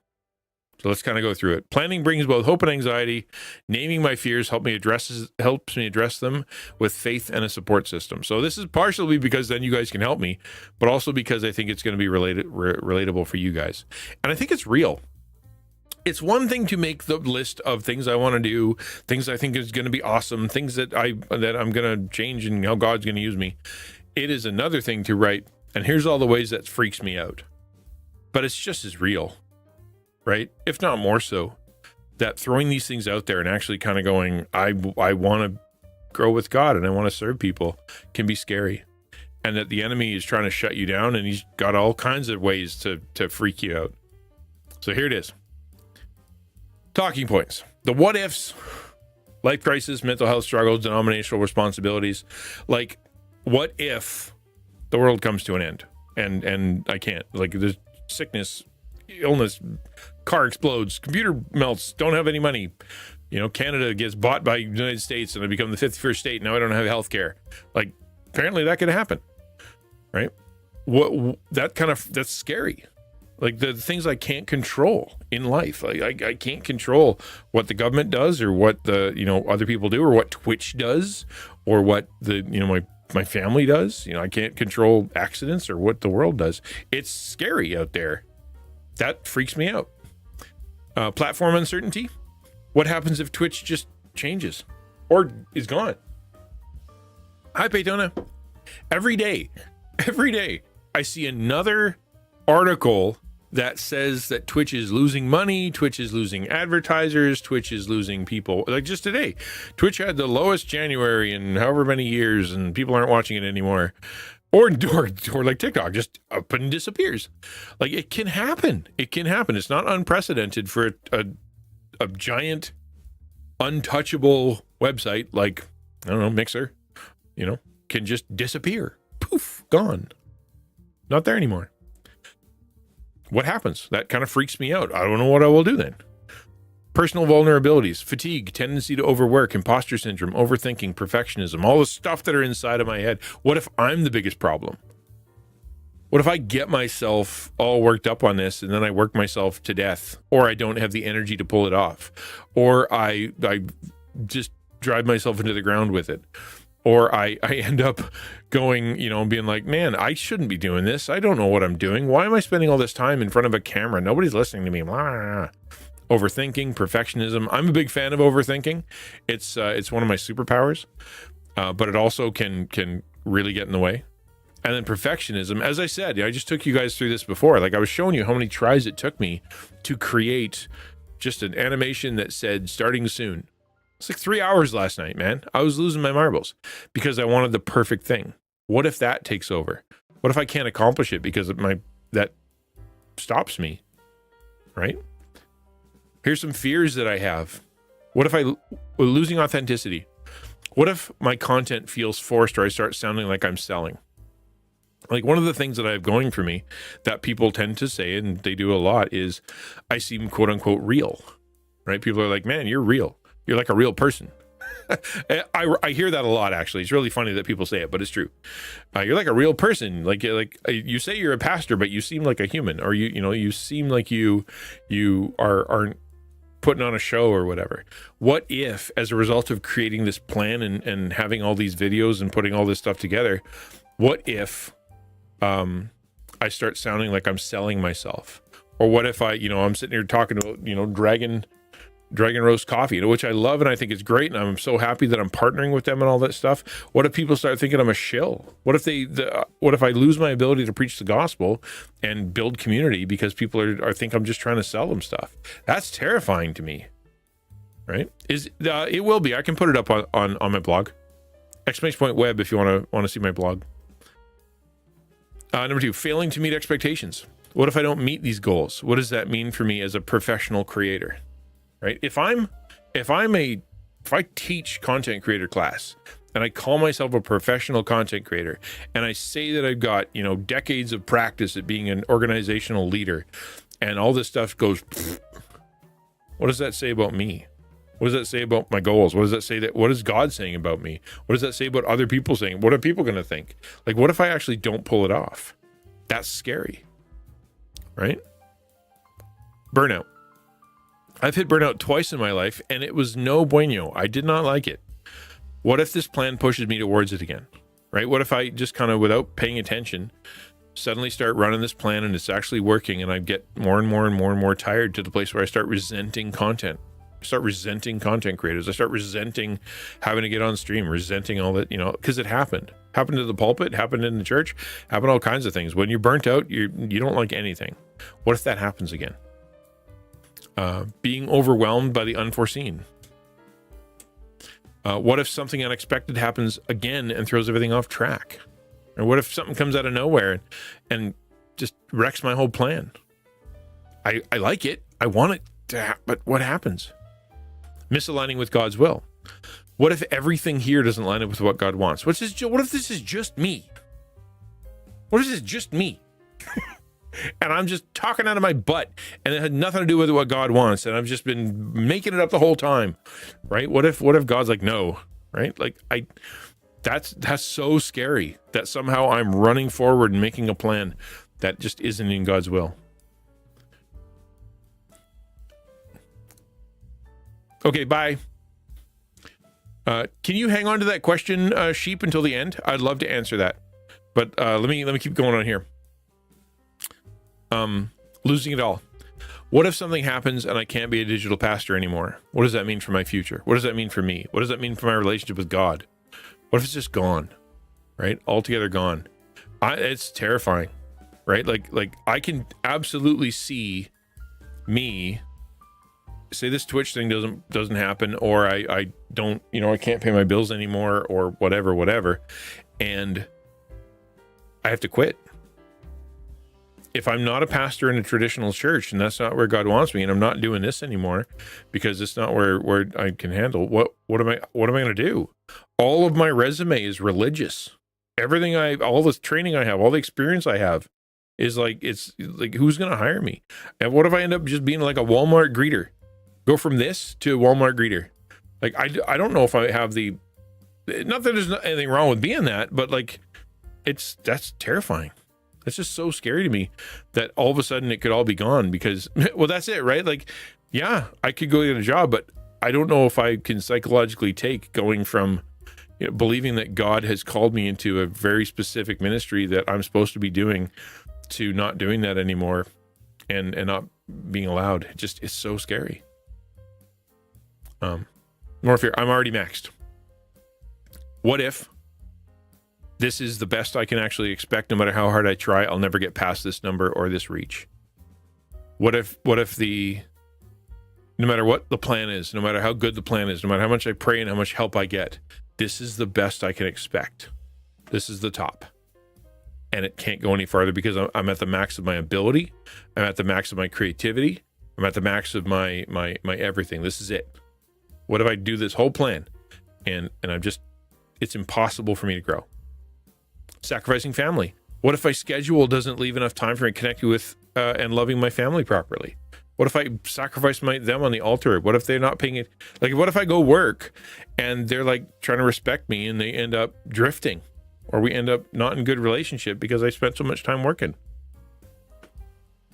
So let's kind of go through it. Planning brings both hope and anxiety. Naming my fears helps me address them with faith and a support system. So this is partially because then you guys can help me, but also because I think it's going to be relatable for you guys. And I think it's real. It's one thing to make the list of things I want to do, things I think is going to be awesome, things that I'm going to change and how God's going to use me. It is another thing to write, and here's all the ways that freaks me out. But it's just as real, right? If not more so, that throwing these things out there and actually kind of going, I want to grow with God and I want to serve people can be scary. And that the enemy is trying to shut you down, and he's got all kinds of ways to freak you out. So here it is. Talking points. The what ifs, life crisis, mental health struggles, denominational responsibilities. Like, what if the world comes to an end and I can't? Like, there's sickness, illness, car explodes, computer melts, don't have any money. You know, Canada gets bought by the United States and I become the 51st state. Now I don't have health care. Like, apparently that could happen, right? That's scary. Like the things I can't control in life. Like I can't control what the government does or what the, other people do or what Twitch does or what the, my family does. I can't control accidents or what the world does. It's scary out there. That freaks me out. Platform uncertainty. What happens if Twitch just changes or is gone? Hi, Paytona. Every day, I see another article that says that Twitch is losing money, Twitch is losing advertisers, Twitch is losing people. Like just today, Twitch had the lowest January in however many years, and people aren't watching it anymore. Or like TikTok, just up and disappears. Like it can happen. It can happen. It's not unprecedented for a giant, untouchable website like, I don't know, Mixer, can just disappear. Poof, gone. Not there anymore. What happens? That kind of freaks me out. I don't know what I will do then. Personal vulnerabilities, fatigue, tendency to overwork, imposter syndrome, overthinking, perfectionism, all the stuff that are inside of my head. What if I'm the biggest problem? What if I get myself all worked up on this and then I work myself to death, or I don't have the energy to pull it off, or I just drive myself into the ground with it? Or I end up going, being like, man, I shouldn't be doing this. I don't know what I'm doing. Why am I spending all this time in front of a camera? Nobody's listening to me. Blah. Overthinking, perfectionism. I'm a big fan of overthinking. It's one of my superpowers, but it also can really get in the way. And then perfectionism, as I said, I just took you guys through this before. Like I was showing you how many tries it took me to create just an animation that said starting soon. It's like 3 hours last night, man. I was losing my marbles because I wanted the perfect thing. What if that takes over? What if I can't accomplish it because of that stops me, right? Here's some fears that I have. What if losing authenticity? What if my content feels forced or I start sounding like I'm selling? Like one of the things that I have going for me that people tend to say, and they do a lot, is I seem quote unquote real, right? People are like, man, you're real. You're like a real person. I hear that a lot, actually. It's really funny that people say it, but it's true. You're like a real person. Like you say you're a pastor, but you seem like a human, or you seem like you aren't putting on a show or whatever. What if, as a result of creating this plan and having all these videos and putting all this stuff together, what if I start sounding like I'm selling myself? Or what if I'm sitting here talking about, Dragon Roast Coffee, which I love and I think it's great, and I'm so happy that I'm partnering with them and all that stuff. What if people start thinking I'm a shill? What if I lose my ability to preach the gospel and build community because people think I'm just trying to sell them stuff? That's terrifying to me, right? It will be. I can put it up on my blog, !web, if you want to see my blog. Number 2, failing to meet expectations. What if I don't meet these goals? What does that mean for me as a professional creator? Right? If I teach content creator class and I call myself a professional content creator and I say that I've got, decades of practice at being an organizational leader and all this stuff goes, what does that say about me? What does that say about my goals? What is God saying about me? What does that say about other people saying? What are people going to think? Like, what if I actually don't pull it off? That's scary, right? Burnout. I've hit burnout twice in my life, and it was no bueno. I did not like it. What if this plan pushes me towards it again, right? What if I just kind of, without paying attention, suddenly start running this plan and it's actually working, and I get more and more and more and more tired to the place where I start resenting content. I start resenting content creators. I start resenting having to get on stream, resenting all that, because it happened. Happened to the pulpit, happened in the church, happened all kinds of things. When you're burnt out, you don't like anything. What if that happens again? Being overwhelmed by the unforeseen. What if something unexpected happens again and throws everything off track? Or what if something comes out of nowhere and just wrecks my whole plan? I like it. I want it to but what happens? Misaligning with God's will. What if everything here doesn't line up with what God wants? What if this is just me? What if this is just me? And I'm just talking out of my butt, and it had nothing to do with what God wants, and I've just been making it up the whole time, right? What if God's like, no, right? Like that's so scary that somehow I'm running forward and making a plan that just isn't in God's will. Okay, bye. Can you hang on to that question, Sheep, until the end? I'd love to answer that, but let me keep going on here. Losing it all. What if something happens and I can't be a digital pastor anymore? What does that mean for my future? What does that mean for me? What does that mean for my relationship with God? What if it's just gone, right? Altogether gone. It's terrifying, right? Like I can absolutely see me say this Twitch thing doesn't happen, or I don't, I can't pay my bills anymore, or whatever, and I have to quit. If I'm not a pastor in a traditional church and that's not where God wants me, and I'm not doing this anymore because it's not where I can handle, what am I going to do? All of my resume is religious. Everything all this training I have, all the experience I have is it's like, who's going to hire me? And what if I end up just being like a Walmart greeter? Go from this to a Walmart greeter. Like, I don't know if I have not that there's anything wrong with being that, but that's terrifying. It's just so scary to me that all of a sudden it could all be gone because, well, that's it, right? Like, yeah, I could go get a job, but I don't know if I can psychologically take going from believing that God has called me into a very specific ministry that I'm supposed to be doing to not doing that anymore and not being allowed. It's so scary. More fear. I'm already maxed. What if this is the best I can actually expect? No matter how hard I try, I'll never get past this number or this reach. What if no matter what the plan is, no matter how good the plan is, no matter how much I pray and how much help I get, this is the best I can expect. This is the top. And it can't go any farther because I'm at the max of my ability. I'm at the max of my creativity. I'm at the max of my everything. This is it. What if I do this whole plan and it's impossible for me to grow? Sacrificing family. What if my schedule doesn't leave enough time for me to connect with and loving my family properly? What if I sacrifice them on the altar? What if they're not paying it? Like, what if I go work and they're like trying to respect me and they end up drifting, or we end up not in good relationship because I spent so much time working?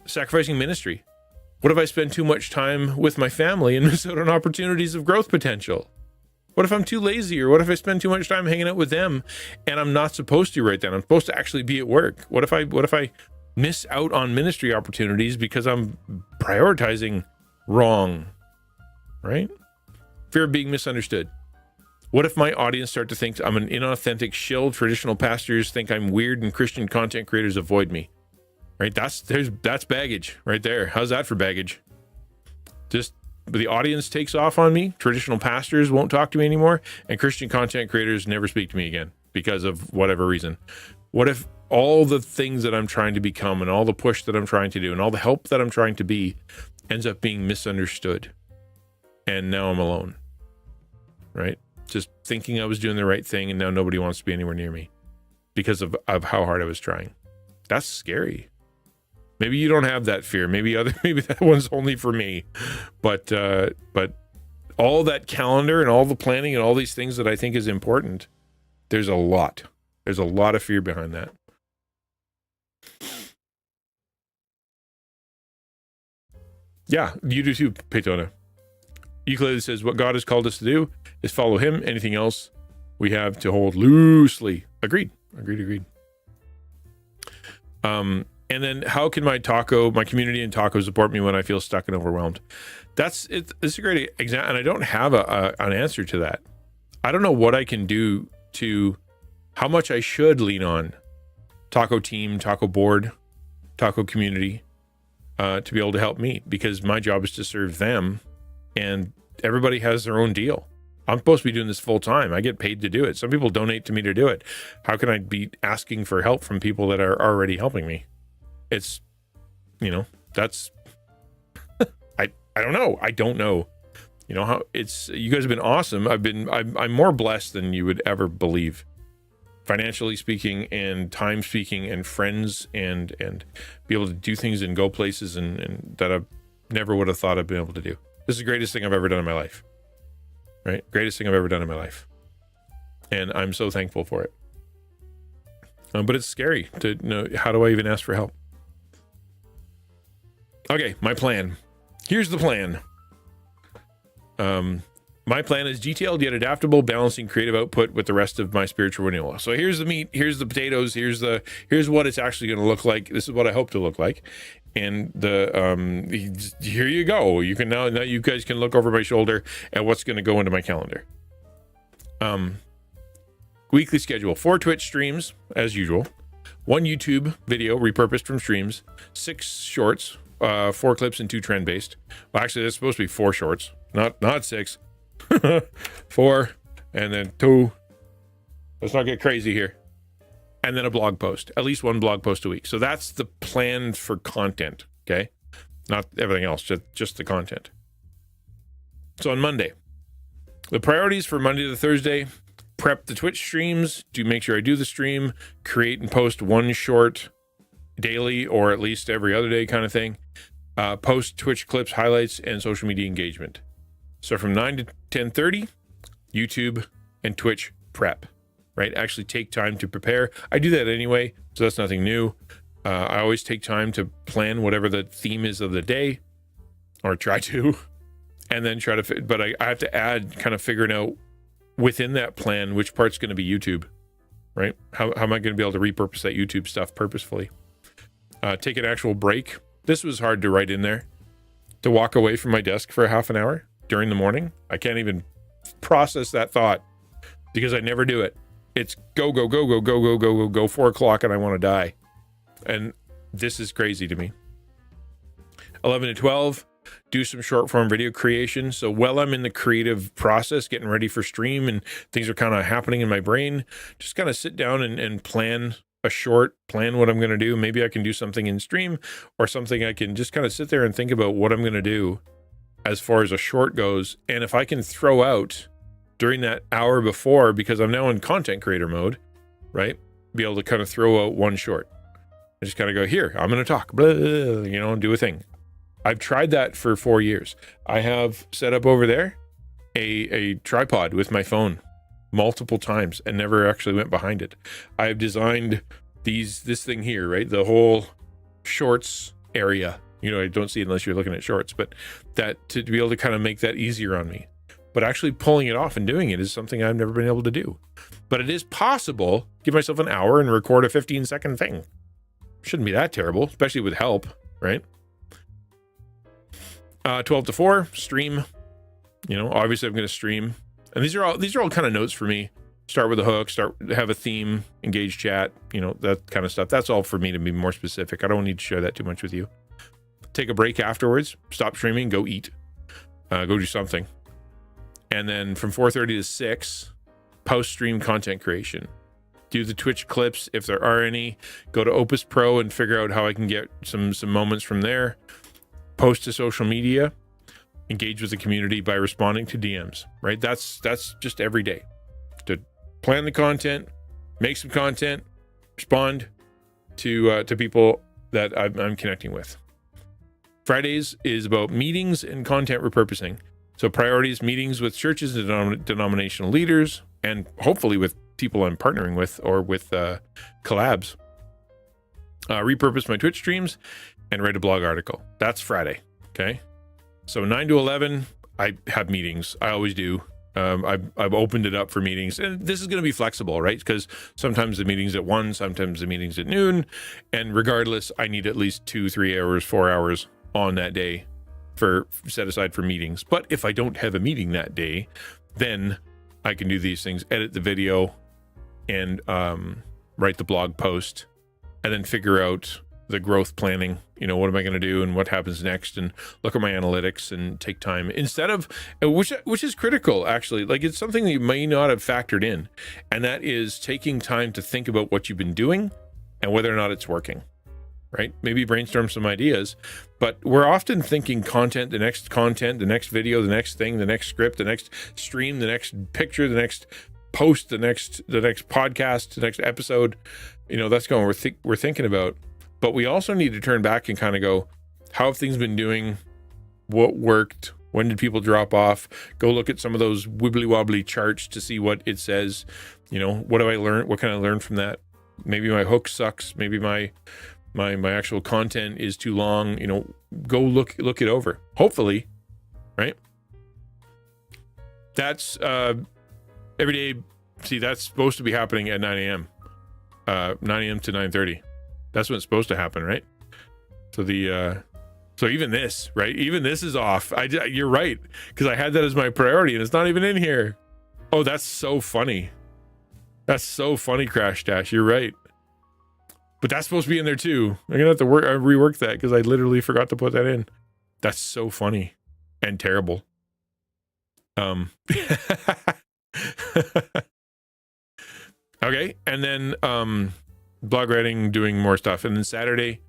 Sacrificing ministry. What if I spend too much time with my family and miss out on opportunities of growth potential? What if I'm too lazy? Or what if I spend too much time hanging out with them and I'm not supposed to right then? I'm supposed to actually be at work. What if I miss out on ministry opportunities because I'm prioritizing wrong, right? Fear of being misunderstood. What if my audience start to think I'm an inauthentic shill? Traditional pastors think I'm weird and Christian content creators avoid me, right? That's baggage right there. How's that for baggage? Just the audience takes off on me. Traditional pastors won't talk to me anymore, and Christian content creators never speak to me again because of whatever reason. What if all the things that I'm trying to become and all the push that I'm trying to do and all the help that I'm trying to be ends up being misunderstood, and now I'm alone, right? Just thinking I was doing the right thing, and now nobody wants to be anywhere near me because of how hard I was trying. That's scary. Maybe you don't have that fear. Maybe that one's only for me. But all that calendar and all the planning and all these things that I think is important, there's a lot. There's a lot of fear behind that. Yeah, you do too, Petona. He clearly says what God has called us to do is follow him. Anything else we have to hold loosely. Agreed. And then how can my community and taco support me when I feel stuck and overwhelmed? This is a great example, and I don't have an answer to that. I don't know what I can do to how much I should lean on taco team, taco board, taco community to be able to help me, because my job is to serve them, and everybody has their own deal. I'm supposed to be doing this full time. I get paid to do it. Some people donate to me to do it. How can I be asking for help from people that are already helping me? It's, that's, I don't know. I don't know. How you guys have been awesome. I'm more blessed than you would ever believe, financially speaking and time speaking, and friends and be able to do things and go places and that I never would have thought I'd been able to do. This is the greatest thing I've ever done in my life. Right? Greatest thing I've ever done in my life. And I'm so thankful for it. But it's scary to know, how do I even ask for help? Okay, my plan. Here's the plan. My plan is detailed yet adaptable, balancing creative output with the rest of my spiritual renewal. So here's the meat, here's the potatoes, here's what it's actually going to look like. This is what I hope to look like. And here you go. You can now you guys can look over my shoulder at what's going to go into my calendar. Weekly schedule: 4 Twitch streams as usual, 1 YouTube video repurposed from streams, 6 shorts, 4 clips and 2 trend based. Well, actually, there's supposed to be 4 shorts, not 6. 4 and then 2. Let's not get crazy here. And then a blog post, at least 1 blog post a week. So that's the plan for content, okay? Not everything else, just the content. So on Monday, the priorities for Monday to Thursday: prep the Twitch streams, to make sure I do the stream, create and post 1 short daily or at least every other day kind of thing, post Twitch clips, highlights, and social media engagement. So from 9 to 10:30, YouTube and Twitch prep. Right? Actually take time to prepare. I do that anyway, so that's nothing new. I always take time to plan whatever the theme is of the day, or try to, and then but I have to add, kind of figuring out within that plan which part's going to be YouTube, right? How am I going to be able to repurpose that YouTube stuff purposefully? Take an actual break. This was hard to write in there. To walk away from my desk for a half an hour during the morning. I can't even process that thought because I never do it. It's go, 4 o'clock and I want to die. And this is crazy to me. 11 to 12, do some short form video creation. So while I'm in the creative process, getting ready for stream and things are kind of happening in my brain, just kind of sit down and plan what I'm going to do. Maybe I can do something in stream, or something I can just kind of sit there and think about what I'm going to do as far as a short goes. And if I can throw out during that hour before, because I'm now in content creator mode, right? Be able to kind of throw out 1 short. I just kind of go, here, I'm going to talk, blah, do a thing. I've tried that for 4 years. I have set up over there a tripod with my phone multiple times and never actually went behind it. I have designed this thing here, right? The whole shorts area. I don't see it unless you're looking at shorts, but that to be able to kind of make that easier on me. But actually pulling it off and doing it is something I've never been able to do. But it is possible. Give myself an hour and record a 15-second thing. Shouldn't be that terrible, especially with help, right? 12 to 4, stream. Obviously I'm going to stream. And these are all kind of notes for me. Start with a hook, have a theme, engage chat, that kind of stuff. That's all for me to be more specific. I don't need to share that too much with you. Take a break afterwards, stop streaming, go eat, go do something. And then from 4:30 to 6, post-stream content creation. Do the Twitch clips if there are any. Go to Opus Pro and figure out how I can get some moments from there. Post to social media. Engage with the community by responding to DMs, right? That's just every day. To plan the content, make some content, respond to people that I'm connecting with. Fridays is about meetings and content repurposing. So priorities, meetings with churches and denominational leaders, and hopefully with people I'm partnering with or with collabs. Repurpose my Twitch streams and write a blog article. That's Friday, okay? So 9 to 11, I have meetings. I always do. I've opened it up for meetings, and this is going to be flexible, right? Because sometimes the meeting's at 1, sometimes the meeting's at noon, and regardless, I need at least 2, 3 hours, 4 hours on that day for set aside for meetings. But if I don't have a meeting that day, then I can do these things, edit the video, and write the blog post, and then figure out the growth planning. What am I going to do and what happens next, and look at my analytics and take time instead of, which is critical, actually. Like, it's something that you may not have factored in, and that is taking time to think about what you've been doing and whether or not it's working, right? Maybe brainstorm some ideas, but we're often thinking content, the next video, the next thing, the next script, the next stream, the next picture, the next post, the next podcast, the next episode. That's going we're thinking about. But we also need to turn back and kind of go, how have things been doing? What worked? When did people drop off? Go look at some of those wibbly wobbly charts to see what it says. What do I learn? What can I learn from that? Maybe my hook sucks. Maybe my actual content is too long. Go look it over. Hopefully, right? That's every day. See, that's supposed to be happening at 9 a.m. 9 a.m. to 9:30. That's when it's supposed to happen, right? So so even this, right? Even this is off. You're right, because I had that as my priority, and it's not even in here. Oh, that's so funny. That's so funny, Crash Dash. You're right. But that's supposed to be in there too. I'm gonna have to rework that because I literally forgot to put that in. That's so funny and terrible. Okay, and then blog writing, doing more stuff. And then Saturday,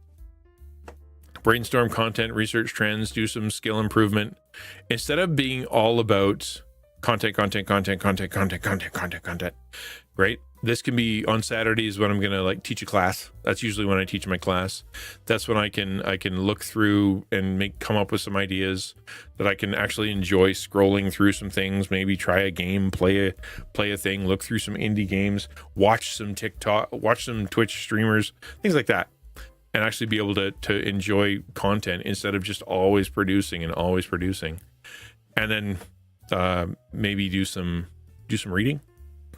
brainstorm content, research trends, do some skill improvement. Instead of being all about content, right? This can be on Saturdays when I'm going to teach a class. That's usually when I teach my class. That's when I can look through and come up with some ideas that I can actually enjoy, scrolling through some things, maybe try a game, play a thing, look through some indie games, watch some TikTok, watch some Twitch streamers, things like that. And actually be able to enjoy content instead of just always producing. And then maybe do some reading,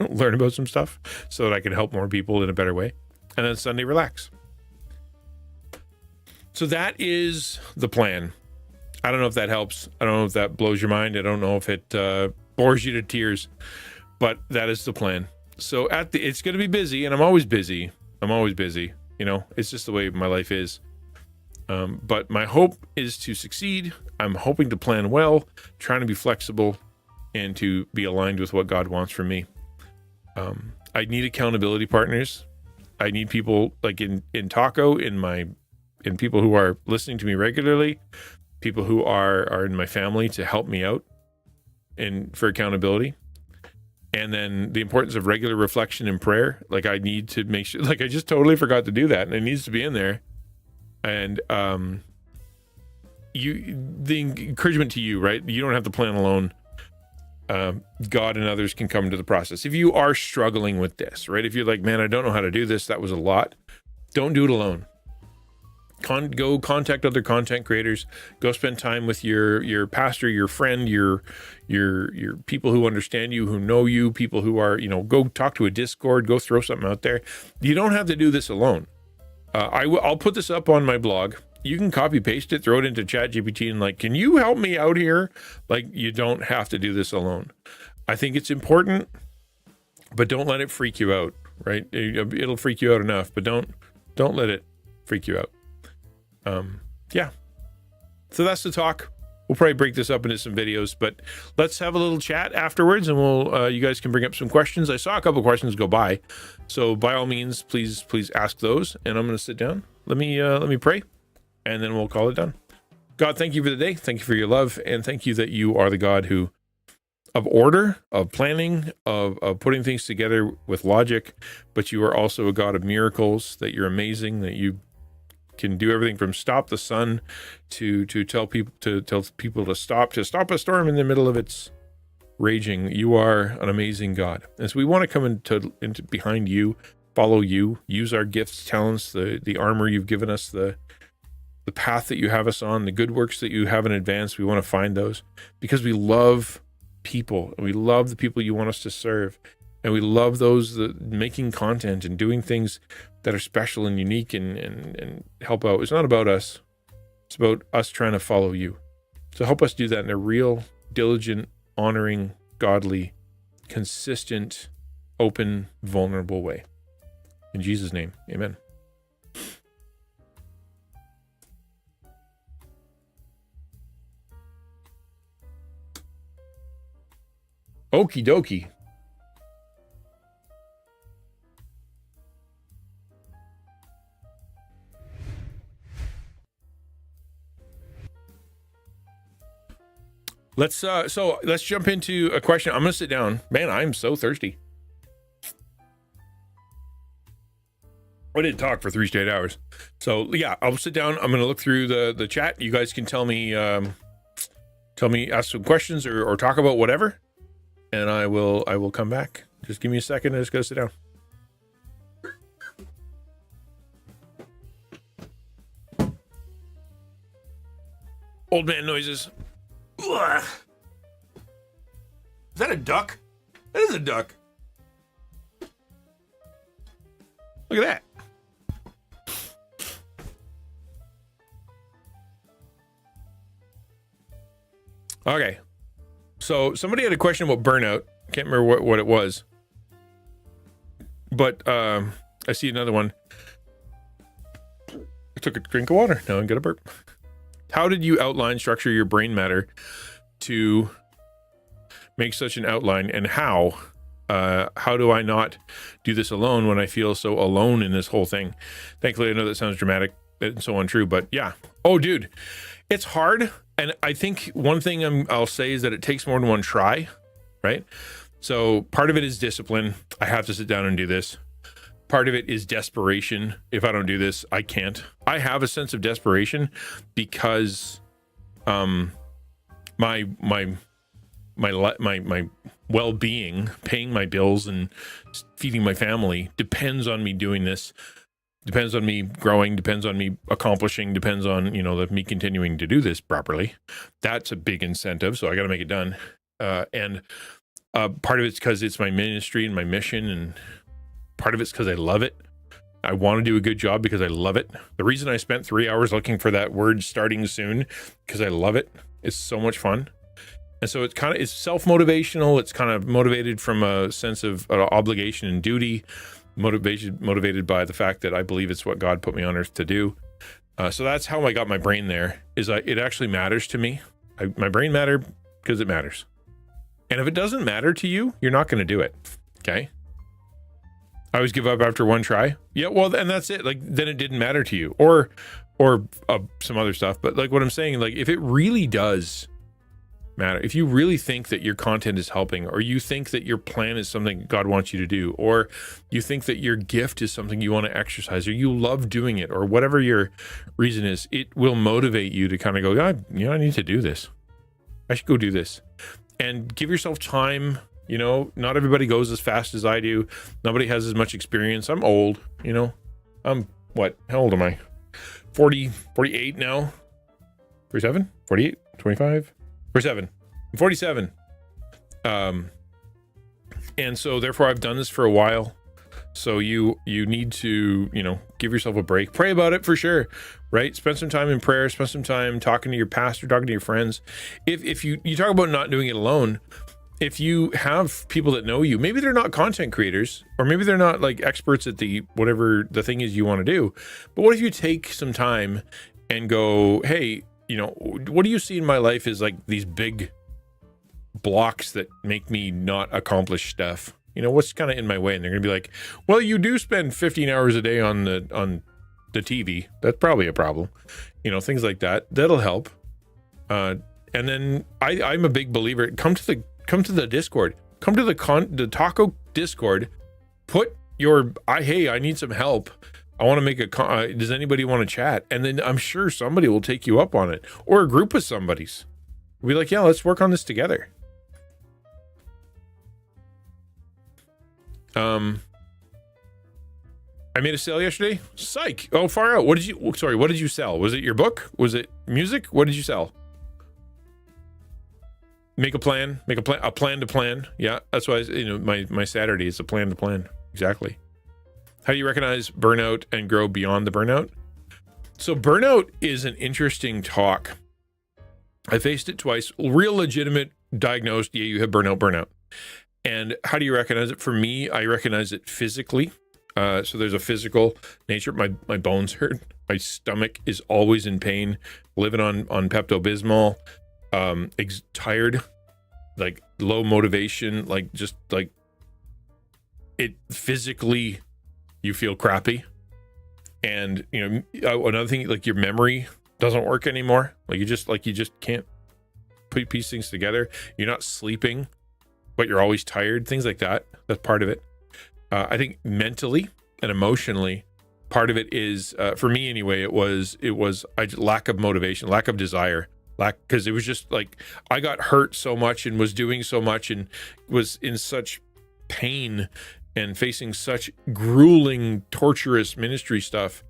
learn about some stuff so that I can help more people in a better way. And then Sunday, relax. So that is the plan. I don't know if that helps. I don't know if that blows your mind. I don't know if it bores you to tears, but that is the plan. So it's going to be busy, and I'm always busy. It's just the way my life is. But my hope is to succeed. I'm hoping to plan well, trying to be flexible, and to be aligned with what God wants from me. I need accountability partners. I need people like in Taco, in people who are listening to me regularly, people who are in my family to help me out and for accountability. And then the importance of regular reflection and prayer. Like, I need to make sure, I just totally forgot to do that, and it needs to be in there. And the encouragement to you, right? You don't have to plan alone. God and others can come into the process. If you are struggling with this, right? If you're like, man, I don't know how to do this, that was a lot. Don't do it alone. Go contact other content creators. Go spend time with your pastor, your friend, your people who understand you, who know you, people who are, go talk to a Discord, go throw something out there. You don't have to do this alone. I'll put this up on my blog. You can copy paste it, throw it into ChatGPT and can you help me out here? You don't have to do this alone. I think it's important, but don't let it freak you out, right? It'll freak you out enough, but don't let it freak you out. Yeah. So that's the talk. We'll probably break this up into some videos, but let's have a little chat afterwards, and we'll you guys can bring up some questions. I saw a couple questions go by, so by all means, please ask those. And I'm going to sit down. Let me pray, and then we'll call it done. God, thank you for the day. Thank you for your love, and thank you that you are the God of order, of planning, of putting things together with logic, but you are also a God of miracles. That you're amazing. That you can do everything from stop the sun to tell people to stop a storm in the middle of its raging. You are an amazing God. And so we want to come into behind you, follow you, use our gifts, talents, the armor you've given us, the the path that you have us on, the good works that you have in advance. We want to find those because we love people, and we love the people you want us to serve. And we love those that making content and doing things that are special and unique and help out. It's not about us. It's about us trying to follow you. So help us do that in a real, diligent, honoring, godly, consistent, open, vulnerable way. In Jesus' name, amen. Okie dokie. Let's jump into a question. I'm gonna sit down. Man, I'm so thirsty. I didn't talk for 3 straight hours. So yeah, I'll sit down. I'm gonna look through the chat. You guys can tell me, ask some questions or talk about whatever, and I will come back. Just give me a second. I just gotta sit down. Old man noises. Ugh. Is that a duck? That is a duck. Look at that. Okay. So somebody had a question about burnout. I can't remember what it was. But I see another one. I took a drink of water. Now I'm gonna burp. How did you outline, structure your brain matter to make such an outline? And how do I not do this alone when I feel so alone in this whole thing? Thankfully, I know that sounds dramatic and so untrue, but yeah. Oh, dude, it's hard. And I think one thing I'll say is that it takes more than one try, right? So part of it is discipline. I have to sit down and do this. Part of it is desperation. If I don't do this, I can't. I have a sense of desperation because my well-being, paying my bills and feeding my family depends on me doing this. Depends on me growing, depends on me accomplishing, depends on, me continuing to do this properly. That's a big incentive, so I got to make it done. And part of it's because it's my ministry and my mission, and part of it's because I love it. I want to do a good job because I love it. The reason I spent 3 hours looking for that word starting soon, because I love it. It's so much fun. And so it's self-motivational. It's kind of motivated from a sense of obligation and duty, motivated by the fact that I believe it's what God put me on earth to do. So that's how I got my brain there, it actually matters to me. My brain matter because it matters. And if it doesn't matter to you, you're not going to do it. Okay. I always give up after one try. Yeah, well, and that's it. Like, then it didn't matter to you, or some other stuff. But like what I'm saying, like, if it really does matter, if you really think that your content is helping, or you think that your plan is something God wants you to do, or you think that your gift is something you want to exercise, or you love doing it, or whatever your reason is, it will motivate you to kind of go, I need to do this. I should go do this, and give yourself time. Not everybody goes as fast as I do. Nobody has as much experience. I'm old, I'm what? How old am I? 40, 48 now? 47? 48? 25? 47. I'm 47. And so therefore I've done this for a while. So you need to, give yourself a break. Pray about it for sure, right? Spend some time in prayer, spend some time talking to your pastor, talking to your friends. If you talk about not doing it alone, if you have people that know you, maybe they're not content creators, or maybe they're not like experts at whatever the thing is you want to do. But what if you take some time and go, hey, what do you see in my life is like these big blocks that make me not accomplish stuff? What's kind of in my way? And they're gonna be like, well, you do spend 15 hours a day on the TV. That's probably a problem. Things like that. That'll help. And then I'm a big believer. Come to the Discord. Come to the Taco Discord. Put your hey, I need some help. I want to make does anybody want to chat? And then I'm sure somebody will take you up on it, or a group of somebody's. We'll be like, yeah, let's work on this together. I made a sale yesterday. Psych. Oh, far out. What did you sell? Was it your book? Was it music? What did you sell? Make a plan to plan. Yeah, that's why, my Saturday is a plan to plan. Exactly. How do you recognize burnout and grow beyond the burnout? So burnout is an interesting talk. I faced it twice. Real legitimate diagnosed. Yeah, you have burnout. And how do you recognize it? For me, I recognize it physically. So there's a physical nature. My bones hurt. My stomach is always in pain. Living on Pepto-Bismol. Tired, like low motivation, like just like it physically, you feel crappy. And another thing, like your memory doesn't work anymore. Like you just can't piece things together. You're not sleeping, but you're always tired. Things like that. That's part of it. I think mentally and emotionally, part of it is for me anyway. It was lack of motivation, lack of desire. Because it was just like I got hurt so much and was doing so much and was in such pain and facing such grueling, torturous ministry stuff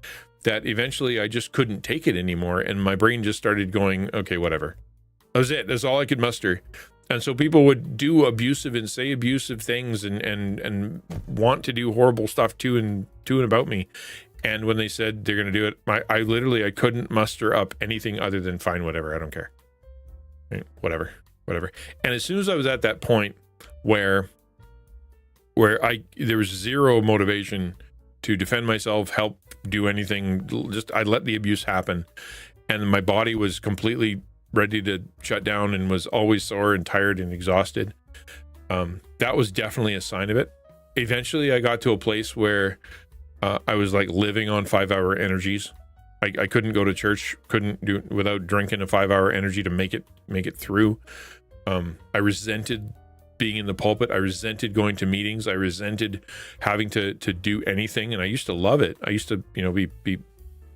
that eventually I just couldn't take it anymore. And my brain just started going, okay, whatever. That was it. That's all I could muster. And so people would do abusive and say abusive things and want to do horrible stuff to and about me. And when they said they're going to do it, I couldn't muster up anything other than fine, whatever. I don't care. Right? Whatever. And as soon as I was at that point where there was zero motivation to defend myself, help, do anything, I let the abuse happen. And my body was completely ready to shut down and was always sore and tired and exhausted. That was definitely a sign of it. Eventually I got to a place where I was like living on 5-hour energies. I couldn't go to church, couldn't do it without drinking a 5-hour energy to make it through. I resented being in the pulpit. I resented going to meetings. I resented having to do anything. And I used to love it. I used to, be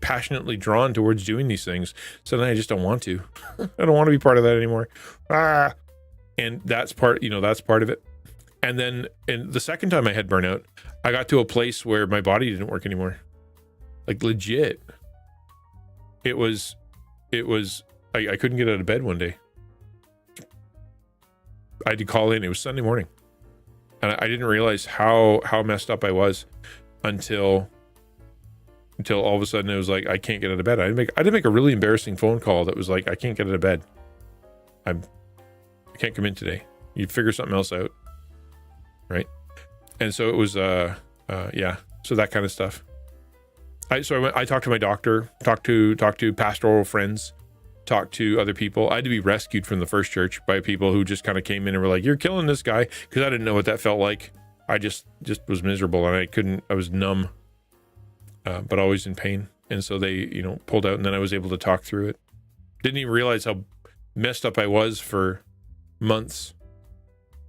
passionately drawn towards doing these things. So then I just don't want to. I don't want to be part of that anymore. And that's part of it. And then the second time I had burnout, I got to a place where my body didn't work anymore. Like legit. I couldn't get out of bed one day. I had to call in. It was Sunday morning. And I didn't realize how messed up I was until all of a sudden it was like, I can't get out of bed. I had to make a really embarrassing phone call that was like, I can't get out of bed. I can't come in today. You figure something else out. Right. And so it was, so that kind of stuff. I talked to my doctor, talked to pastoral friends, talked to other people. I had to be rescued from the first church by people who just kind of came in and were like, you're killing this guy. Cause I didn't know what that felt like. I just was miserable and I was numb, but always in pain. And so they, pulled out and then I was able to talk through it. Didn't even realize how messed up I was for months.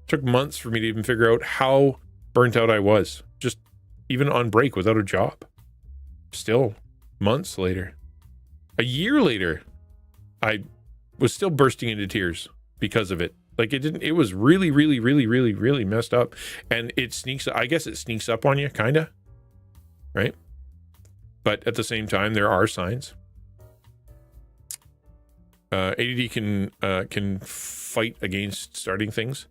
Took months for me to even figure out how burnt out I was, just even on break without a job. Still months later, a year later, I was still bursting into tears because of it. Like it was really, really, really, really, really messed up. And it sneaks up on you, kind of, right? But at the same time, there are signs. ADD can fight against starting things,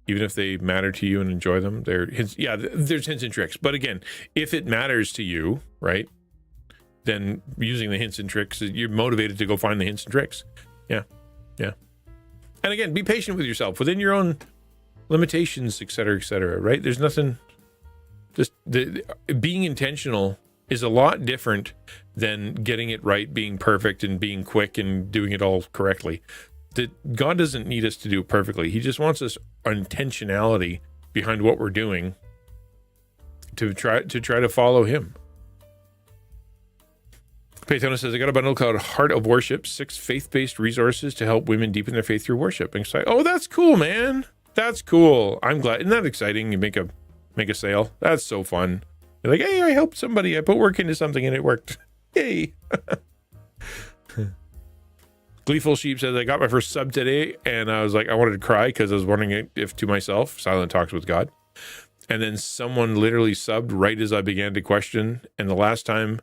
even if they matter to you and enjoy them. There's hints and tricks. But again, if it matters to you, right, then using the hints and tricks, you're motivated to go find the hints and tricks. Yeah. And again, be patient with yourself within your own limitations, et cetera, right? There's nothing, being intentional is a lot different than getting it right, being perfect and being quick and doing it all correctly. God doesn't need us to do it perfectly. He just wants us intentionality behind what we're doing to try to follow him. Paytona says, I got a bundle called Heart of Worship, 6 faith-based resources to help women deepen their faith through worship. And so, oh, that's cool, man. That's cool. I'm glad. Isn't that exciting? You make a sale. That's so fun. You're like, hey, I helped somebody. I put work into something and it worked. Yay. Gleeful Sheep says, I got my first sub today and I was like, I wanted to cry because I was wondering if to myself, silent talks with God. And then someone literally subbed right as I began to question. And the last time,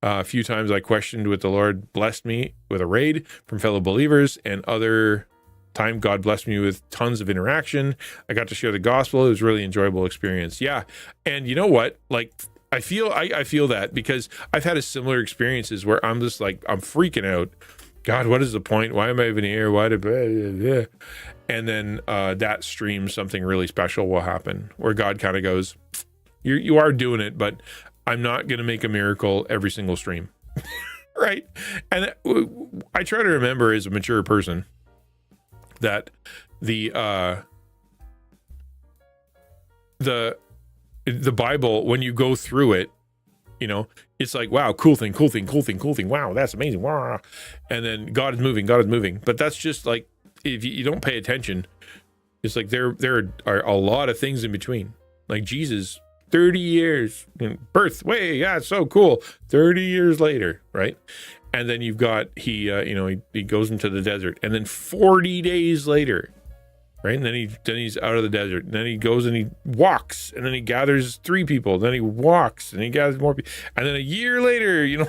a few times I questioned with the Lord blessed me with a raid from fellow believers, and other time God blessed me with tons of interaction. I got to share the gospel. It was a really enjoyable experience. Yeah. And you know what? Like, I feel that because I've had a similar experiences where I'm just like, I'm freaking out. God, what is the point? Why am I even here? Why did, and then that stream, something really special will happen where God kind of goes, you are doing it, but I'm not going to make a miracle every single stream. Right. And I try to remember as a mature person that the Bible, when you go through it, you know, it's like, wow, cool thing. Wow, that's amazing. Wow. And then God is moving. But that's just like, if you don't pay attention, it's like there are a lot of things in between. Like Jesus, 30 years, birth, way, yeah, it's so cool. 30 years later, right? And then you've got, he goes into the desert, and then 40 days later, right? And then he's out of the desert, and then he goes and he walks, and then he gathers 3 people, then he walks and he gathers more people, and then a year later, you know,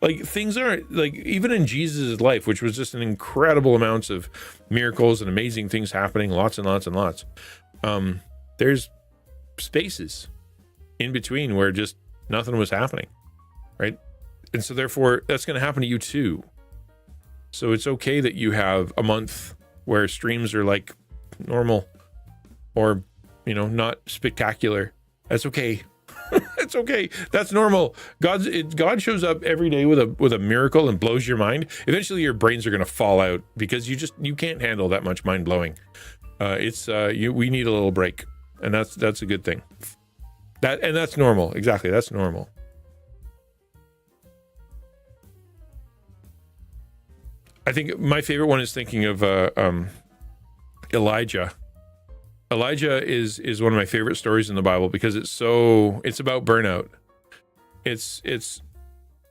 like things aren't like, even in Jesus' life, which was just an incredible amounts of miracles and amazing things happening, lots and lots and lots. There's spaces in between where just nothing was happening, right? And so therefore that's going to happen to you too. So it's okay that you have a month where streams are like normal or, you know, not spectacular. That's okay. It's okay. That's normal. God shows up every day with a miracle and blows your mind. Eventually your brains are going to fall out because you can't handle that much mind blowing. We need a little break, and that's a good thing. That's normal. Exactly. That's normal. I think my favorite one is thinking of Elijah. Elijah is one of my favorite stories in the Bible because it's about burnout.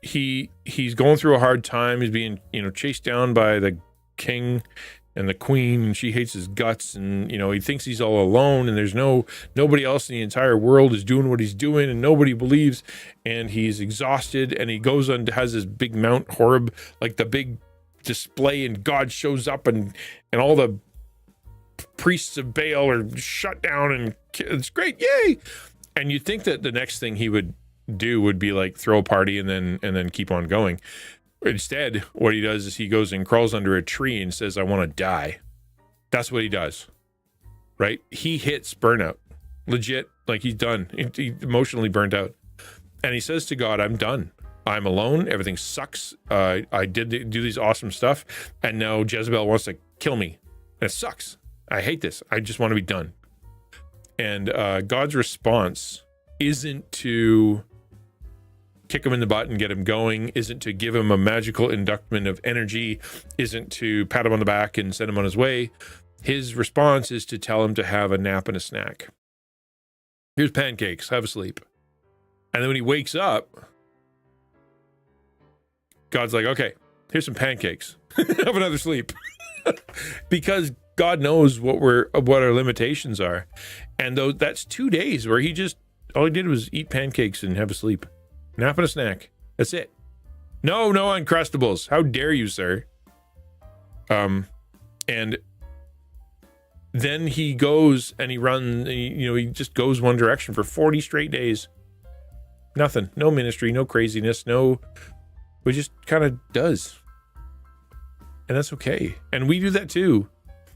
He's going through a hard time. He's being, chased down by the king and the queen, and she hates his guts, and he thinks he's all alone, and there's nobody else in the entire world is doing what he's doing, and nobody believes, and he's exhausted, and he goes on, has this big Mount Horeb, like the big display, and God shows up, and all the priests of Baal are shut down, and it's great, yay! And you'd think that the next thing he would do would be like throw a party and then keep on going. Instead, what he does is he goes and crawls under a tree and says, I want to die. That's what he does, right? He hits burnout, legit, like he's done. He emotionally burnt out. And he says to God, I'm done. I'm alone. Everything sucks. I did do these awesome stuff, and now Jezebel wants to kill me. And it sucks. I hate this. I just want to be done. And God's response isn't to kick him in the butt and get him going, isn't to give him a magical inductment of energy, isn't to pat him on the back and send him on his way. His response is to tell him to have a nap and a snack. Here's pancakes, have a sleep. And then when he wakes up, God's like, okay, here's some pancakes. Have another sleep. Because God knows what our limitations are. And that's 2 days where all he did was eat pancakes and have a sleep. Nap and a snack. That's it. No Uncrustables. How dare you, sir? And then he goes and he runs, he just goes one direction for 40 straight days. Nothing. No ministry, no craziness, we just kind of does. And that's okay. And we do that too.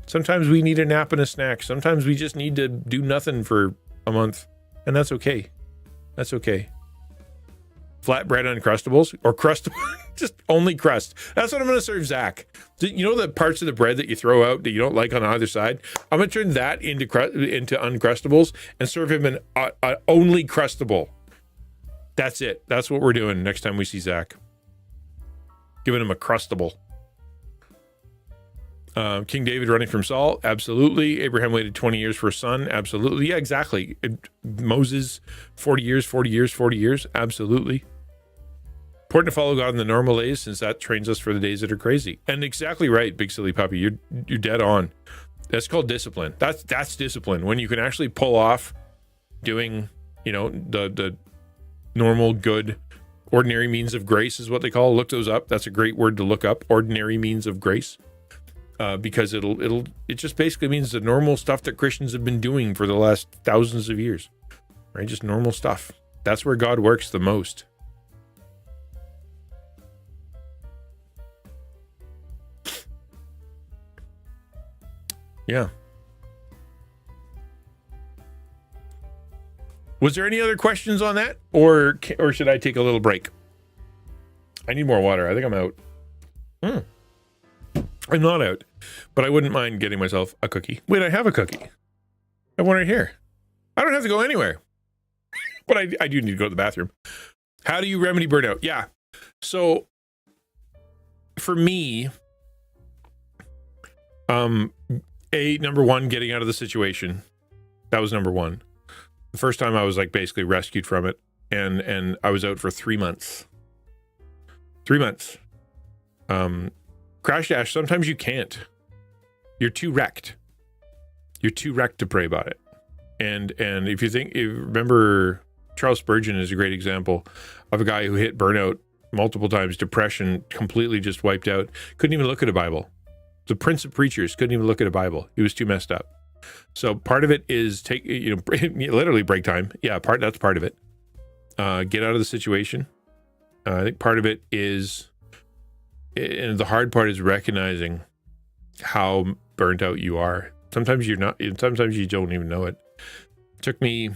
Sometimes we need a nap and a snack. Sometimes we just need to do nothing for a month. And that's okay. That's okay. Flatbread Uncrustables or crust, just only crust. That's what I'm going to serve Zach. You know the parts of the bread that you throw out that you don't like on either side? I'm going to turn that into Uncrustables and serve him an only Crustable. That's it. That's what we're doing next time we see Zach. Giving him a Crustable. King David running from Saul, absolutely. Abraham waited 20 years for a son, absolutely. Yeah, exactly. Moses, 40 years, absolutely. Important to follow God in the normal days, since that trains us for the days that are crazy. And exactly right, big silly puppy. You're dead on. That's called discipline. That's discipline. When you can actually pull off doing, the normal, good, ordinary means of grace is what they call it. Look those up. That's a great word to look up, ordinary means of grace, because it just basically means the normal stuff that Christians have been doing for the last thousands of years, right? Just normal stuff. That's where God works the most. Yeah. Was there any other questions on that, or should I take a little break? I need more water. I think I'm out. I'm not out, but I wouldn't mind getting myself a cookie. Wait, I have a cookie. I have one right here. I don't have to go anywhere, but I do need to go to the bathroom. How do you remedy burnout? Yeah. So for me, number one, getting out of the situation. That was number one. The first time I was like basically rescued from it, and I was out for 3 months. 3 months. Crash dash, sometimes you can't. You're too wrecked. You're too wrecked to pray about it. And if you remember, Charles Spurgeon is a great example of a guy who hit burnout multiple times, depression, completely just wiped out, couldn't even look at a Bible. The Prince of Preachers couldn't even look at a Bible. He was too messed up. So part of it is literally break time. Yeah, that's part of it. Get out of the situation. I think part of it is, and the hard part is recognizing how burnt out you are. Sometimes you're not, sometimes you don't even know it. Took me,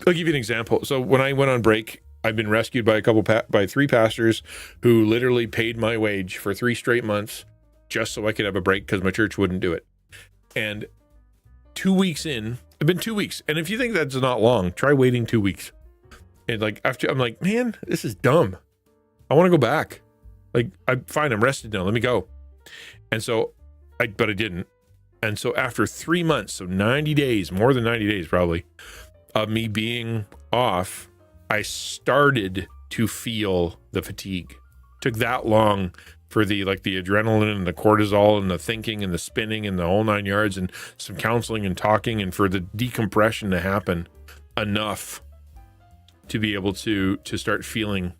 I'll give you an example. So when I went on break, I've been rescued by by 3 pastors who literally paid my wage for 3 straight months just so I could have a break because my church wouldn't do it. And 2 weeks in, it's been 2 weeks. And if you think that's not long, try waiting 2 weeks. And like after, I'm like, man, this is dumb. I want to go back. Like, I'm fine. I'm rested now. Let me go. And so but I didn't. And so after 3 months, so 90 days, more than 90 days probably, of me being off, I started to feel the fatigue. It took that long for the adrenaline and the cortisol and the thinking and the spinning and the whole 9 yards and some counseling and talking, and for the decompression to happen enough to be able to start feeling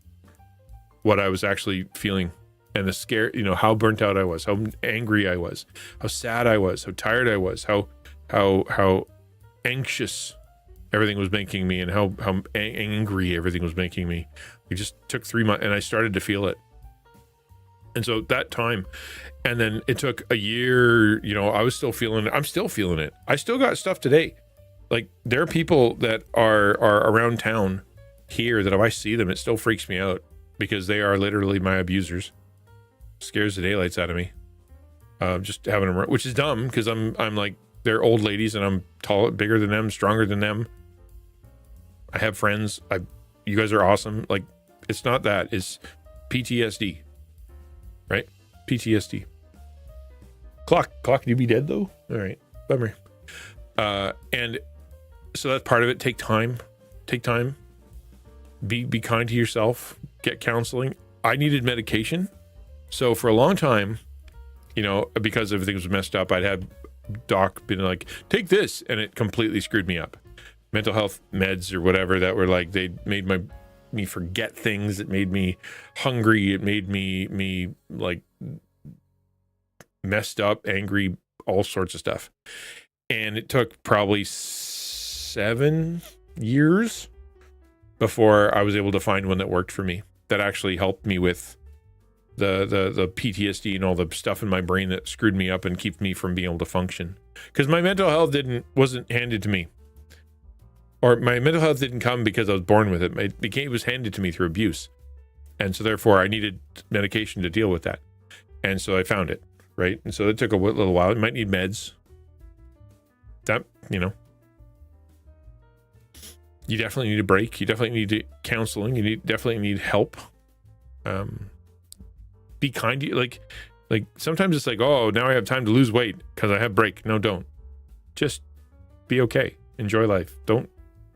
what I was actually feeling, and the scare, how burnt out I was, how angry I was, how sad I was, how tired I was, how anxious everything was making me, and how angry everything was making me. It just took 3 months, and I started to feel it. And so that time, and then it took a year, I was still feeling it. I'm still feeling it. I still got stuff today. Like, there are people that are around town here that if I see them, it still freaks me out because they are literally my abusers. Scares the daylights out of me. Just having them, which is dumb because I'm like, they're old ladies and I'm tall, bigger than them, stronger than them. I have friends. You guys are awesome. Like, it's not that. It's PTSD. Right? PTSD. Clock, you be dead though? All right. Bummer. And so that's part of it. Take time. Be kind to yourself. Get counseling. I needed medication. So for a long time, because everything was messed up, I'd have doc been like, take this, and it completely screwed me up. Mental health meds or whatever that were like, they made me forget things. It made me hungry. It made me like messed up, angry, all sorts of stuff. And it took probably 7 years before I was able to find one that worked for me, that actually helped me with the PTSD and all the stuff in my brain that screwed me up and kept me from being able to function. Because my mental health wasn't handed to me. Or my mental health didn't come because I was born with it. It was handed to me through abuse. And so therefore I needed medication to deal with that. And so I found it, right? And so it took a little while. You might need meds. You definitely need a break. You definitely need counseling. You definitely need help. Be kind to you. Like sometimes it's like, oh, now I have time to lose weight because I have break. No, don't. Just be okay. Enjoy life. Don't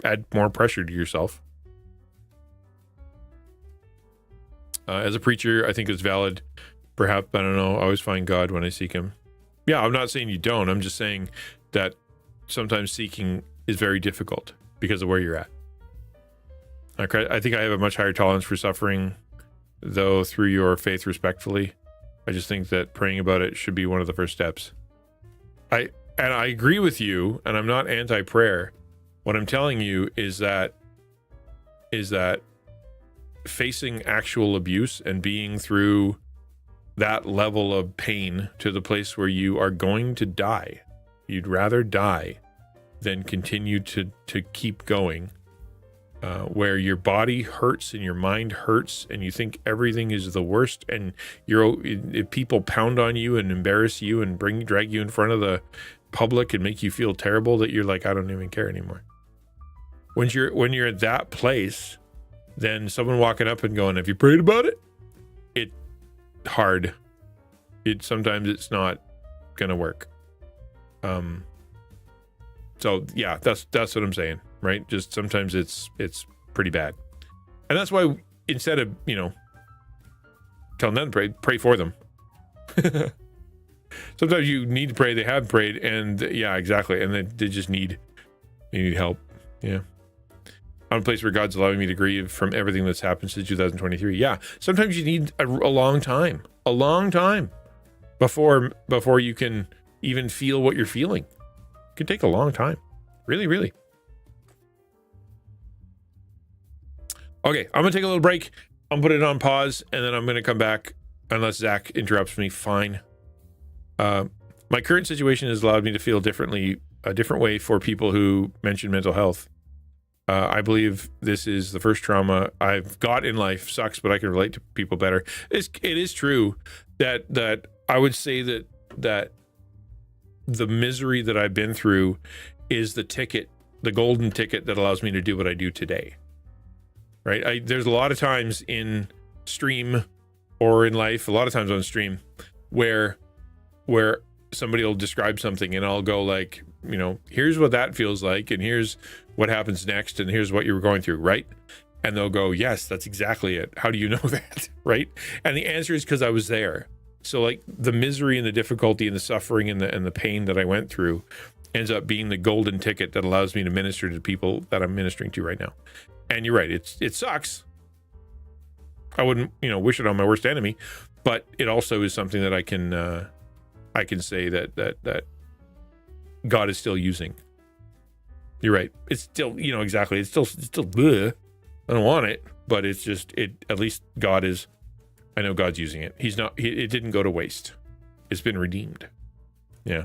add more pressure to yourself. As a preacher, I think it's valid. Perhaps, I don't know. I always find God when I seek him. Yeah, I'm not saying you don't. I'm just saying that sometimes seeking is very difficult. because of where you're at. I think I have a much higher tolerance for suffering, though, through your faith respectfully. I just think that praying about it should be one of the first steps. I agree with you, and I'm not anti-prayer. What I'm telling you is that facing actual abuse and being through that level of pain to the place where you are going to die, you'd rather die than continue to keep going, where your body hurts and your mind hurts and you think everything is the worst, and if people pound on you and embarrass you and drag you in front of the public and make you feel terrible, that you're like, I don't even care anymore. When you're at that place, then someone walking up and going, have you prayed about it? It's hard. Sometimes it's not gonna work. So yeah, that's what I'm saying, right? Just sometimes it's pretty bad. And that's why instead of, telling them to pray for them. Sometimes you need to pray, they have prayed, and yeah, exactly. And they just need help. Yeah. I'm in a place where God's allowing me to grieve from everything that's happened since 2023. Yeah. Sometimes you need a long time before you can even feel what you're feeling. It can take a long time. Really, really. Okay, I'm going to take a little break. I'm going to put it on pause, and then I'm going to come back unless Zach interrupts me. Fine. My current situation has allowed me to feel a different way for people who mention mental health. I believe this is the first trauma I've got in life. Sucks, but I can relate to people better. It is true that I would say that the misery that I've been through is the golden ticket that allows me to do what I do today. Right? There's a lot of times in stream or in life, a lot of times on stream, where somebody will describe something and I'll go like, here's what that feels like, and here's what happens next, and here's what you were going through, right? And they'll go, yes, that's exactly it. How do you know that? Right? And the answer is because I was there. So like the misery and the difficulty and the suffering and the pain that I went through ends up being the golden ticket that allows me to minister to people that I'm ministering to right now. And you're right, it sucks. I wouldn't, wish it on my worst enemy, but it also is something that I can say that God is still using. You're right. It's still, exactly. It's still bleh. I don't want it, but it's just at least I know God's using it. It didn't go to waste. It's been redeemed. Yeah.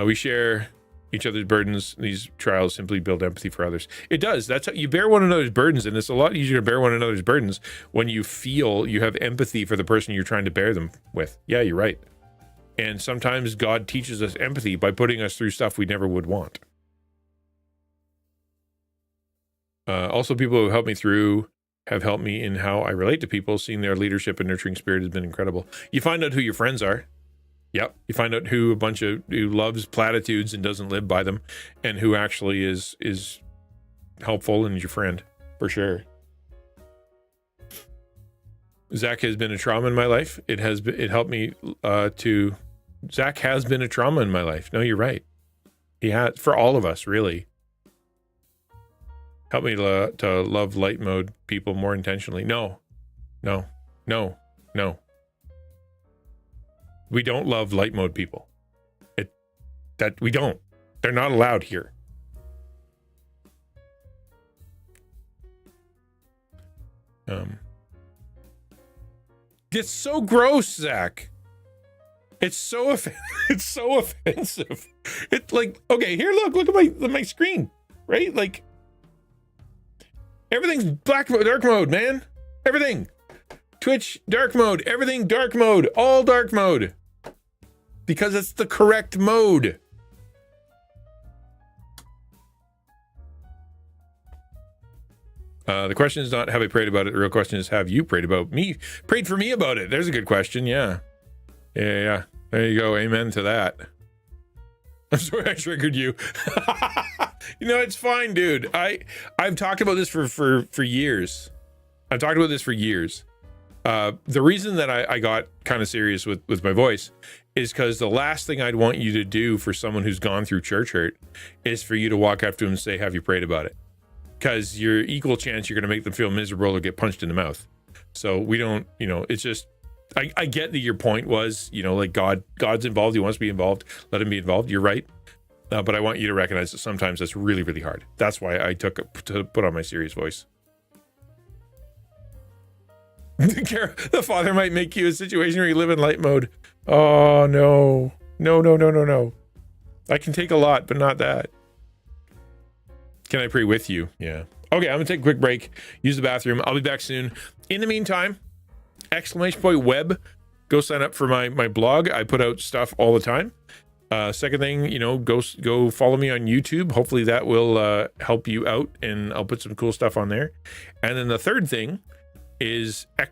We share each other's burdens. These trials simply build empathy for others. It does. That's how you bear one another's burdens, and it's a lot easier to bear one another's burdens when you feel you have empathy for the person you're trying to bear them with. Yeah, you're right. And sometimes God teaches us empathy by putting us through stuff we never would want. Also, people who have helped me in how I relate to people. Seeing their leadership and nurturing spirit has been incredible. You find out who your friends are. Yep. You find out who loves platitudes and doesn't live by them, and who actually is helpful and is your friend, for sure. Zach has been a trauma in my life. It helped me Zach has been a trauma in my life. No, you're right. He has, for all of us, really. Help me to love light mode people more intentionally. No. We don't love light mode people. We don't. They're not allowed here. It's so gross, Zach. It's so offensive. It's like, okay, here, look at my screen, right? Like, everything's dark mode, man. Everything. Twitch, dark mode. Everything, dark mode. All dark mode. Because it's the correct mode. The question is not, have I prayed about it? The real question is, have you prayed for me about it? There's a good question. Yeah. Yeah. There you go. Amen to that. I'm sorry I triggered you. It's fine, dude. I've talked about this for years. I've talked about this for years. The reason that I got kind of serious with my voice is because the last thing I'd want you to do for someone who's gone through church hurt is for you to walk up to them and say, have you prayed about it? Because you're equal chance you're going to make them feel miserable or get punched in the mouth. So we don't, it's just, I get that your point was, like God's involved. He wants to be involved. Let him be involved. You're right. But I want you to recognize that sometimes that's really, really hard. That's why I took to put on my serious voice. The Father might make you a situation where you live in light mode. Oh, no. No. I can take a lot, but not that. Can I pray with you? Yeah. Okay, I'm going to take a quick break, use the bathroom. I'll be back soon. In the meantime, !web. Go sign up for my blog. I put out stuff all the time. Second thing, go follow me on YouTube. Hopefully that will help you out, and I'll put some cool stuff on there. And then the third thing is ! How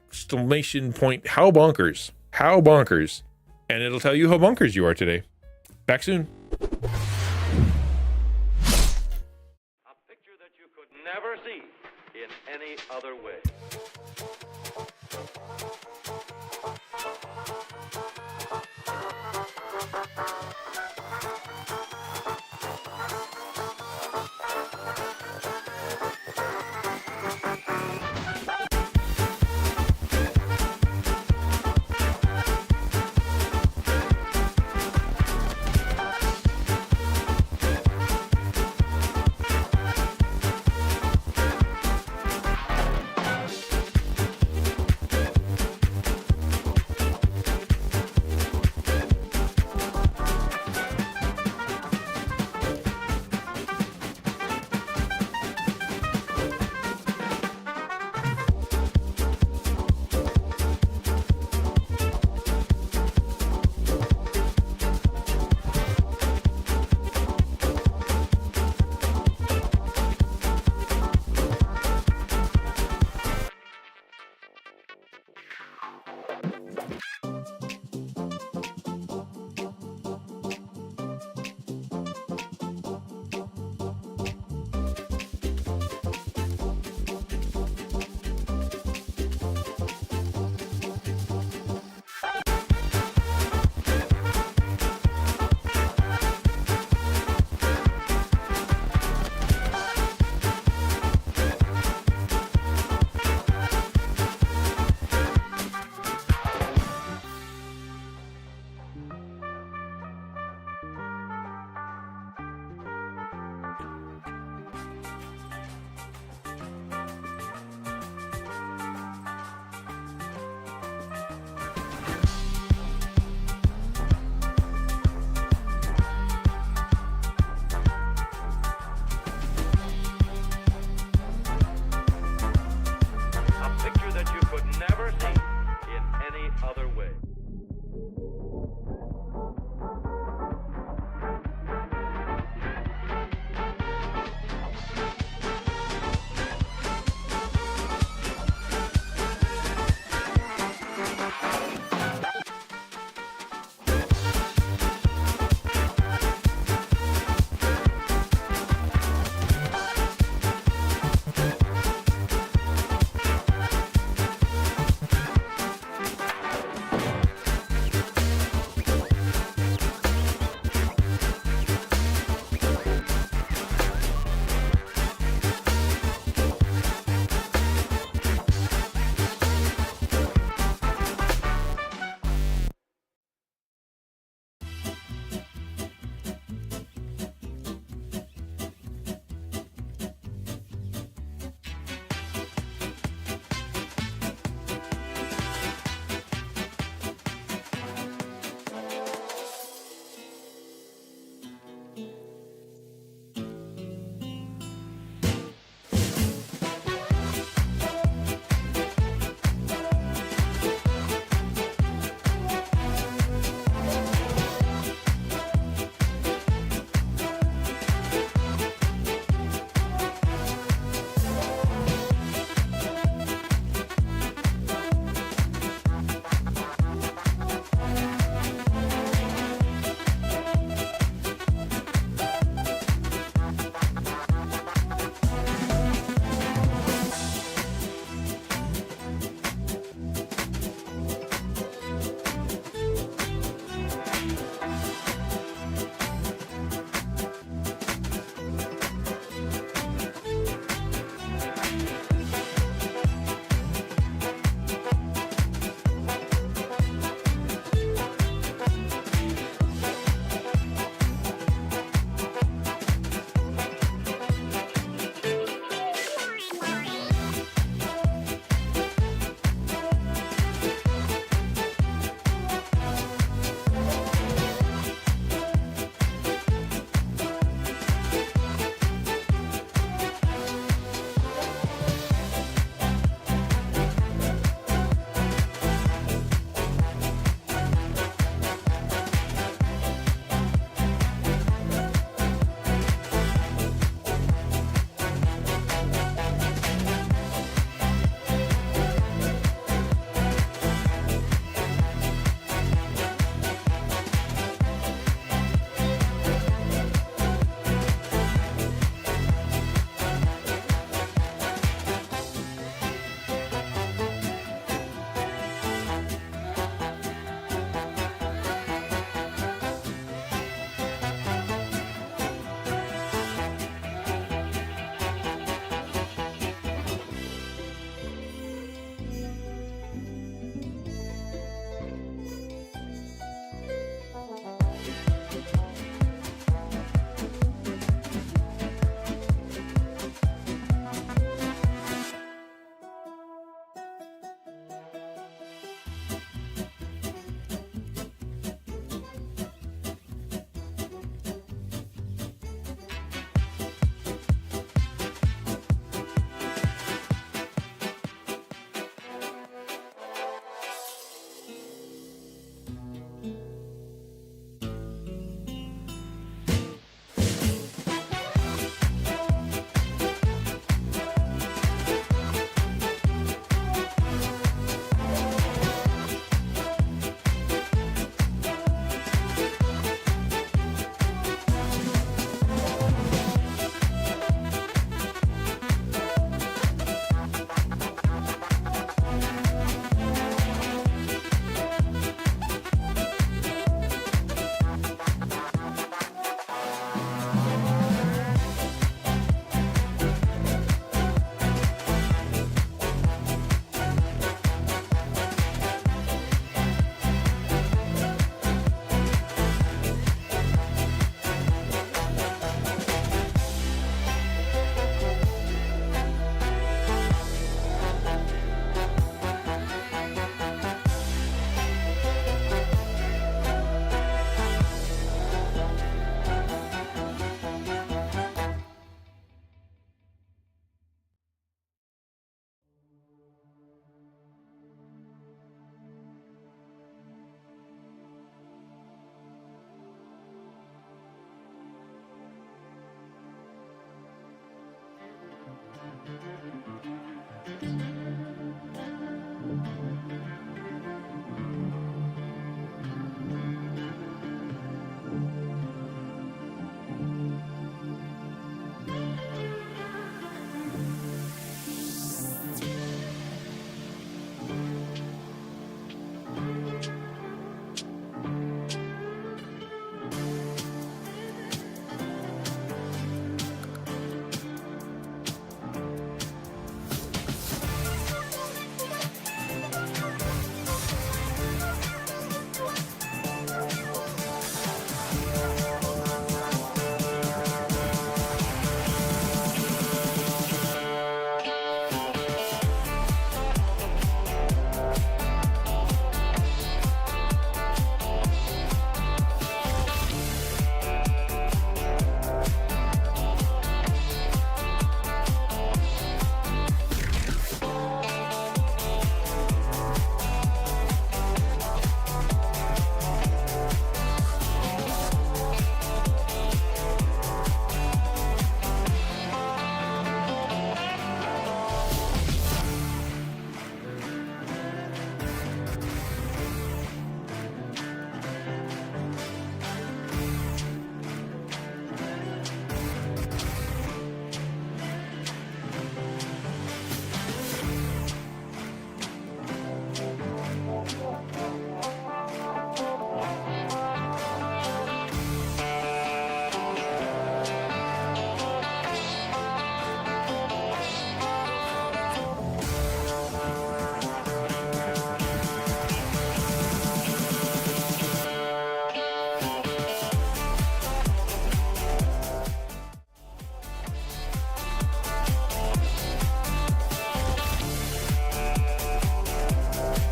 bonkers. How bonkers. And it'll tell you how bonkers you are today. Back soon. Never see in any other way.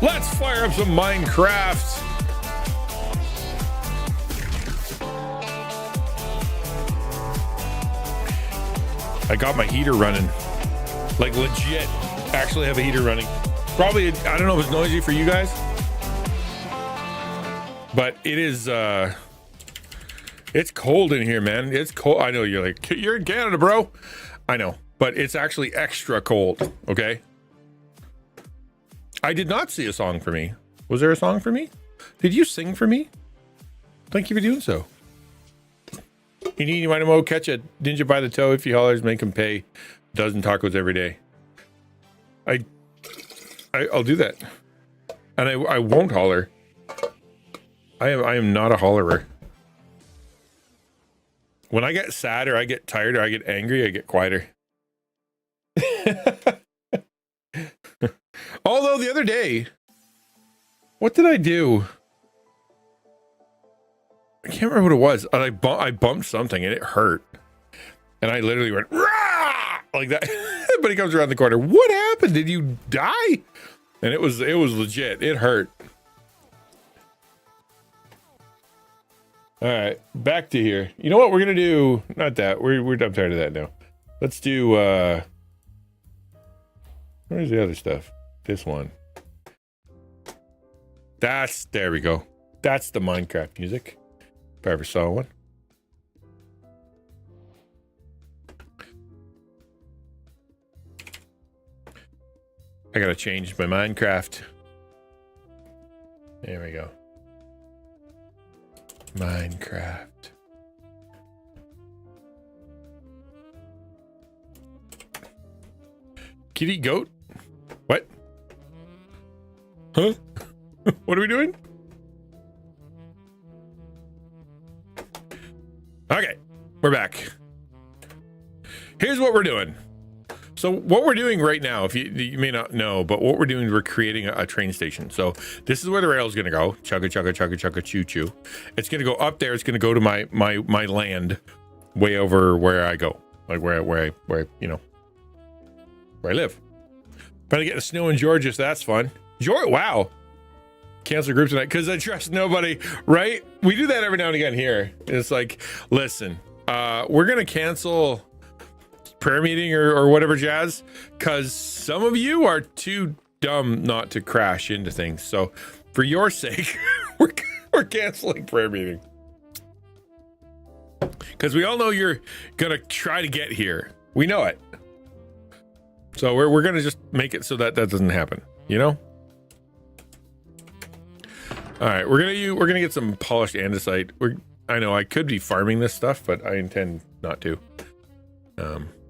Let's fire up some Minecraft. I got my heater running. Like legit, actually have a heater running. Probably, I don't know if it's noisy for you guys, but it is, it's cold in here, man. It's cold. I know you're like, you're in Canada, bro. I know, but it's actually extra cold, okay? I did not see a song for me. Was there a song for me? Did you sing for me? Thank you for doing so. You need to mo catch a ninja by the toe. If he hollers, make him pay a dozen tacos every day. I'll do that, and I won't holler. I am not a hollerer. When I get sad or I get tired or I get angry, I get quieter. Although the other day, what did I do? I can't remember what it was. And I bumped something and it hurt. And I literally went, rah! Like that. But he comes around the corner. What happened? Did you die? And it was legit. It hurt. All right, back to here. You know what we're gonna do? Not that. I'm tired of that now. Let's do. Where's the other stuff? This one. There we go. That's the Minecraft music. If I ever saw one. I gotta change my Minecraft. There we go. Minecraft. Kitty goat? What? Huh? What are we doing? Okay, we're back. Here's what we're doing. So what we're doing right now, if you may not know, but what we're doing, we're creating a train station. So this is where the rail is going to go. Chugga, chugga, chugga, chugga, choo, choo. It's going to go up there. It's going to go to my land way over where I go. Like where you know, where I live. Trying to get the snow in Georgia, so that's fun. Wow. Cancel group tonight because I trust nobody, right? We do that every now and again here. It's like, listen, we're going to cancel prayer meeting or whatever jazz because some of you are too dumb not to crash into things. So for your sake, we're canceling prayer meeting because we all know you're gonna try to get here. We know it. So we're gonna just make it so that doesn't happen, you know. All right, we're gonna get some polished andesite. I know I could be farming this stuff, but I intend not to.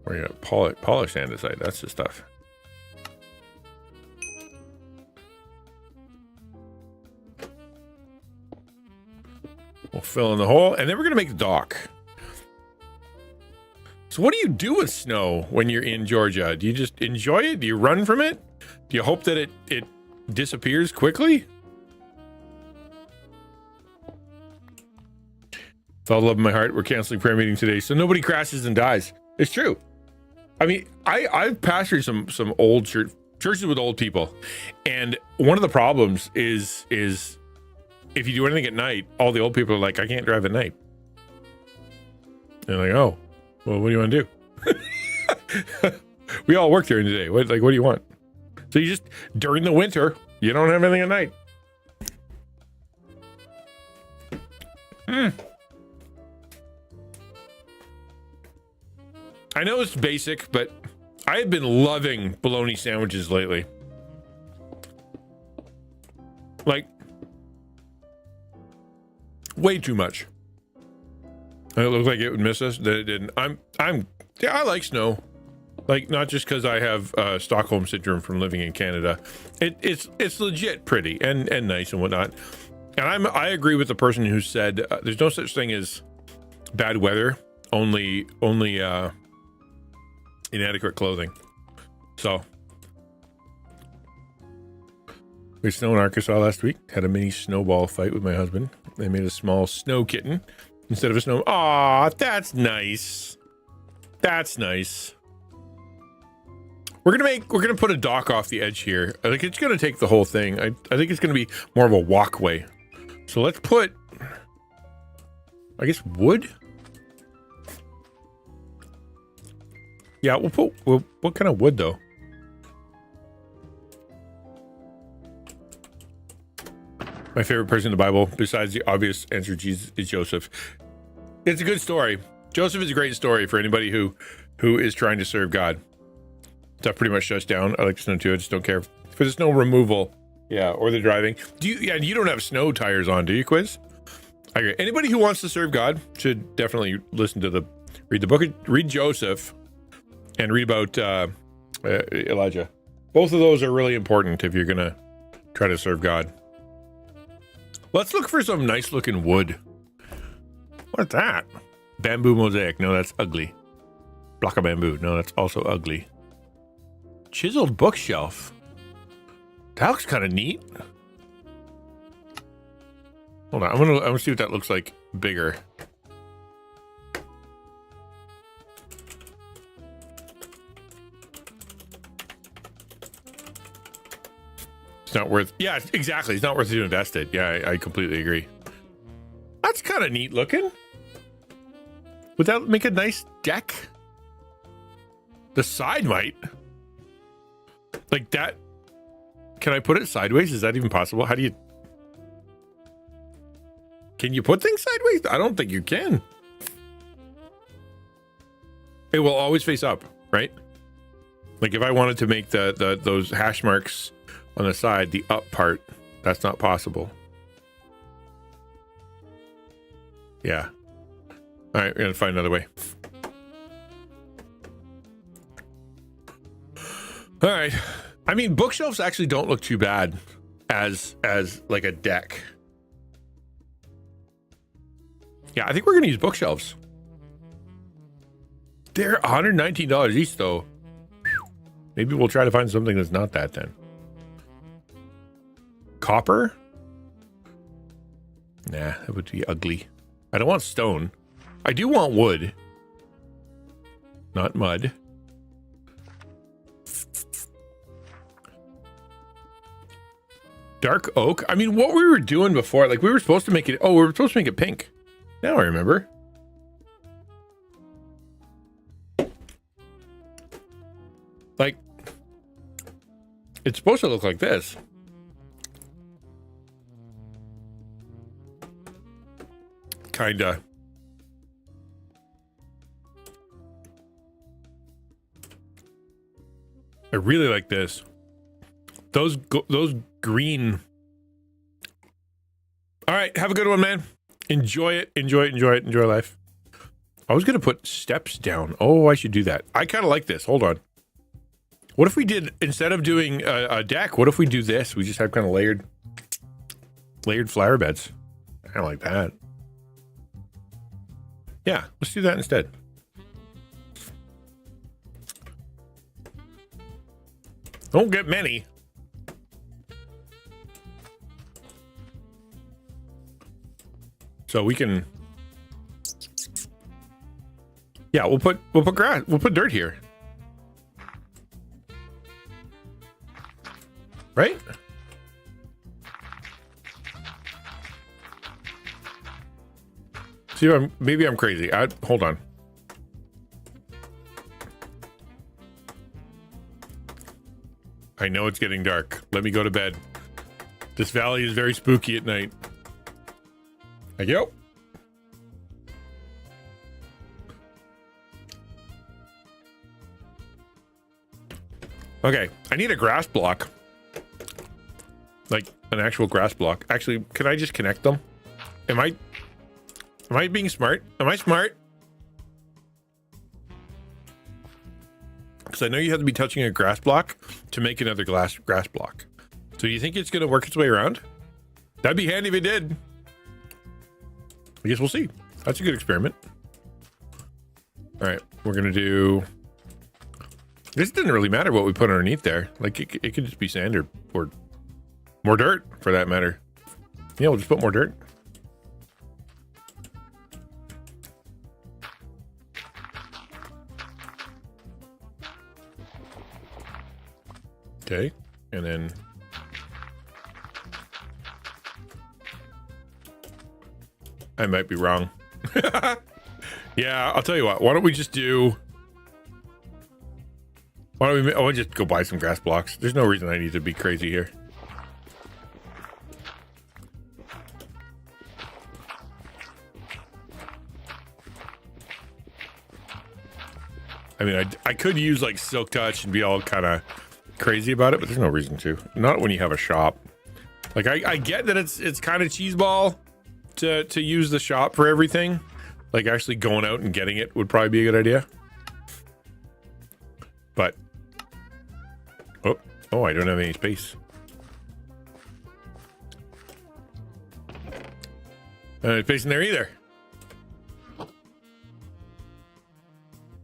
We're gonna polish andesite. That's the stuff. We'll fill in the hole, and then we're gonna make the dock. So what do you do with snow when you're in Georgia? Do you just enjoy it? Do you run from it? Do you hope that it disappears quickly? With all the love in my heart, we're canceling prayer meeting today, so nobody crashes and dies. It's true. I mean, I've pastored some old churches with old people, and one of the problems is if you do anything at night, all the old people are like, I can't drive at night. They're like, oh, well, what do you want to do? We all work during the day. What do you want? So you just, during the winter, you don't have anything at night. I know it's basic, but I have been loving bologna sandwiches lately. Like, way too much. And it looked like it would miss us, that it didn't. I like snow. Like, not just because I have Stockholm syndrome from living in Canada. It's legit pretty and nice and whatnot. And I agree with the person who said there's no such thing as bad weather, only inadequate clothing. So we snowed in Arkansas last week. Had a mini snowball fight with my husband. They made a small snow kitten instead of a snow. Aw, that's nice. That's nice. We're gonna put a dock off the edge here. I think it's gonna take the whole thing. I think it's gonna be more of a walkway. So let's put, I guess, wood. Yeah, we'll put. What kind of wood though? My favorite person in the Bible, besides the obvious answer, Jesus, is Joseph. It's a good story. Joseph is a great story for anybody who is trying to serve God. That pretty much shuts down. I like snow too. I just don't care for the snow removal. Yeah, or the driving. You don't have snow tires on, do you, Quiz? I agree. Anybody who wants to serve God should definitely listen to read Joseph, and read about Elijah. Both of those are really important if you're gonna try to serve God. Let's look for some nice looking wood. What's that? Bamboo mosaic. No, that's ugly. Block of bamboo. No, that's also ugly. Chiseled bookshelf. That looks kind of neat. Hold on. I'm gonna see what that looks like bigger. It's not worth. Yeah, exactly. It's not worth it to invest it. Yeah, I completely agree. That's kind of neat looking. Would that make a nice deck? The side might. Like that. Can I put it sideways? Is that even possible? How do you... Can you put things sideways? I don't think you can. It will always face up, right? Like if I wanted to make those hash marks on the side, the up part, that's not possible. Yeah. All right, we're gonna find another way. All right. I mean, bookshelves actually don't look too bad as like a deck. Yeah, I think we're gonna use bookshelves. They're $119 each, though. Maybe we'll try to find something that's not that then. Copper? Nah, that would be ugly. I don't want stone. I do want wood. Not mud. Dark oak? I mean, what we were doing before, like we were supposed to make it... Oh, we were supposed to make it pink. Now I remember. Like, it's supposed to look like this. Kinda. I really like this. Those green. All right, have a good one, man. Enjoy it. Enjoy life. I was gonna put steps down. Oh, I should do that. I kind of like this. Hold on. What if we did, instead of doing a deck, what if we do this? We just have kind of layered flower beds. I like that. Yeah, let's do that instead. Don't get many. So we can, yeah, we'll put grass, we'll put dirt here. Right? See, maybe I'm crazy. Hold on. I know it's getting dark. Let me go to bed. This valley is very spooky at night. Thank you. Okay, I need a grass block. Like an actual grass block. Actually, can I just connect them? Am I being smart? Am I smart? Because I know you have to be touching a grass block to make another grass block. So do you think it's going to work its way around? That'd be handy if it did. I guess we'll see. That's a good experiment. All right, we're going to do... This didn't really matter what we put underneath there. Like, it could just be sand or more dirt, for that matter. Yeah, we'll just put more dirt. Okay, and then I might be wrong. Yeah, I'll tell you what. Why don't we just do? Why don't we? Oh, I'll just go buy some grass blocks. There's no reason I need to be crazy here. I mean, I could use like Silk Touch and be all kind of crazy about it, but there's no reason to. Not when you have a shop. Like I get that it's kind of cheeseball to use the shop for everything. Like actually going out and getting it would probably be a good idea. But oh, I don't have any space. Space in there either.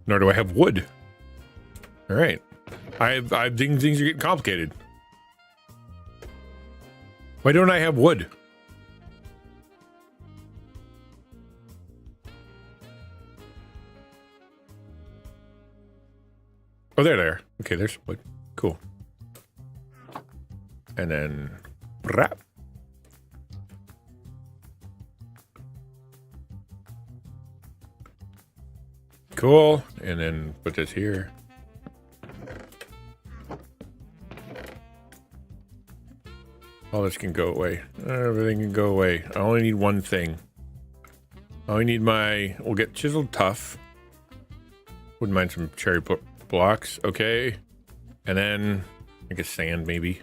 Nor do I have wood. All right, I have things are getting complicated. Why don't I have wood? Oh, there. Okay, there's wood. Cool. And then wrap. Cool. And then put this here. All this can go away. Everything can go away. I only need one thing. I only need we'll get chiseled tough. Wouldn't mind some cherry blocks. Okay. And then I guess sand maybe.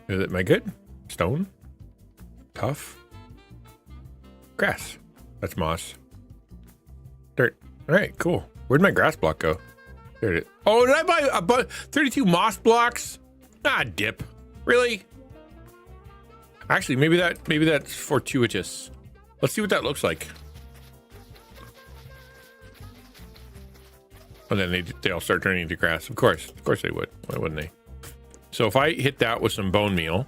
Am I good? Stone? Tough? Grass. That's moss. Dirt. All right, cool. Where'd my grass block go? There it is. Oh, did I buy 32 moss blocks? Ah, dip. Really? Actually, maybe that's fortuitous. Let's see what that looks like. And then they all start turning into grass. Of course they would. Why wouldn't they? So if I hit that with some bone meal.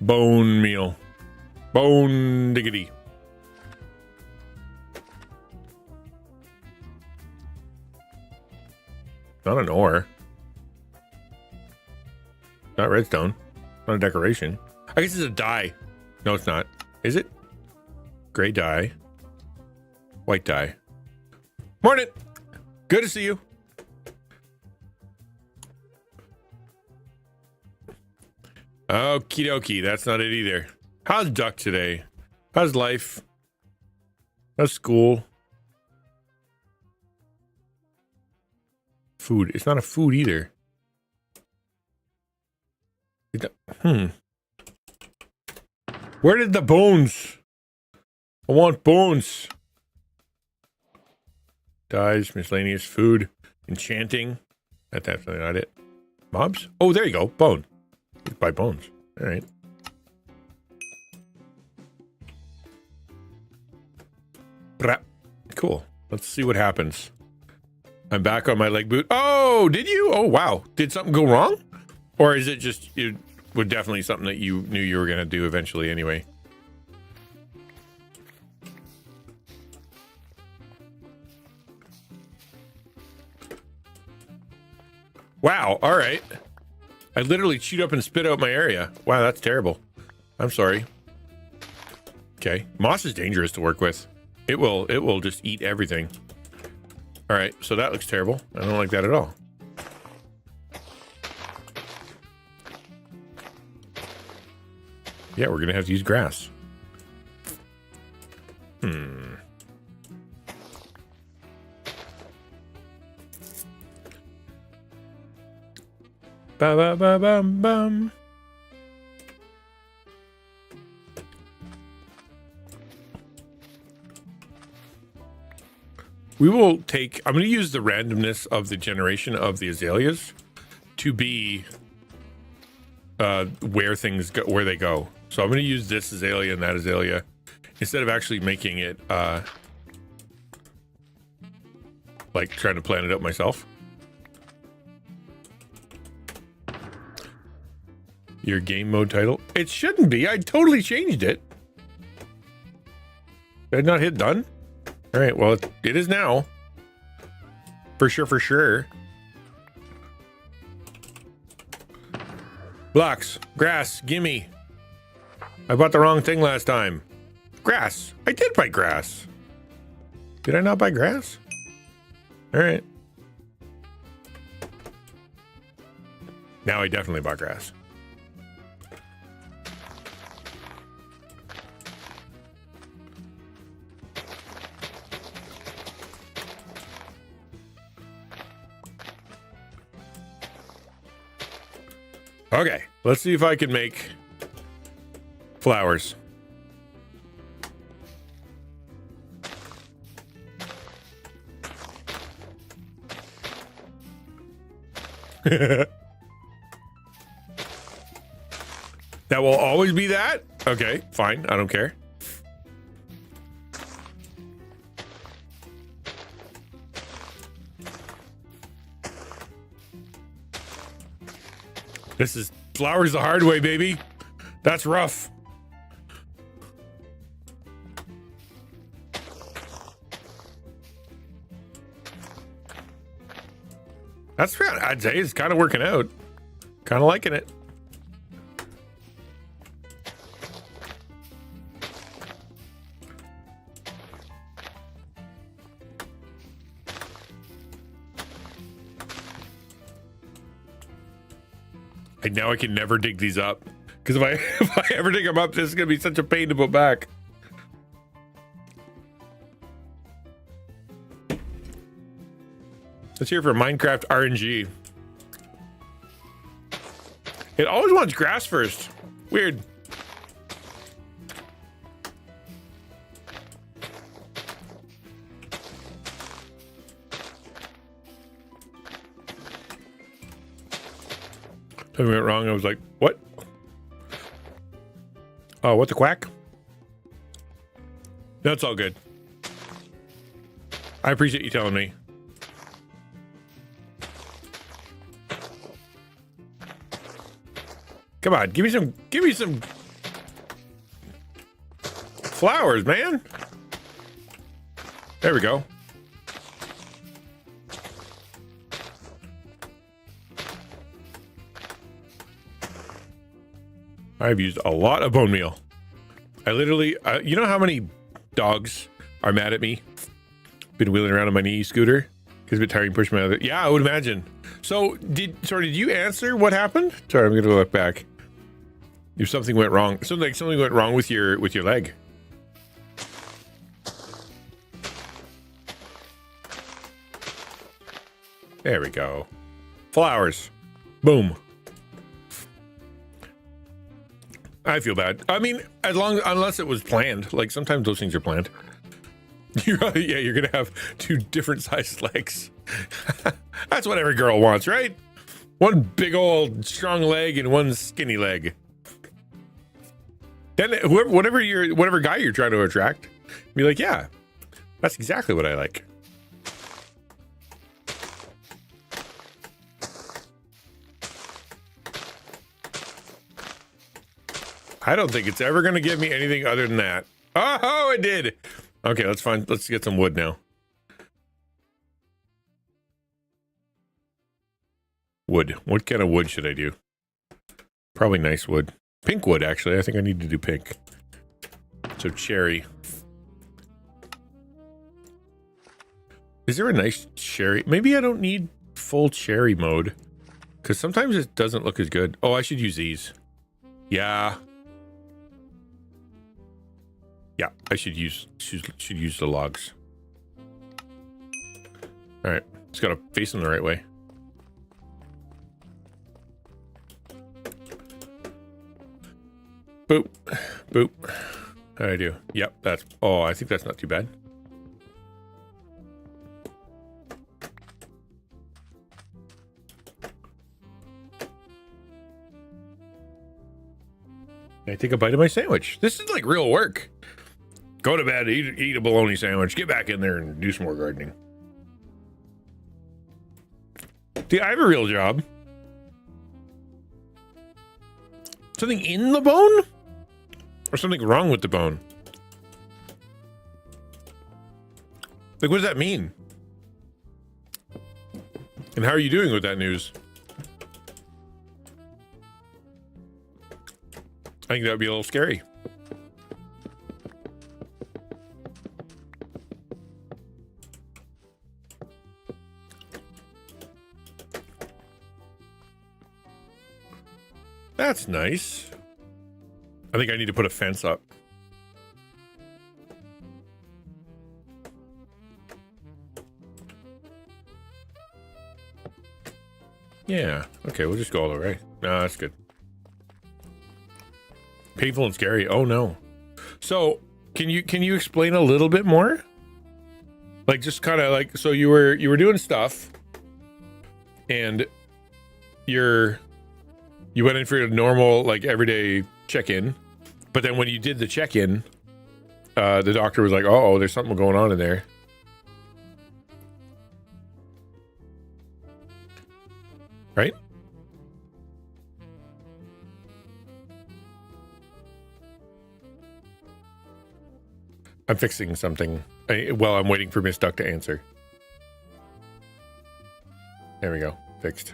Bone meal. Bone diggity. Not an ore. Not redstone. Not a decoration. I guess it's a dye. No, it's not. Is it? Gray dye. White dye. Morning. Good to see you. Okie dokie. That's not it either. How's Duck today? How's life? How's school? Food. It's not a food either. Where did the bones? I want bones. Dyes, miscellaneous food, enchanting. That's definitely not it. Mobs? Oh, there you go. Bone. You buy bones. All right. Cool. Let's see what happens. I'm back on my leg boot. Oh, did you? Oh, wow. Did something go wrong? Or is it just, it was definitely something that you knew you were going to do eventually anyway? Wow. All right. I literally chewed up and spit out my area. Wow, that's terrible. I'm sorry. Okay. Moss is dangerous to work with. It will just eat everything. All right, so that looks terrible. I don't like that at all. Yeah, we're gonna have to use grass. Ba ba ba bum bum. We will take, I'm going to use the randomness of the generation of the azaleas to be where things go, where they go. So I'm going to use this azalea and that azalea instead of actually making it like trying to plan it out myself. Your game mode title? It shouldn't be. I totally changed it. Did I not hit done? All right, well, it is now. For sure, for sure. Blocks, grass, gimme. I bought the wrong thing last time. Grass. I did buy grass. Did I not buy grass? All right. Now I definitely bought grass. Okay, let's see if I can make flowers. That will always be that? Okay, fine. I don't care. This is flowers the hard way, baby. That's rough. That's, I'd say it's kind of working out. Kind of liking it. Now I can never dig these up, because if I ever dig them up, this is gonna be such a pain to put back. Let's hear for Minecraft RNG. It always wants grass first. Weird. Something went wrong. I was like, what? Oh, what the quack? That's all good. I appreciate you telling me. Come on, give me some flowers, man. There we go. I've used a lot of bone meal. I literally, you know how many dogs are mad at me? Been wheeling around on my knee scooter because it's been tiring pushing my other. Yeah, I would imagine. So did you answer what happened? Sorry, I'm gonna look back. If something went wrong, something went wrong with your leg. There we go. Flowers. Boom. I feel bad. I mean, unless it was planned. Like sometimes those things are planned. You're gonna have two different sized legs. That's what every girl wants, right? One big old strong leg and one skinny leg. Then whatever guy you're trying to attract, be like, yeah, that's exactly what I like. I don't think it's ever going to give me anything other than that. Oh, it did. Okay, let's get some wood now. Wood. What kind of wood should I do? Probably nice wood. Pink wood, actually. I think I need to do pink. So cherry. Is there a nice cherry? Maybe I don't need full cherry mode, because sometimes it doesn't look as good. Oh, I should use these. Yeah. Yeah, I should use the logs. All right, just gotta face them the right way. Boop, boop. How do I do? Yep, that's. Oh, I think that's not too bad. Can I take a bite of my sandwich? This is like real work. Go to bed, eat a bologna sandwich, get back in there and do some more gardening. See, I have a real job. Something in the bone? Or something wrong with the bone? Like, what does that mean? And how are you doing with that news? I think that would be a little scary. That's nice. I think I need to put a fence up. Yeah. Okay, we'll just go all the way. No, that's good. Painful and scary. Oh no. So, can you explain a little bit more? Like, just kind of like, so you were doing stuff, and you went in for a normal, like, everyday check-in, but then when you did the check-in, the doctor was like, "Oh, there's something going on in there." Right? I'm fixing something. Well, I'm waiting for Miss Duck to answer. There we go. Fixed.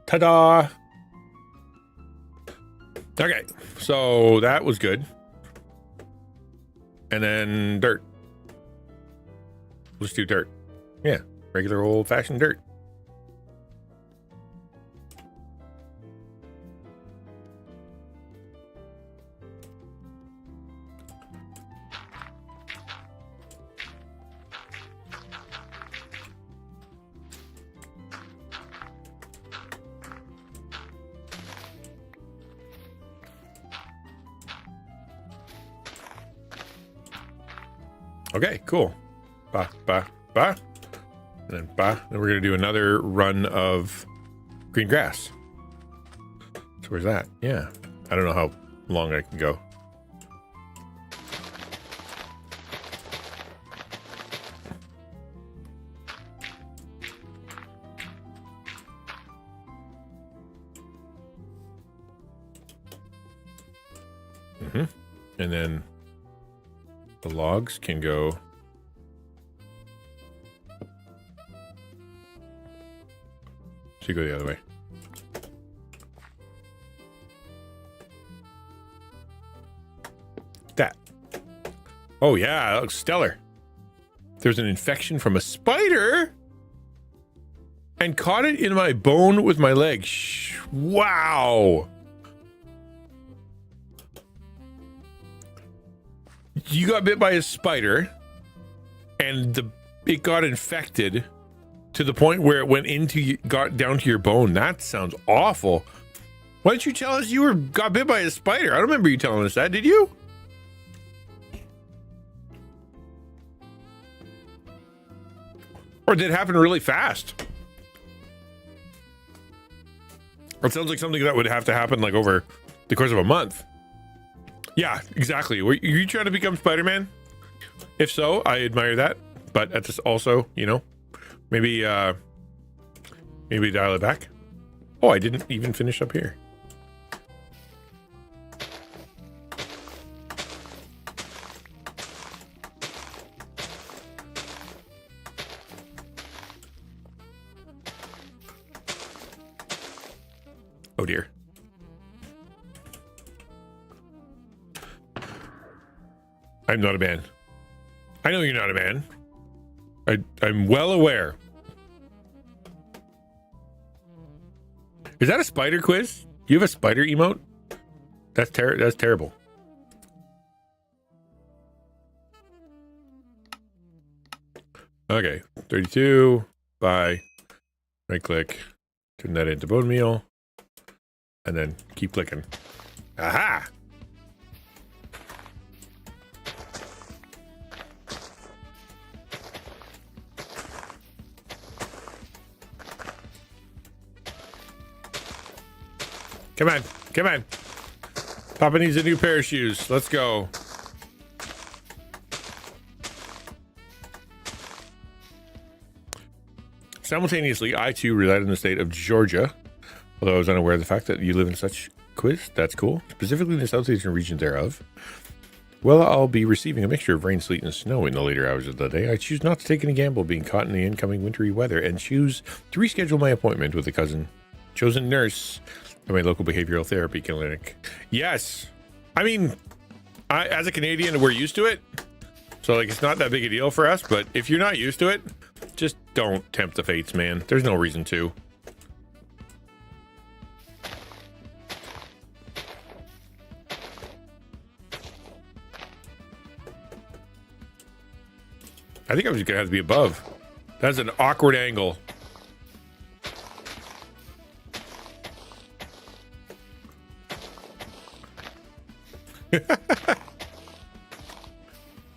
Ta-da! Okay, so that was good. And then dirt. Let's do dirt. Yeah, regular old-fashioned dirt. Okay, cool. Ba, ba, ba. And then ba. Then we're going to do another run of green grass. So where's that? Yeah. I don't know how long I can go. And then the logs can go should go the other way. That. Oh yeah, that looks stellar. There's an infection from a spider and caught it in my bone with my leg. Wow. You got bit by a spider, and it got infected to the point where it got down to your bone. That sounds awful. Why didn't you tell us you got bit by a spider? I don't remember you telling us that. Did you? Or did it happen really fast? It sounds like something that would have to happen like over the course of a month. Yeah, exactly. Were you trying to become Spider-Man? If so, I admire that. But that's just also, maybe dial it back. Oh, I didn't even finish up here. Oh dear. I'm not a man. I know you're not a man. I'm well aware. Is that a spider quiz? Do you have a spider emote? That's terrible. Okay, 32. Bye. Right click. Turn that into bone meal. And then keep clicking. Aha! Come on, come on. Papa needs a new pair of shoes. Let's go. Simultaneously, I too reside in the state of Georgia, although I was unaware of the fact that you live in such quiz. That's cool. Specifically in the southeastern region thereof. Well, I'll be receiving a mixture of rain, sleet, and snow in the later hours of the day. I choose not to take any gamble being caught in the incoming wintry weather and choose to reschedule my appointment with a chosen nurse at my local behavioral therapy clinic. Yes. I mean, as a Canadian, we're used to it. So, like, it's not that big a deal for us. But if you're not used to it, just don't tempt the fates, man. There's no reason to. I think I was just gonna have to be above. That's an awkward angle.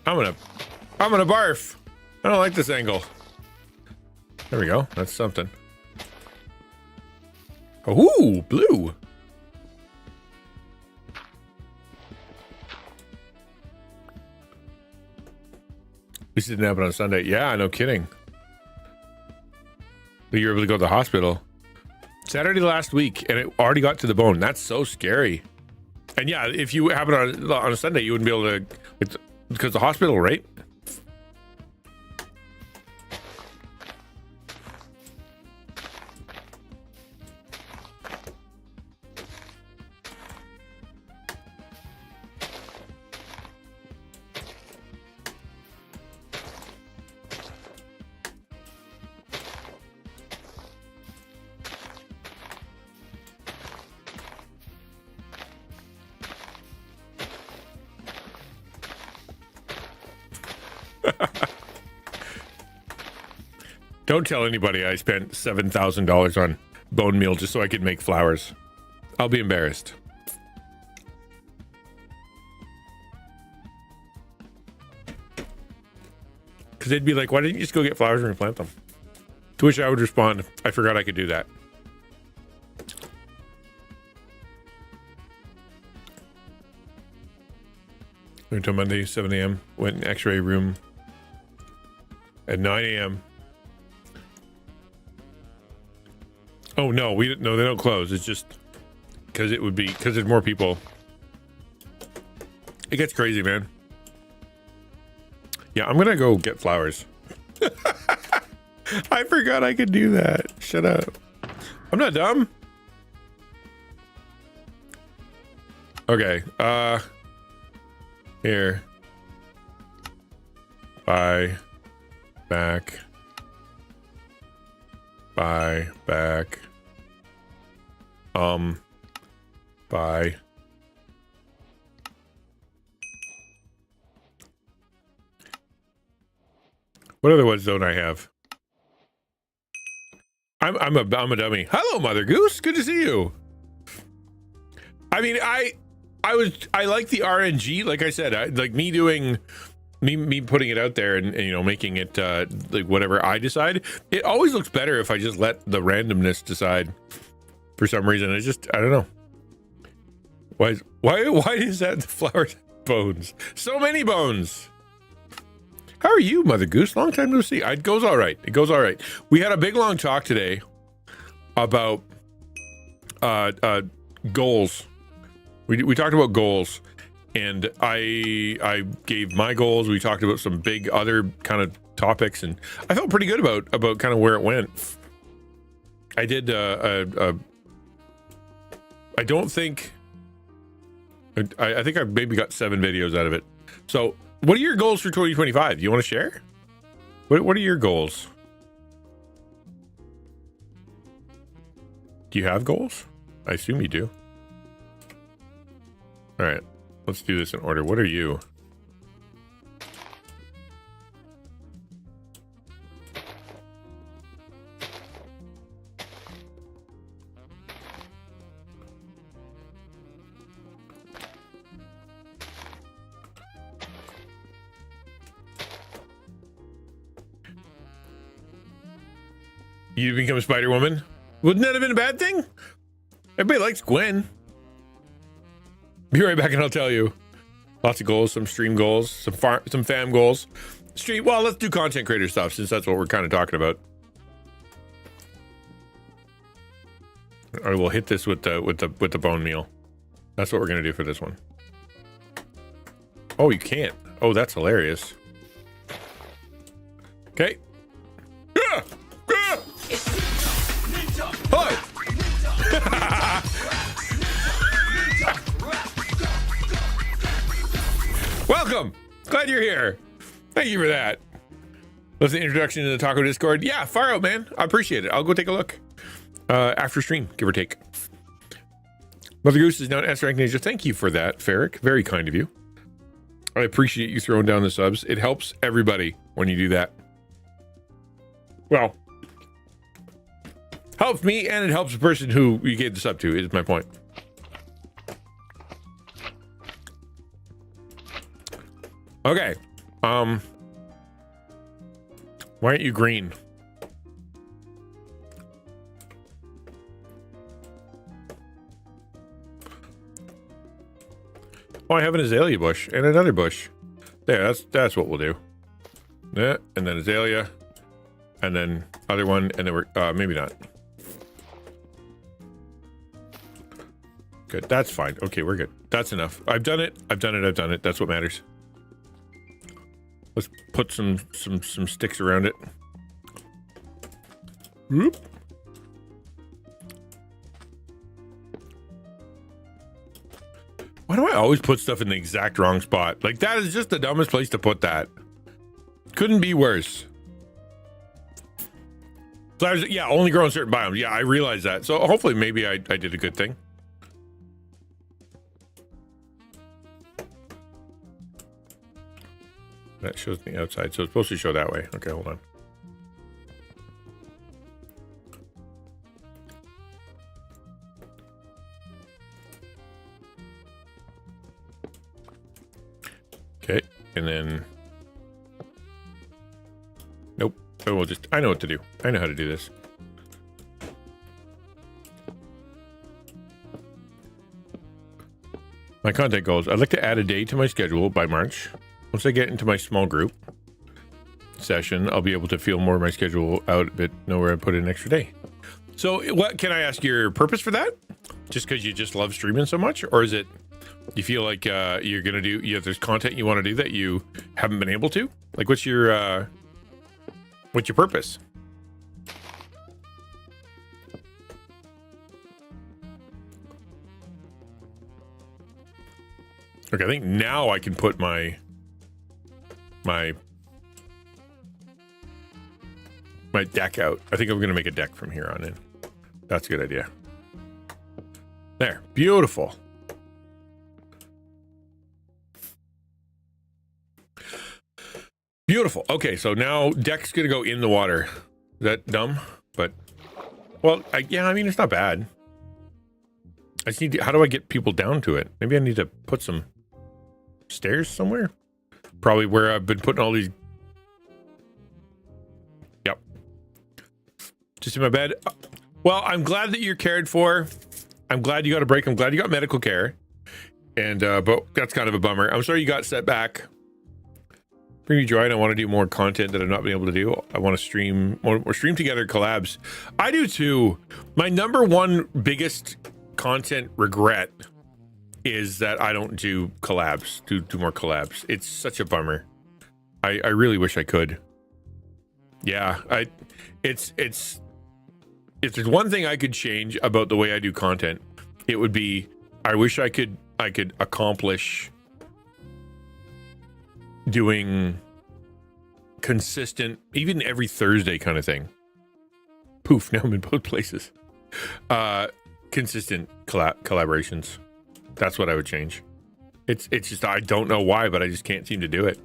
I'm gonna barf. I don't like this angle. There we go. That's something. Ooh, blue. At least it didn't happen on Sunday. Yeah, no kidding. You were able to go to the hospital Saturday last week, and it already got to the bone. That's so scary. And yeah, if you happen on a Sunday, you wouldn't be able to, because the hospital, right? Don't tell anybody I spent $7,000 on bone meal just so I could make flowers. I'll be embarrassed. Because they'd be like, why didn't you just go get flowers and replant them? To which I would respond, I forgot I could do that. Until Monday, 7 a.m. Went in X-ray room at 9 a.m. Oh no, they don't close. It's just because there's more people. It gets crazy, man. Yeah, I'm gonna go get flowers. I forgot I could do that. Shut up. I'm not dumb. Okay. Here. Bye. Back. Bye. Back. Bye. What other ones don't I have? I'm a dummy. Hello, Mother Goose. Good to see you. I mean, I like the RNG. Like I said, I like me putting it out there and you know, making it like whatever I decide. It always looks better if I just let the randomness decide. For some reason, I don't know. Why is that the flowers bones? So many bones. How are you, Mother Goose? Long time no see. It goes all right. It goes all right. We had a big long talk today about goals. We talked about goals, and I gave my goals. We talked about some big other kind of topics, and I felt pretty good about kind of where it went. I did I don't think I think I maybe got 7 videos out of it. So what are your goals for 2025? You want to share? What are your goals? Do you have goals? I assume you do. All right, let's do this in order. What are you? You become Spider-Woman? Wouldn't that have been a bad thing? Everybody likes Gwen. Be right back and I'll tell you. Lots of goals, some stream goals, some fam goals. Well, let's do content creator stuff since that's what we're kind of talking about. I will hit this with the bone meal. That's what we're gonna do for this one. Oh, you can't. Oh, that's hilarious. Okay. Hi. Welcome. Glad you're here. Thank you for that. Love the introduction to the Taco Discord. Yeah, far out, man. I appreciate it. I'll go take a look after stream, give or take. Mother Goose is now an S rank ninja. Thank you for that, Ferric. Very kind of you. I appreciate you throwing down the subs. It helps everybody when you do that. Well, helps me and it helps the person who you gave the sub to, is my point. Okay. Why aren't you green? Oh, I have an azalea bush and another bush. There, that's what we'll do. Yeah, and then azalea, and then other one, and then we're maybe not. Good, that's fine. Okay, we're good. That's enough. I've done it. I've done it. That's what matters. Let's put some sticks around it. Whoop. Why do I always put stuff in the exact wrong spot? Like, that is just the dumbest place to put that. Couldn't be worse. Flowers, yeah, only grow in certain biomes. Yeah, I realize that. So hopefully maybe I did a good thing. That shows the outside, so it's supposed to show that way. Okay, hold on. Okay, and then... Nope. Oh, we'll just... I know what to do. I know how to do this. My content goals. I'd like to add a day to my schedule by March. Once I get into my small group session, I'll be able to feel more of my schedule out a bit, know where I put in an extra day. So what can I ask your purpose for that? Just because you just love streaming so much? Or is it you feel like you're going to do, there's content you want to do that you haven't been able to? Like what's your purpose? Okay, I think now I can put my deck out. I think I'm going to make a deck from here on in. That's a good idea. There. Beautiful. Beautiful. Okay, so now deck's going to go in the water. Is that dumb? But, well, yeah, I mean, it's not bad. I just need to, how do I get people down to it? Maybe I need to put some stairs somewhere? Probably where I've been putting all these. Yep. Just in my bed. Well, I'm glad that you're cared for. I'm glad you got a break. I'm glad you got medical care. And, but that's kind of a bummer. I'm sorry you got set back. Bring me joy. I want to do more content that I've not been able to do. I want to stream more stream together collabs. I do too. My number one biggest content regret is that I don't do collabs, do more collabs. It's such a bummer. I really wish I could. Yeah, it's if there's one thing I could change about the way I do content, it would be I wish I could accomplish doing consistent, even every Thursday kind of thing. Poof, now I'm in both places. Consistent collaborations. That's what I would change. It's just, I don't know why, but I just can't seem to do it.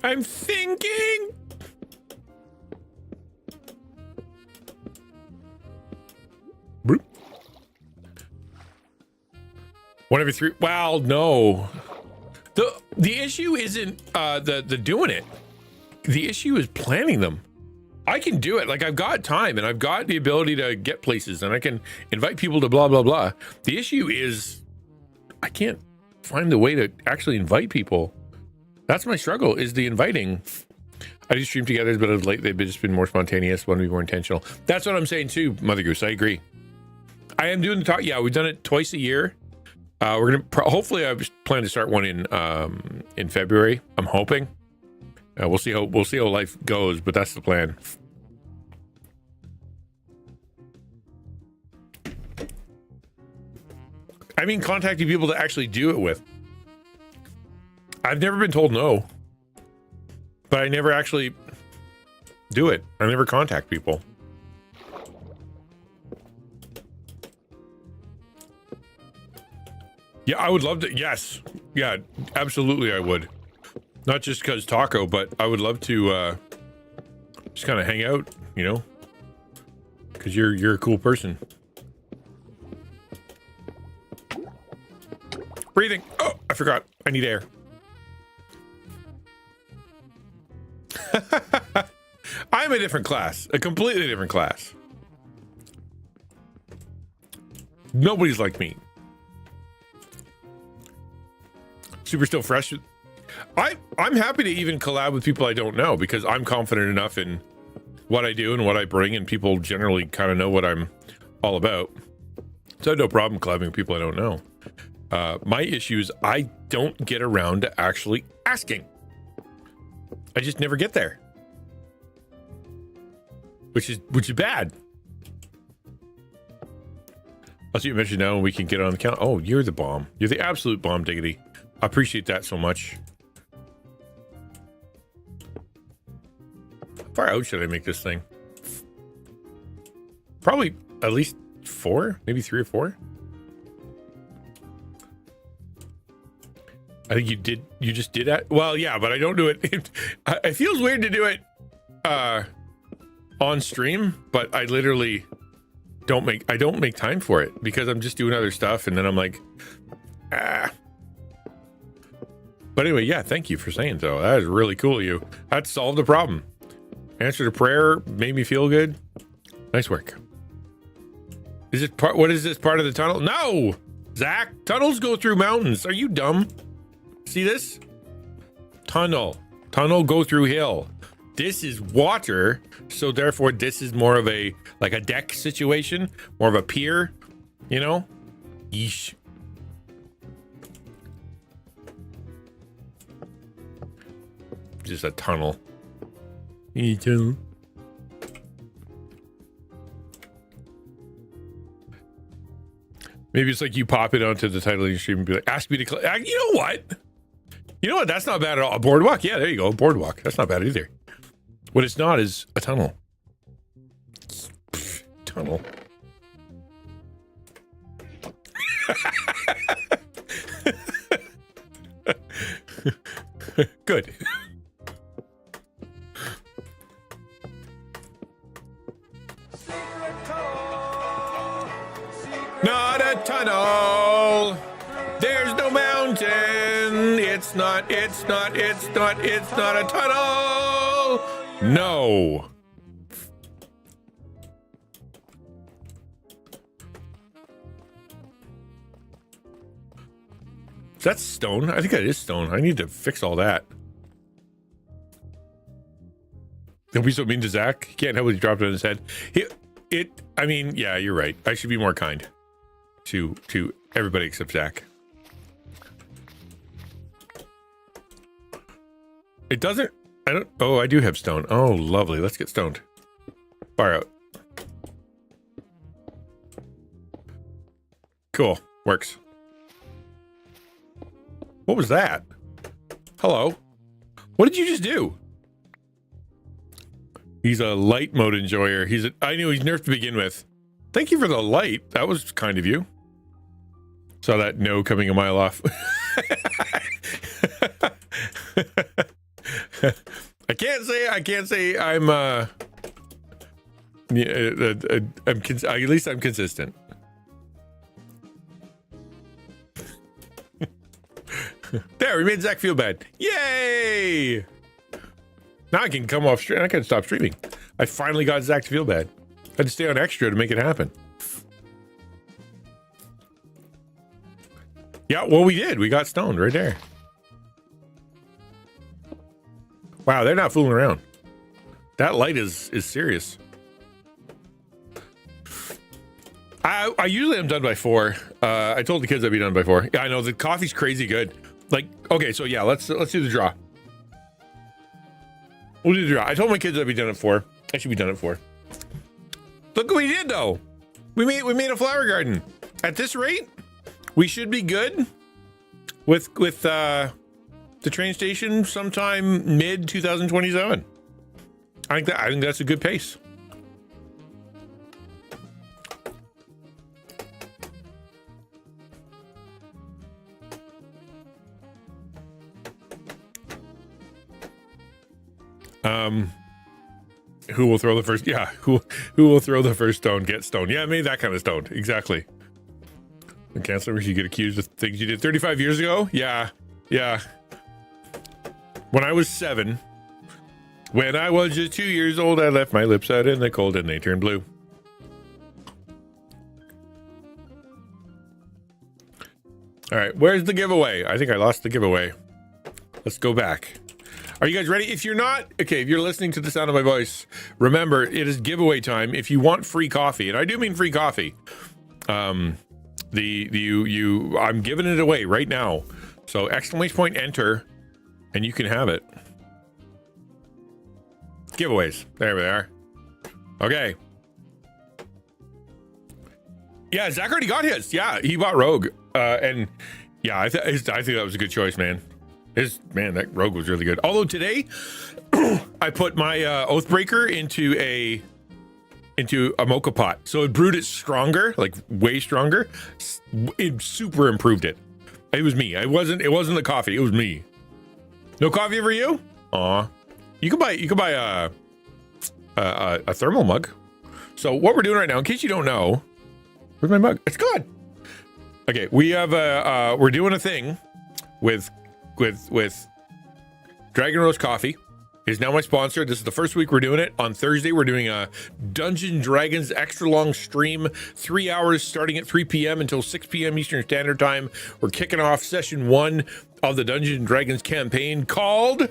I'm thinking. Boop. One every three. Well, no. The issue isn't the doing it. The issue is planning them. I can do it. Like, I've got time and I've got the ability to get places and I can invite people to blah, blah, blah. The issue is I can't find the way to actually invite people That's my struggle, is the inviting. I do stream together, but of late they've just been more spontaneous, want to be more intentional. That's what I'm saying too, Mother Goose. I agree. I am doing the talk. Yeah, we've done it twice a year. We're gonna hopefully I plan to start one in February. I'm hoping. We'll see how life goes, but that's the plan. I mean, contacting people to actually do it with. I've never been told no, but I never actually do it. I never contact people. Yeah, I would love to. Yes. Yeah, absolutely I would. Not just because taco, but I would love to just kind of hang out, you know, because you're a cool person. Breathing. Oh, I forgot. I need air. I'm a different class, a completely different class. Nobody's like me. Super still fresh. I'm happy to even collab with people I don't know because I'm confident enough in what I do and what I bring, and people generally kind of know what I'm all about. So I have no problem collabing with people I don't know. My issue is I don't get around to actually asking. I just never get there, which is bad. I'll see you mention now, and we can get on the count. Oh, you're the bomb. You're the absolute bomb, Diggity. I appreciate that so much. How far out should I make this thing? Probably at least 4, maybe 3 or 4. I think you just did that. Well, yeah, but I don't do it. It feels weird to do it on stream, but I literally don't make time for it because I'm just doing other stuff, and then I'm like, ah. But anyway, yeah, thank you for saying so. That is really cool of you. That solved the problem. Answered a prayer, made me feel good. Nice work. Is it part? What is this part of the tunnel? No, Zach. Tunnels go through mountains. Are you dumb? See this? Tunnel go through hill. This is water, so therefore this is more of a like a deck situation, more of a pier, you know? Yeesh. Just a tunnel. Maybe it's like you pop it onto the title of your stream and be like, ask me to you know what? You know what? That's not bad at all. A boardwalk. Yeah, there you go. Boardwalk. That's not bad either. What it's not is a tunnel. Pfft, tunnel. Good. Not a tunnel. There's no mountain. It's not a tunnel. No. That's stone. I think that is stone. I need to fix all that. Don't be so mean to Zach. He can't help it. He dropped it on his head. I mean, yeah, you're right. I should be more kind to everybody except Zach. It doesn't. Oh, I do have stone. Oh, lovely. Let's get stoned. Fire out. Cool. Works. What was that? Hello. What did you just do? He's a light mode enjoyer. I knew he's nerfed to begin with. Thank you for the light. That was kind of you. Saw that no coming a mile off. I can't say I'm at least I'm consistent. There, we made Zach feel bad. Yay! Now I can come off stream. I can stop streaming. I finally got Zach to feel bad. I had to stay on extra to make it happen. Yeah, well, we did. We got stoned right there. Wow, they're not fooling around. That light is serious. I usually am done by 4. I told the kids I'd be done by 4. Yeah, I know the coffee's crazy good. Like, okay, so yeah, let's do the draw. We'll do the draw. I told my kids I'd be done at 4. I should be done at 4. Look what we did though. We made a flower garden. At this rate, we should be good with the train station sometime mid 2027. I think that's a good pace. Who will throw the first? Yeah, who will throw the first stone? Get stoned. Yeah, maybe that kind of stoned. Exactly. The counselor, you get accused of things you did 35 years ago. Yeah. When I was 7, when I was just 2 years old, I left my lips out in the cold and they turned blue. All right, where's the giveaway? I think I lost the giveaway. Let's go back. Are you guys ready? If you're not, okay, if you're listening to the sound of my voice, remember, it is giveaway time. If you want free coffee, and I do mean free coffee, I'm giving it away right now. So ! enter, and you can have it. Giveaways. There we are. Okay. Yeah, Zach already got his. Yeah, he bought Rogue. And yeah, I think that was a good choice, man. That Rogue was really good. Although today, I put my Oathbreaker into a mocha pot, so it brewed it stronger, like way stronger. It super improved it. It was me. It wasn't the coffee. It was me. No coffee for you? Aw. You can buy a thermal mug. So what we're doing right now, in case you don't know, where's my mug? It's gone. Okay, we have we're doing a thing with Dragon Roast Coffee is now my sponsor. This is the first week we're doing it. On Thursday, we're doing a Dungeons & Dragons extra long stream, 3 hours starting at 3 p.m. until 6 p.m. Eastern Standard Time. We're kicking off session 1 of the Dungeons & Dragons campaign called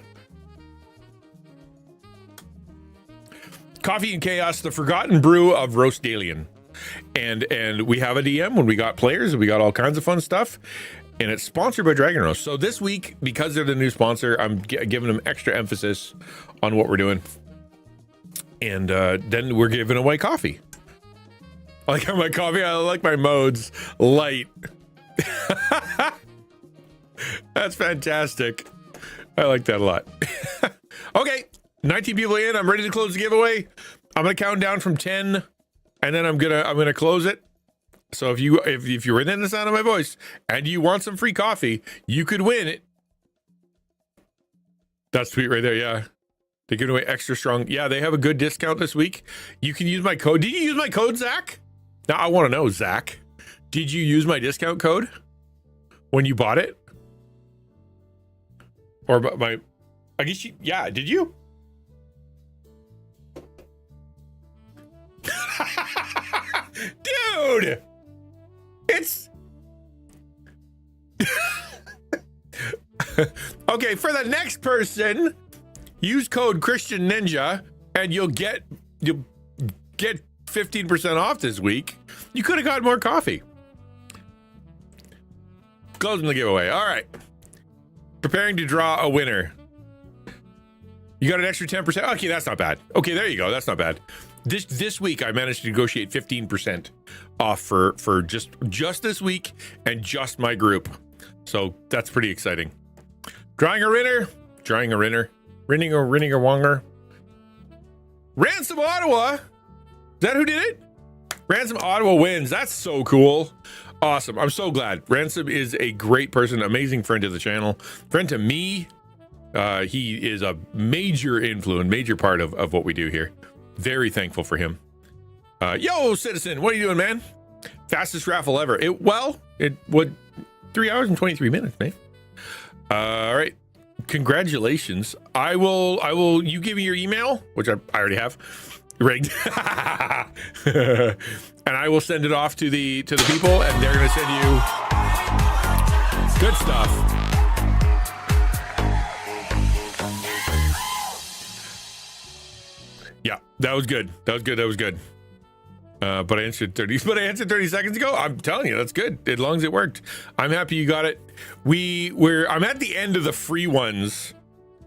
Coffee and Chaos, the Forgotten Brew of Roastdalian. And we have a DM when we got players and we got all kinds of fun stuff. And it's sponsored by Dragon Roast. So this week, because they're the new sponsor, I'm giving them extra emphasis on what we're doing. And then we're giving away coffee. I like my coffee. I like my modes light. That's fantastic. I like that a lot. Okay, 19 people in. I'm ready to close the giveaway. I'm gonna count down from 10, and then I'm gonna close it. So if you're within the sound of my voice and you want some free coffee, you could win it. That's sweet right there. Yeah. They're giving away extra strong. Yeah, they have a good discount this week. You can use my code. Did you use my code, Zach? Now I want to know, Zach, did you use my discount code when you bought it? Or I guess yeah, did you? Dude! It's okay. For the next person, use code XtianNinja, and you'll get 15% off this week. You could have got more coffee. Closing the giveaway. All right. Preparing to draw a winner. You got an extra 10%. Okay, that's not bad. Okay, there you go. That's not bad. This week I managed to negotiate 15% off for just this week and just my group. So that's pretty exciting. Drawing a winner. Rinning or Wonger. Ransom Ottawa. Is that who did it? Ransom Ottawa wins. That's so cool. Awesome. I'm so glad. Ransom is a great person, amazing friend to the channel, friend to me. He is a major influence, major part of what we do here. Very thankful for him. Yo, Citizen, what are you doing, man? Fastest raffle ever. It would 3 hours and 23 minutes, man. All right. Congratulations. I will, you give me your email, which I already have. Rigged. And I will send it off to the people, and they're going to send you good stuff. That was good. That was good. But I answered 30 seconds ago. I'm telling you, that's good. As long as it worked. I'm happy you got it. I'm at the end of the free ones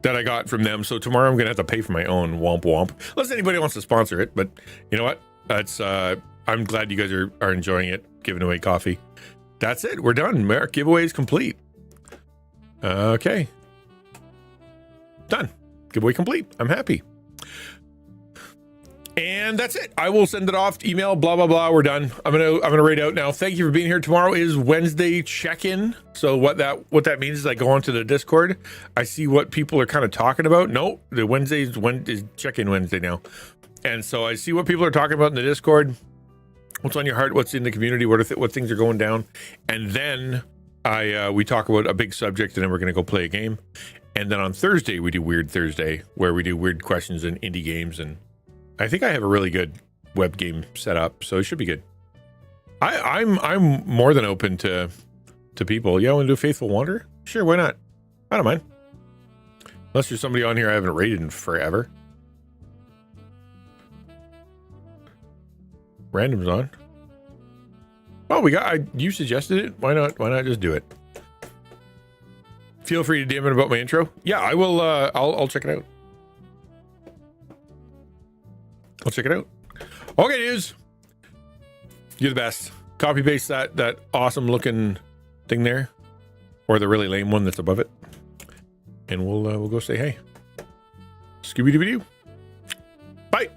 that I got from them. So tomorrow I'm going to have to pay for my own womp womp. Unless anybody wants to sponsor it. But you know what? That's, I'm glad you guys are enjoying it. Giving away coffee. That's it. We're done. Giveaway is complete. Okay. Done. Giveaway complete. I'm happy. And that's it. I will send it off, email, blah, blah, blah. We're done. I'm gonna rate out now. Thank you for being here. Tomorrow is Wednesday check-in. So what that means is I go onto the Discord. I see what people are kind of talking about. No, the Wednesday is check-in Wednesday now. And so I see what people are talking about in the Discord. What's on your heart? What's in the community? What things are going down? And then we talk about a big subject, and then we're gonna go play a game. And then on Thursday we do Weird Thursday, where we do weird questions and indie games, and I think I have a really good web game set up, so it should be good. I'm more than open to people. Yeah, want to do Faithful Wanderer? Sure, why not? I don't mind. Unless there's somebody on here I haven't rated in forever. Random's on. Oh, you suggested it. Why not just do it? Feel free to DM it about my intro. Yeah, I will. I'll check it out. I'll check it out. Okay, dudes. You're the best. Copy paste that awesome looking thing there, or the really lame one that's above it, and we'll go say hey. Scooby Dooby Doo. Bye.